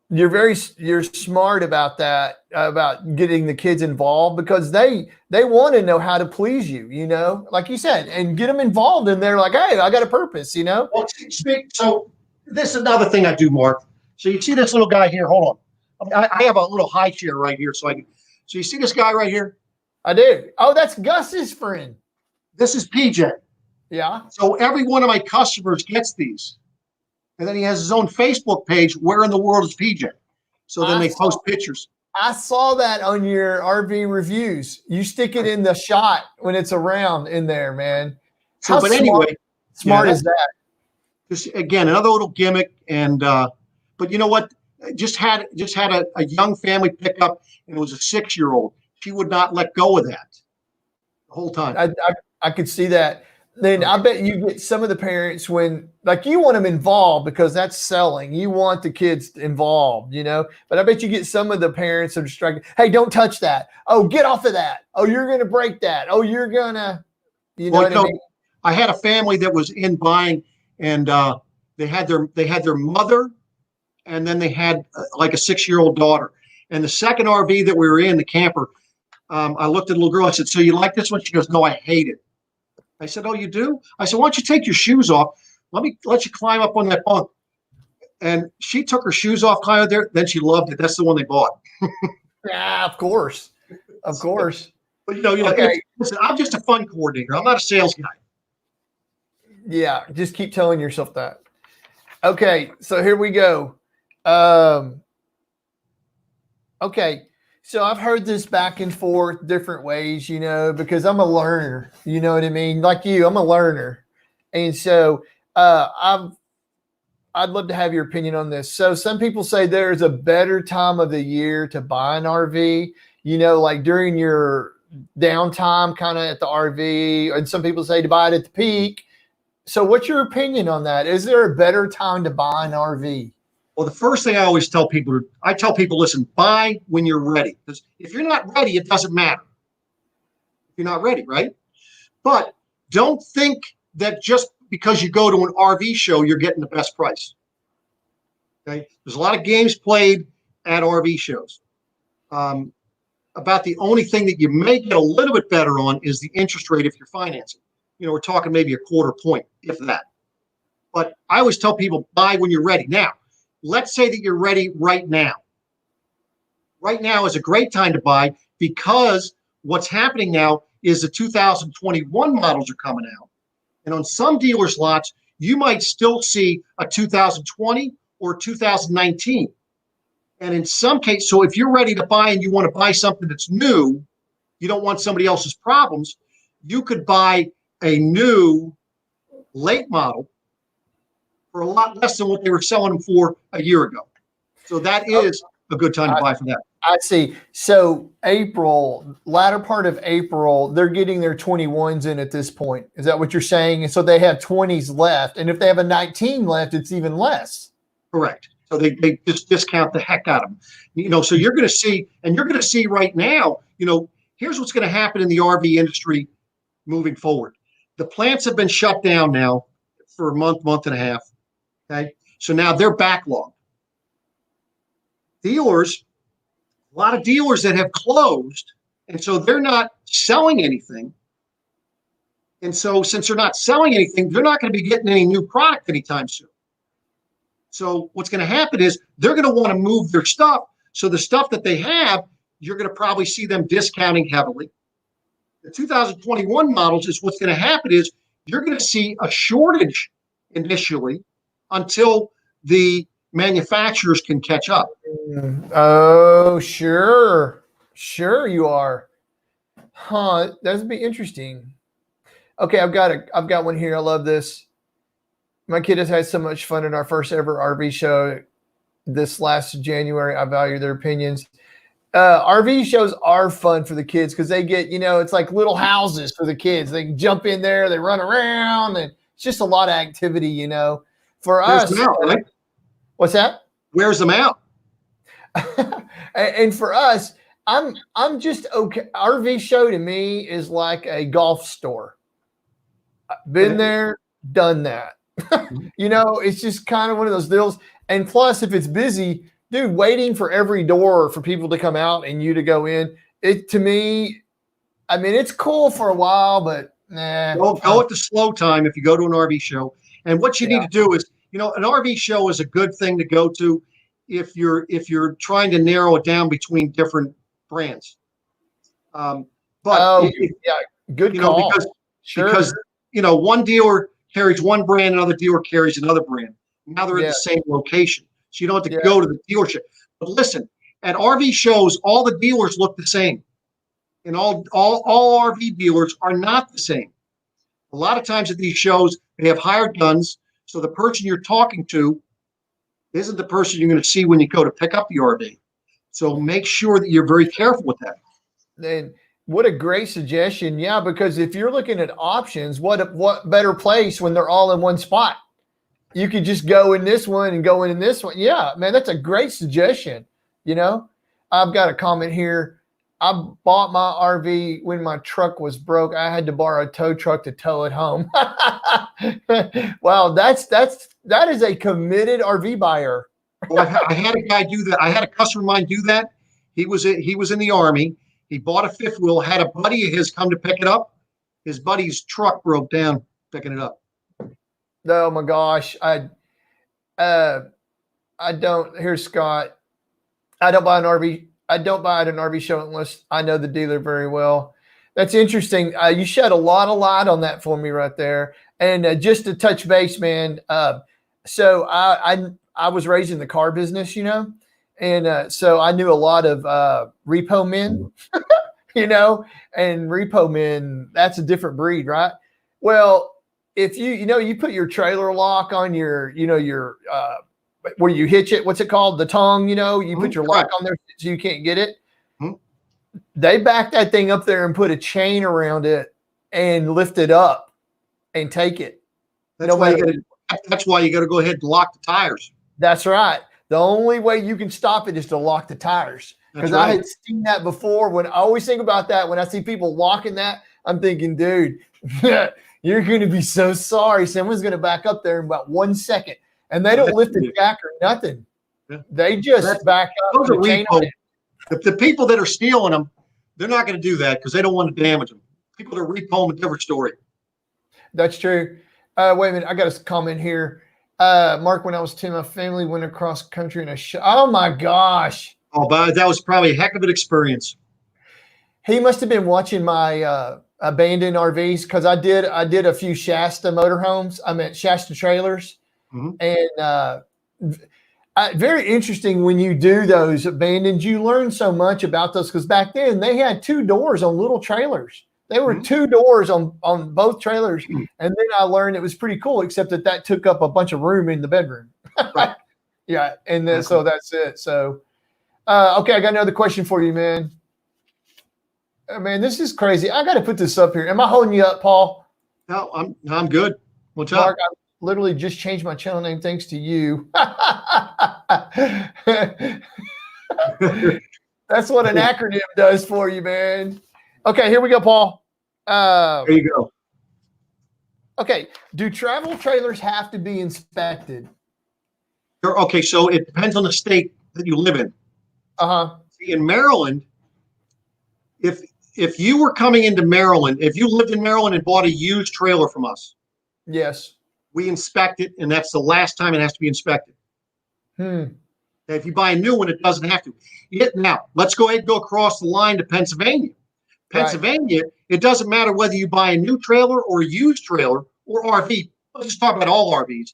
You're smart about that, about getting the kids involved because they want to know how to please you, like you said, and get them involved. And they're like, hey, I got a purpose, Well, so this is another thing I do, Mark. So you see this little guy here? Hold on. I have a little high chair right here. So you see this guy right here? I do. Oh, that's Gus's friend. This is PJ. Yeah. So every one of my customers gets these. And then he has his own Facebook page. Where in the world is PJ? So then they post pictures. I saw that on your RV reviews. You stick it in the shot when it's around in there, man. So, but anyway, smart is that? Just again, another little gimmick. And but you know what? Just had a young family pick up, and it was a 6-year-old. She would not let go of that the whole time. I could see that. Then I bet you get some of the parents when, like, you want them involved because that's selling. You want the kids involved, but I bet you get some of the parents are distracted. Hey, don't touch that. Oh, get off of that. Oh, you're going to break that. Oh, you're going to, what I mean? I had a family that was in buying and they had their mother and then they had like a 6-year-old daughter. And the second RV that we were in, the camper, I looked at the little girl. I said, so you like this one? She goes, no, I hate it. I said, oh, you do? I said, why don't you take your shoes off? Let me let you climb up on that bunk. And she took her shoes off, climbed up there. Then she loved it. That's the one they bought. Yeah, of course. Of course. But, okay. Listen, I'm just a fun coordinator. I'm not a sales guy. Yeah, just keep telling yourself that. Okay, so here we go. Okay. So I've heard this back and forth different ways, because I'm a learner, you know what I mean? Like you, I'm a learner. And so I'd love to have your opinion on this. So some people say there's a better time of the year to buy an RV, like during your downtime kind of at the RV, and some people say to buy it at the peak. So what's your opinion on that? Is there a better time to buy an RV? Well, the first thing I always tell people, listen, buy when you're ready. Because if you're not ready, it doesn't matter. If you're not ready, right? But don't think that just because you go to an RV show, you're getting the best price. Okay? There's a lot of games played at RV shows. About the only thing that you may get a little bit better on is the interest rate if you're financing. We're talking maybe a 1/4 point, if that. But I always tell people, buy when you're ready. Now, let's say that you're ready right now. Right now is a great time to buy because what's happening now is the 2021 models are coming out. And on some dealers' lots, you might still see a 2020 or 2019. And in some cases, so if you're ready to buy and you want to buy something that's new, you don't want somebody else's problems, you could buy a new late model for a lot less than what they were selling them for a year ago. So that is a good time to buy for that. I see. So April, latter part of April, they're getting their 21s in at this point. Is that what you're saying? And so they have 20s left. And if they have a 19 left, it's even less. Correct. So they just discount the heck out of them. You know, so you're going to see, and you're going to see right now, you know, here's what's going to happen in the RV industry moving forward. The plants have been shut down now for a month and a half. Okay. So now they're backlogged. Dealers, a lot of dealers that have closed, and so they're not selling anything. And so since they're not selling anything, they're not going to be getting any new product anytime soon. So what's going to happen is they're going to want to move their stuff. So the stuff that they have, you're going to probably see them discounting heavily. The 2021 models is what's going to happen is you're going to see a shortage initially until the manufacturers can catch up. Oh, sure. Sure you are. Huh. That would be interesting. Okay, I've got one here. I love this. My kid has had so much fun in our first ever RV show this last January. I value their opinions. RV shows are fun for the kids because they get, you know, it's like little houses for the kids. They can jump in there, they run around, and it's just a lot of activity, you know. For us, them out, right? What's that? Wears them out. And for us, I'm just okay. RV show to me is like a golf store. Been there, done that. You know, it's just kind of one of those deals. And plus, if it's busy, dude, waiting for every door for people to come out and you to go in, it to me, I mean, it's cool for a while, but nah. Go at the slow time if you go to an RV show. And what you need to do is, you know, an RV show is a good thing to go to if you're trying to narrow it down between different brands. Good call. Because you know, one dealer carries one brand, another dealer carries another brand. Now they're in the same location, so you don't have to go to the dealership. But listen, at RV shows, all the dealers look the same, and all RV dealers are not the same. A lot of times at these shows, they have hired guns, so the person you're talking to isn't the person you're going to see when you go to pick up the RV. So make sure that you're very careful with that. And what a great suggestion. Yeah, because if you're looking at options, what better place when they're all in one spot? You could just go in this one and go in this one. Yeah, man, that's a great suggestion. You know, I've got a comment here. I bought my RV when my truck was broke. I had to borrow a tow truck to tow it home. Wow, that is a committed RV buyer. Well, I had a guy do that. I had a customer of mine do that. He was in the Army. He bought a fifth wheel, had a buddy of his come to pick it up. His buddy's truck broke down picking it up. Oh my gosh. I don't, here's Scott. I don't buy at an RV show unless I know the dealer very well. That's interesting. You shed a lot of light on that for me right there. And just to touch base, man. So I was raised in the car business, you know, and so I knew a lot of repo men, you know, and repo men, that's a different breed, right? Well, if you put your trailer lock on your where you hitch it, what's it called? The tongue, you put your lock on there so you can't get it. They back that thing up there and put a chain around it and lift it up and take it. That's why you got to go ahead and lock the tires. That's right. The only way you can stop it is to lock the tires. Because I had seen that before. When I always think about that, when I see people locking that, I'm thinking, dude, you're going to be so sorry. Someone's going to back up there in about 1 second. And they don't lift the jack or nothing. Yeah. They just back up. Those are repo. The people that are stealing them, they're not going to do that because they don't want to damage them. People that are repo them, a different story. That's true. Wait a minute. I got a comment here. Mark, when I was 10, my family went across country in a oh my gosh. Oh, but that was probably a heck of an experience. He must have been watching my abandoned RVs because I did a few Shasta motorhomes. I meant Shasta trailers. And very interesting when you do those abandoned, you learn so much about those because back then they had 2 doors on little trailers. They were 2 doors on both trailers. And then I learned it was pretty cool, except that took up a bunch of room in the bedroom. Right. Yeah. And then, so that's it. So, okay. I got another question for you, man. Man, this is crazy. I got to put this up here. Am I holding you up, Paul? No, I'm good. What's Mark, up? I literally just changed my channel name thanks to you. That's what an acronym does for you, man. Okay, here we go, Paul. There you go. Okay, do travel trailers have to be inspected? Okay, so it depends on the state that you live in. In Maryland, if you were coming into Maryland, if you lived in Maryland and bought a used trailer from us, yes, we inspect it, and that's the last time it has to be inspected. If you buy a new one, it doesn't have to. Now, let's go ahead and go across the line to Pennsylvania. Pennsylvania, it doesn't matter whether you buy a new trailer or a used trailer or RV. Let's just talk about all RVs.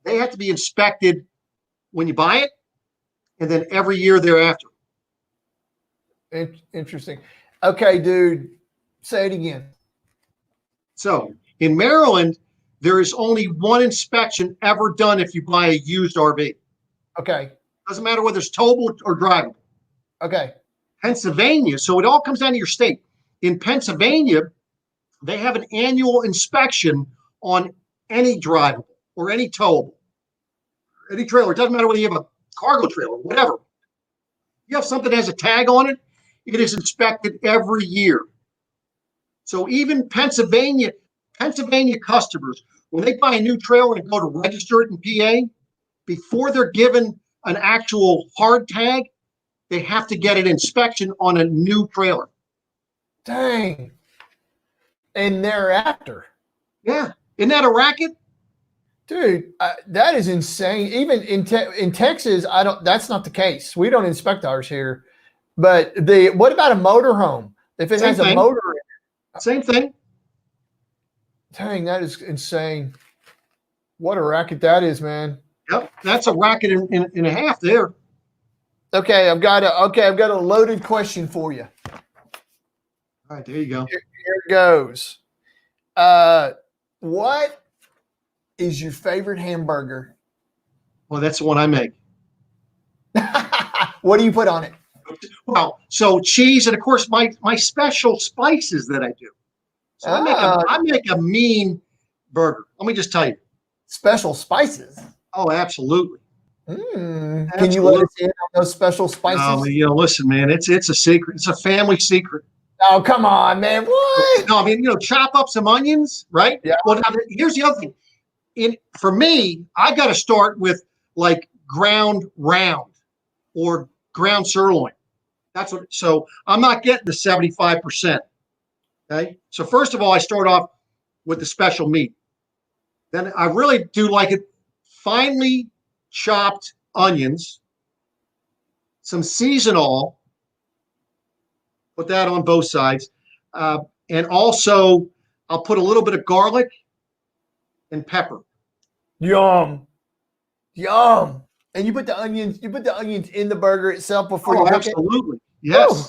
They have to be inspected when you buy it, and then every year thereafter. Interesting. Okay, dude, say it again. So in Maryland, there is only one inspection ever done if you buy a used RV. Okay. Doesn't matter whether it's towable or drivable. Okay. Pennsylvania, so it all comes down to your state. In Pennsylvania, they have an annual inspection on any drivable or any towable, any trailer. It doesn't matter whether you have a cargo trailer, whatever. You have something that has a tag on it, it is inspected every year. So even Pennsylvania customers, when they buy a new trailer and go to register it in PA, before they're given an actual hard tag, they have to get an inspection on a new trailer. Dang. And thereafter. Yeah. Isn't that a racket? Dude, that is insane. Even in Texas, that's not the case. We don't inspect ours here. But what about a motorhome? If it has a motor in it. Same thing. Dang, that is insane. What a racket that is, man. Yep, that's a racket and a half there. Okay, I've got a loaded question for you. All right, there you go. Here it goes. What is your favorite hamburger? Well, that's the one I make. What do you put on it? Well, so cheese and of course my special spices that I do. So I make a mean burger. Let me just tell you. Special spices. Oh, absolutely. Can you let us in on those special spices? Oh, listen, man, it's a secret. It's a family secret. Oh, come on, man. What? No, I mean, chop up some onions, right? Yeah. Well, now, here's the other thing. For me, I got to start with like ground round or ground sirloin. So I'm not getting the 75%. Okay. So first of all, I start off with the special meat. Then I really do like it finely chopped onions, some seasonal, put that on both sides. And also I'll put a little bit of garlic and pepper. Yum. Yum. And you put the onions in the burger itself before you cook it? Absolutely. Yes. Oh,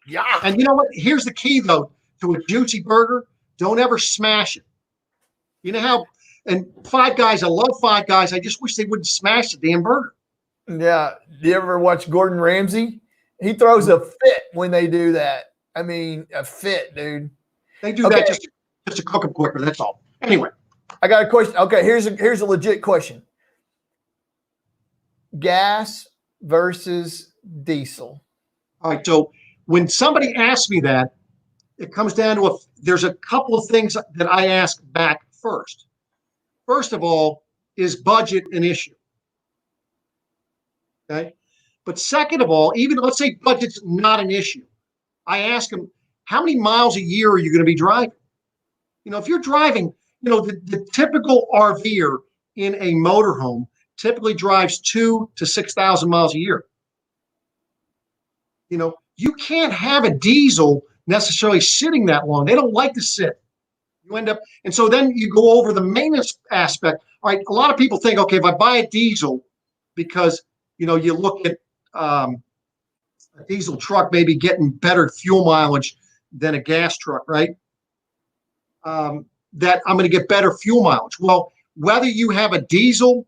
yeah. And you know what? Here's the key though to a juicy burger. Don't ever smash it. You know how, and Five Guys, I love Five Guys. I just wish they wouldn't smash the damn burger. Yeah. Do you ever watch Gordon Ramsay? He throws a fit when they do that. I mean, a fit, dude. They do that just to cook them quicker. That's all. Anyway. I got a question. Okay, here's a legit question. Gas versus diesel. All right. So when somebody asks me that, it comes down to there's a couple of things that I ask back first. First of all, is budget an issue? Okay. But second of all, even let's say budget's not an issue. I ask them, how many miles a year are you going to be driving? If you're driving, the typical RVer in a motorhome typically drives 2,000 to 6,000 miles a year. You know, you can't have a diesel necessarily sitting that long. They don't like to sit. You end up, and so then you go over the maintenance aspect. All right, a lot of people think, okay, if I buy a diesel, because, you know, you look at a diesel truck maybe getting better fuel mileage than a gas truck, right? That I'm going to get better fuel mileage. Well, whether you have a diesel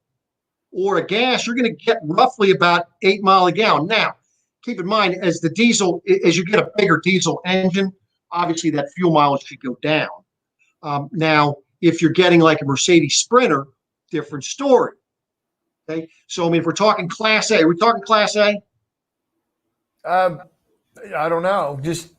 or a gas, you're going to get roughly about 8 miles a gallon. Now, keep in mind, as you get a bigger diesel engine, obviously that fuel mileage should go down. Now, if you're getting like a Mercedes Sprinter, different story. Okay, so I mean, if we're talking Class A, are we talking Class A? I don't know, just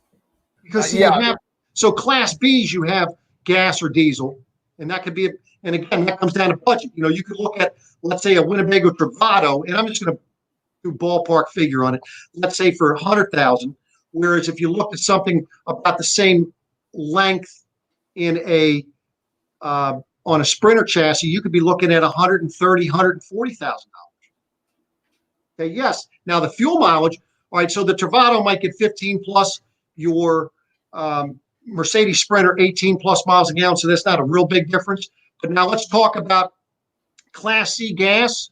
because you have, so Class Bs, you have gas or diesel, and that could be, and again, that comes down to budget. You know, you could look at, let's say, a Winnebago Travato, and I'm just going to do ballpark figure on it. Let's say for 100,000, whereas if you look at something about the same length in a on a Sprinter chassis, you could be looking at $130,000, $140,000. Okay, yes. Now the fuel mileage. All right, so the Travato might get 15 plus, your Mercedes Sprinter 18 plus miles a gallon, so that's not a real big difference. But now let's talk about Class C gas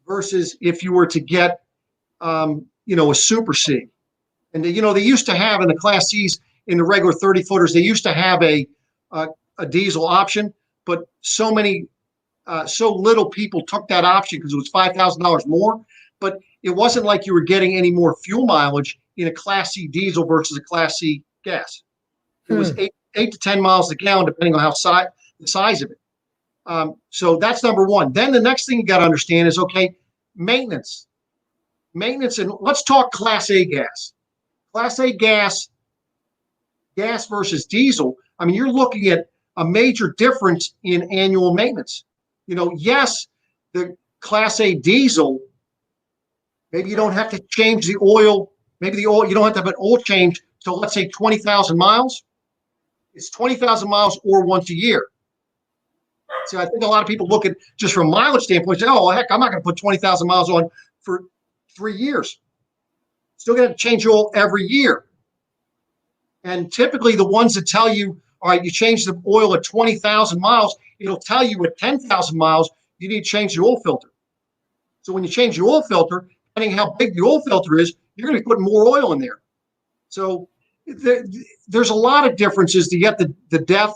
versus if you were to get, you know, a Super C. And, you know, they used to have in the Class Cs, in the regular 30 footers, they used to have a diesel option, but so little people took that option because it was $5,000 more. But it wasn't like you were getting any more fuel mileage in a Class C diesel versus a Class C gas. It was 8 to 10 miles a gallon, depending on how the size of it. So that's number one. Then the next thing you got to understand is, okay, maintenance. Maintenance, and let's talk Class A gas. Class A gas versus diesel. I mean, you're looking at a major difference in annual maintenance. You know, yes, the Class A diesel, maybe you don't have to change the oil. Maybe the oil, you don't have to have an oil change till, let's say, 20,000 miles. It's 20,000 miles or once a year. So I think a lot of people look at just from mileage standpoint, say, oh, heck, I'm not going to put 20,000 miles on for 3 years. Still going to change oil every year. And typically the ones that tell you, all right, you change the oil at 20,000 miles, it'll tell you at 10,000 miles, you need to change the oil filter. So when you change the oil filter, depending how big the oil filter is, you're going to be putting more oil in there. So there's a lot of differences to get the DEF,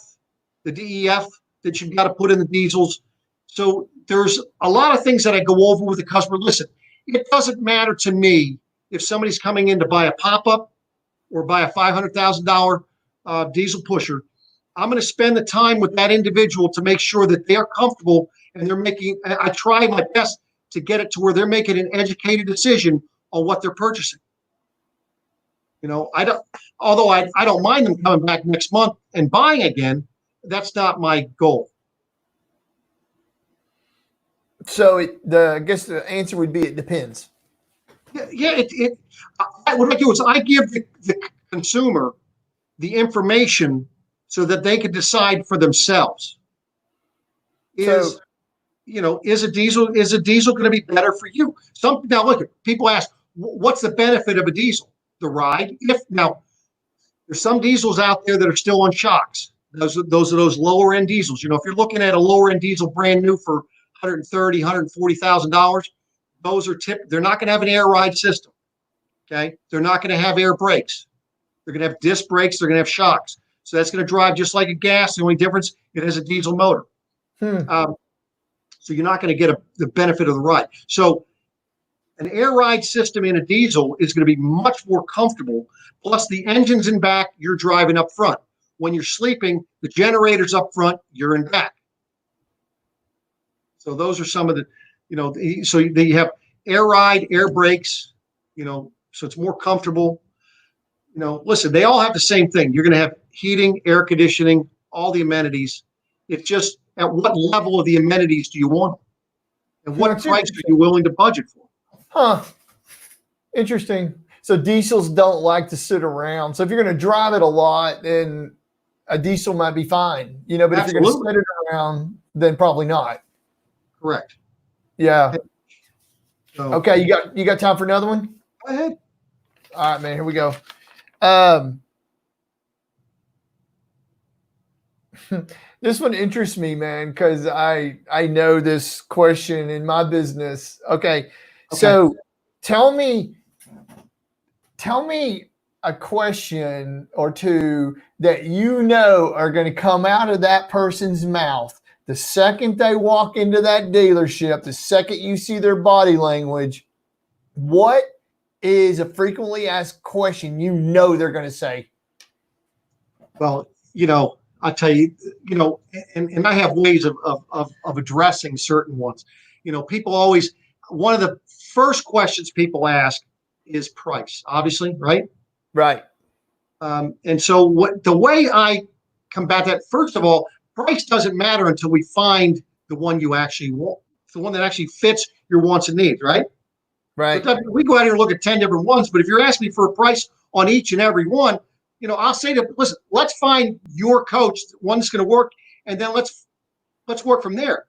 the DEF that you've got to put in the diesels. So there's a lot of things that I go over with the customer. Listen, it doesn't matter to me if somebody's coming in to buy a pop-up or buy a $500,000 diesel pusher. I'm going to spend the time with that individual to make sure that they're comfortable and I try my best to get it to where they're making an educated decision on what they're purchasing. You know, although I don't mind them coming back next month and buying again, that's not my goal. So I guess the answer would be it depends. Yeah, what I do is I give the consumer the information so that they can decide for themselves. Is a diesel going to be better for you? Now look, people ask, what's the benefit of a diesel? The ride. Now there's some diesels out there that are still on shocks. Those are those lower end diesels. You know, if you're looking at a lower end diesel brand new for $130,000, $140,000, those are they're not going to have an air ride system. Okay, they're not going to have air brakes. They're going to have disc brakes. They're going to have shocks. So that's going to drive just like a gas. The only difference, it has a diesel motor. So you're not going to get the benefit of the ride. So an air ride system in a diesel is going to be much more comfortable. Plus the engine's in back, you're driving up front. When you're sleeping, the generator's up front, you're in back. So those are some of the, so you have air ride, air brakes, so it's more comfortable. Listen, they all have the same thing. You're going to have heating, air conditioning, all the amenities. It's just at what level of the amenities do you want? And what price are you willing to budget for? Huh. Interesting. So diesels don't like to sit around. So if you're going to drive it a lot, then a diesel might be fine, but if you're going to sit it around, then probably not. Correct. Yeah. So, okay, you got time for another one? Go ahead. All right, man. Here we go. This one interests me, man, because I know this question in my business. Okay, so tell me a question or two that you know are going to come out of that person's mouth the second they walk into that dealership, the second you see their body language. What is a frequently asked question you know they're going to say? Well, I'll tell you, and I have ways of addressing certain ones. People always, one of the first questions people ask is price, obviously, right? Right. And so the way I combat that, first of all, price doesn't matter until we find the one you actually want, the one that actually fits your wants and needs, right? Right. So we go out here and look at 10 different ones, but if you're asking me for a price on each and every one, I'll say to them, listen, let's find your coach, one that's going to work, and then let's work from there.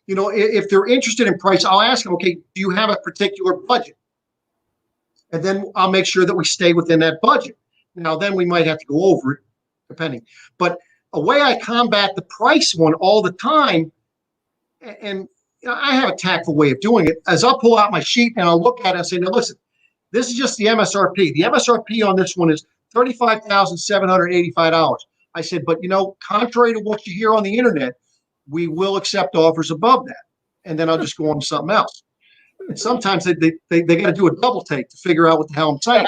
If they're interested in price, I'll ask them, okay, do you have a particular budget? And then I'll make sure that we stay within that budget. Now, then we might have to go over it, depending. But a way I combat the price one all the time, and I have a tactful way of doing it, is I'll pull out my sheet and I'll look at it and say, now listen, this is just the MSRP. The MSRP on this one is $35,785. I said, but contrary to what you hear on the internet, we will accept offers above that. And then I'll just go on to something else. And sometimes they got to do a double take to figure out what the hell I'm saying.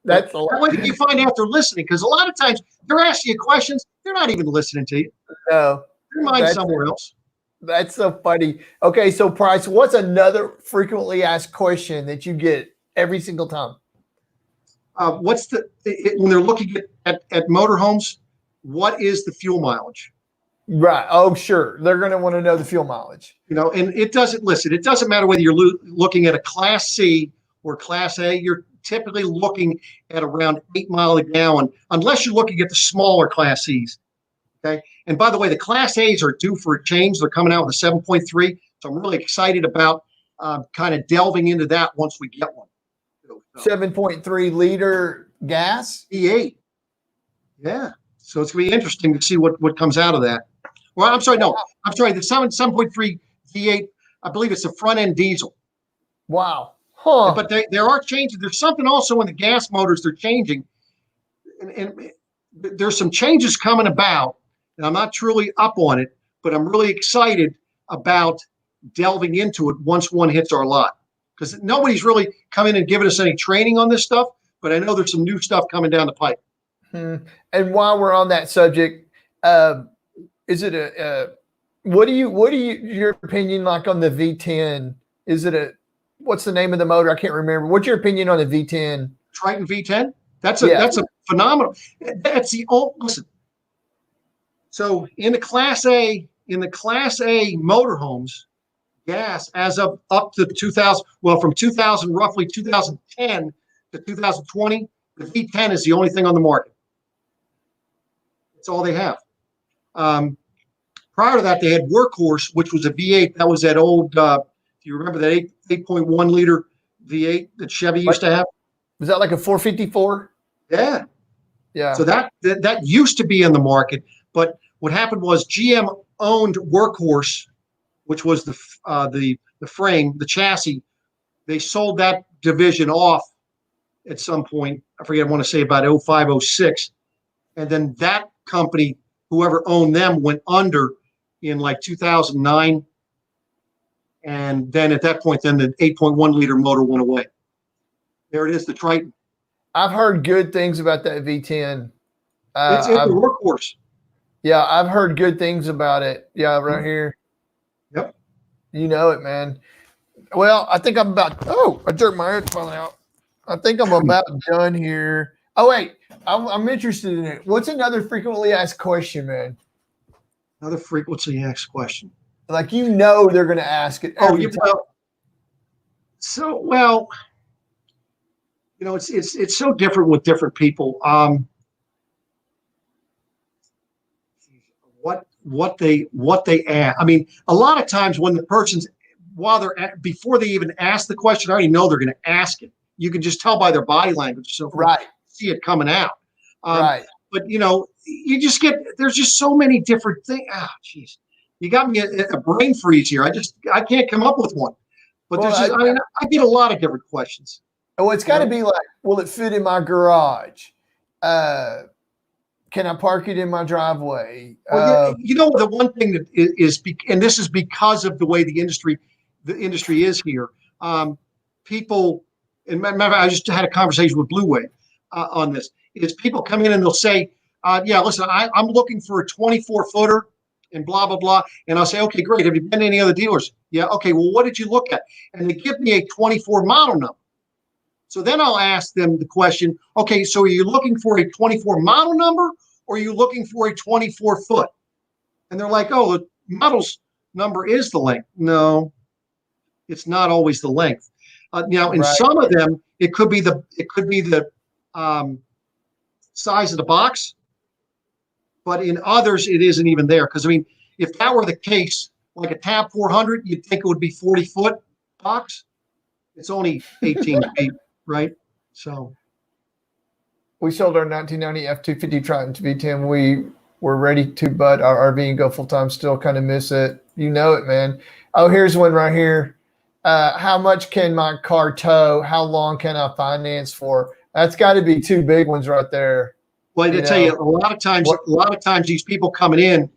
That's what you find after listening, because a lot of times they're asking you questions, they're not even listening to you. No, their mind's somewhere else. That's so funny. Okay, so Price, what's another frequently asked question that you get every single time? When they're looking at motorhomes, what is the fuel mileage? Right. Oh, sure. They're going to want to know the fuel mileage. And it doesn't matter whether you're looking at a Class C or Class A. You're typically looking at around 8 miles a gallon, unless you're looking at the smaller Class Cs. Okay. And by the way, the Class A's are due for a change. They're coming out with a 7.3. So I'm really excited about kind of delving into that once we get one. 7.3 liter gas? V8. Yeah. So it's going to be interesting to see what comes out of that. Well, I'm sorry. No, I'm sorry. The 7.3 V8, I believe it's a front end diesel. Wow. Huh. But there are changes. There's something also in the gas motors they're changing. And there's some changes coming about. And I'm not truly up on it, but I'm really excited about delving into it once one hits our lot. Because nobody's really come in and given us any training on this stuff, but I know there's some new stuff coming down the pipe. And while we're on that subject, is it what do you your opinion like on the V10? Is it what's the name of the motor? I can't remember. What's your opinion on the V10? Triton V10? That's a phenomenal. That's the old listen. So in the Class A motorhomes, gas as of up to 2000, well, from 2000, roughly 2010 to 2020, the V10 is the only thing on the market. That's all they have. Prior to that, they had Workhorse, which was a V8. That was that old, do you remember that 8.1 liter V8 that Chevy used to have? Was that like a 454? Yeah. Yeah. So that used to be in the market, but what happened was GM owned Workhorse, which was the frame, the chassis. They sold that division off at some point. I forget, I want to say about 05, 06. And then that company, whoever owned them, went under in like 2009. And then at that point, then the 8.1 liter motor went away. There it is, the Triton. I've heard good things about that V10. It's a Workhorse. Yeah, I've heard good things about it. Yeah, right here. Yep. You know it, man. Well, I think I'm about, I jerked my headphone out. I think I'm about done here. Oh, wait, I'm interested in it. What's another frequently asked question, man? Another frequently asked question. Like, they're going to ask it every time. It's so different with different people. What they ask. I mean, a lot of times when the person's while before they even ask the question, I already know they're going to ask it. You can just tell by their body language. So see it coming out. But you just there's just so many different things. Jeez, you got me a brain freeze here. I can't come up with one. But I get a lot of different questions. Oh, it's got to be like, will it fit in my garage? Can I park it in my driveway? Well, the one thing that is, and this is because of the way the industry is here. People, and remember, I just had a conversation with Blue Wave on this. Is people come in and they'll say, "Yeah, listen, I'm looking for a 24-footer." And blah, blah, blah. And I'll say, okay, great. Have you been to any other dealers? Yeah. Okay. Well, what did you look at? And they give me a 24 model number. So then I'll ask them the question, okay, so are you looking for a 24 model number or are you looking for a 24 foot? And they're like, oh, the model's number is the length. No, it's not always the length. Now, in some of them, it could be the size of the box. But in others, it isn't even there. Because, I mean, if that were the case, like a Tab 400, you'd think it would be 40-foot box. It's only 18 feet, right? So we sold our 1990 F-250 Triton to V10. We were ready to butt our RV and go full-time. Still kind of miss it. You know it, man. Oh, here's one right here. How much can my car tow? How long can I finance for? That's got to be two big ones right there. Well, I tell you, a lot of times these people coming in,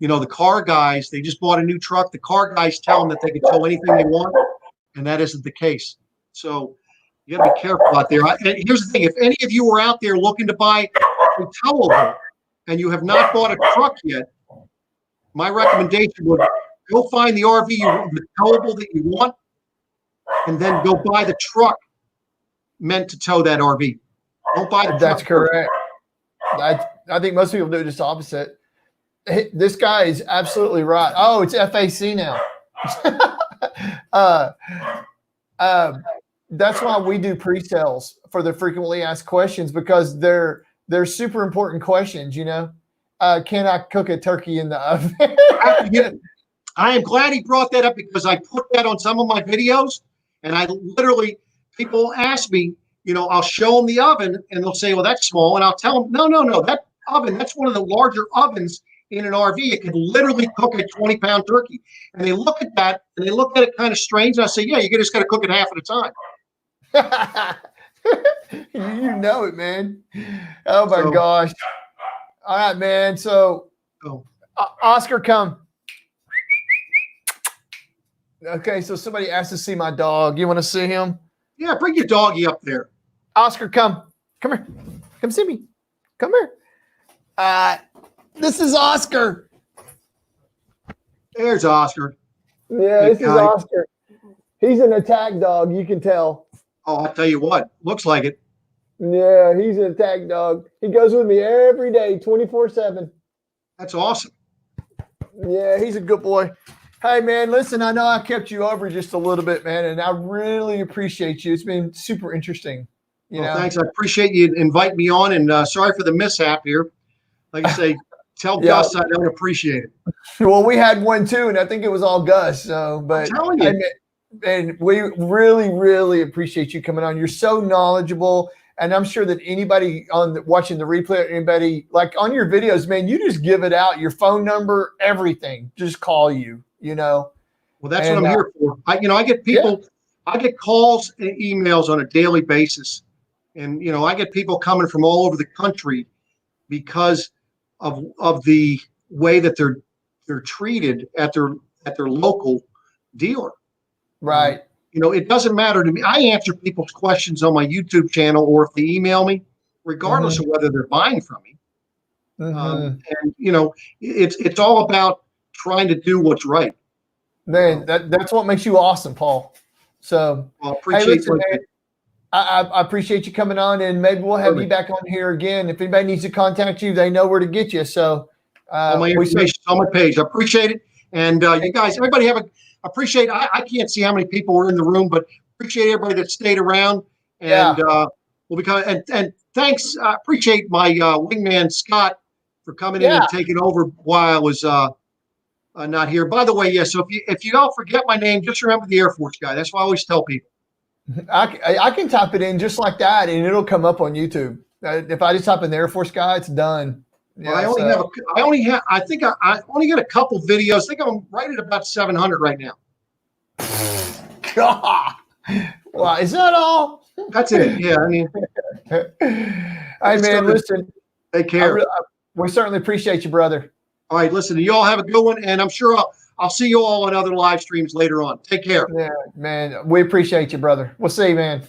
the car guys, they just bought a new truck. The car guys tell them that they can tow anything they want, and that isn't the case. So you got to be careful out there. Here's the thing: if any of you are out there looking to buy a towable and you have not bought a truck yet, my recommendation would go find the RV, the towable that you want, and then go buy the truck meant to tow that RV. Don't buy the truck. That's correct. I think most people do just opposite. This guy is absolutely right. Oh, it's FAC now. That's why we do pre-sales for the frequently asked questions, because they're super important questions. Can I cook a turkey in the oven? I am glad he brought that up, because I put that on some of my videos, and people ask me, I'll show them the oven and they'll say, well, that's small. And I'll tell them, no, that oven, that's one of the larger ovens in an RV. It can literally cook a 20-pound turkey. And they look at that and they look at it kind of strange. And I say, yeah, you just got to cook it half at a time. You know it, man. Oh my gosh. All right, man. So Oscar, come. Okay. So somebody asked to see my dog. You want to see him? Yeah. Bring your doggy up there. Oscar, come here. Come see me. Come here. This is Oscar. There's Oscar. Yeah, this is Oscar. He's an attack dog, you can tell. Oh, I'll tell you what. Looks like it. Yeah, he's an attack dog. He goes with me every day, 24/7. That's awesome. Yeah, he's a good boy. Hey, man, listen, I know I kept you over just a little bit, man, and I really appreciate you. It's been super interesting. Thanks. I appreciate you inviting me on, and sorry for the mishap here. Like I say, tell Gus I don't appreciate it. Well, we had one too, and I think it was all Gus. So, but I'm telling you. And we really, really appreciate you coming on. You're so knowledgeable, and I'm sure that anybody watching the replay, anybody like on your videos, man, you just give it out, your phone number, everything. Just call you. Well, that's what I'm here for. I get people, I get calls and emails on a daily basis. And, I get people coming from all over the country because of the way that they're treated at their local dealer. Right. It doesn't matter to me. I answer people's questions on my YouTube channel, or if they email me, regardless of whether they're buying from me. And, it's all about trying to do what's right. Man, that's what makes you awesome, Paul. So I appreciate man, I appreciate you coming on, and maybe we'll have you back on here again. If anybody needs to contact you, they know where to get you. So all my information's on my page. I appreciate it. And you guys, everybody appreciate, I can't see how many people were in the room, but appreciate everybody that stayed around. And and thanks. I appreciate my wingman, Scott, for coming in and taking over while I was not here. By the way, yeah. So if you all forget my name, just remember the Air Force guy. That's what I always tell people. I can type it in just like that, and it'll come up on YouTube. If I just type in the Air Force guy, it's done. Yeah, well, I think I only got a couple videos. I think I'm right at about 700 right now. God. Wow, is that all? That's it. Yeah, I mean. Hey, man, listen. Take care. We certainly appreciate you, brother. All right, listen, you all have a good one, and I'm sure I'll see you all on other live streams later on. Take care. Yeah, man, we appreciate you, brother. We'll see you, man.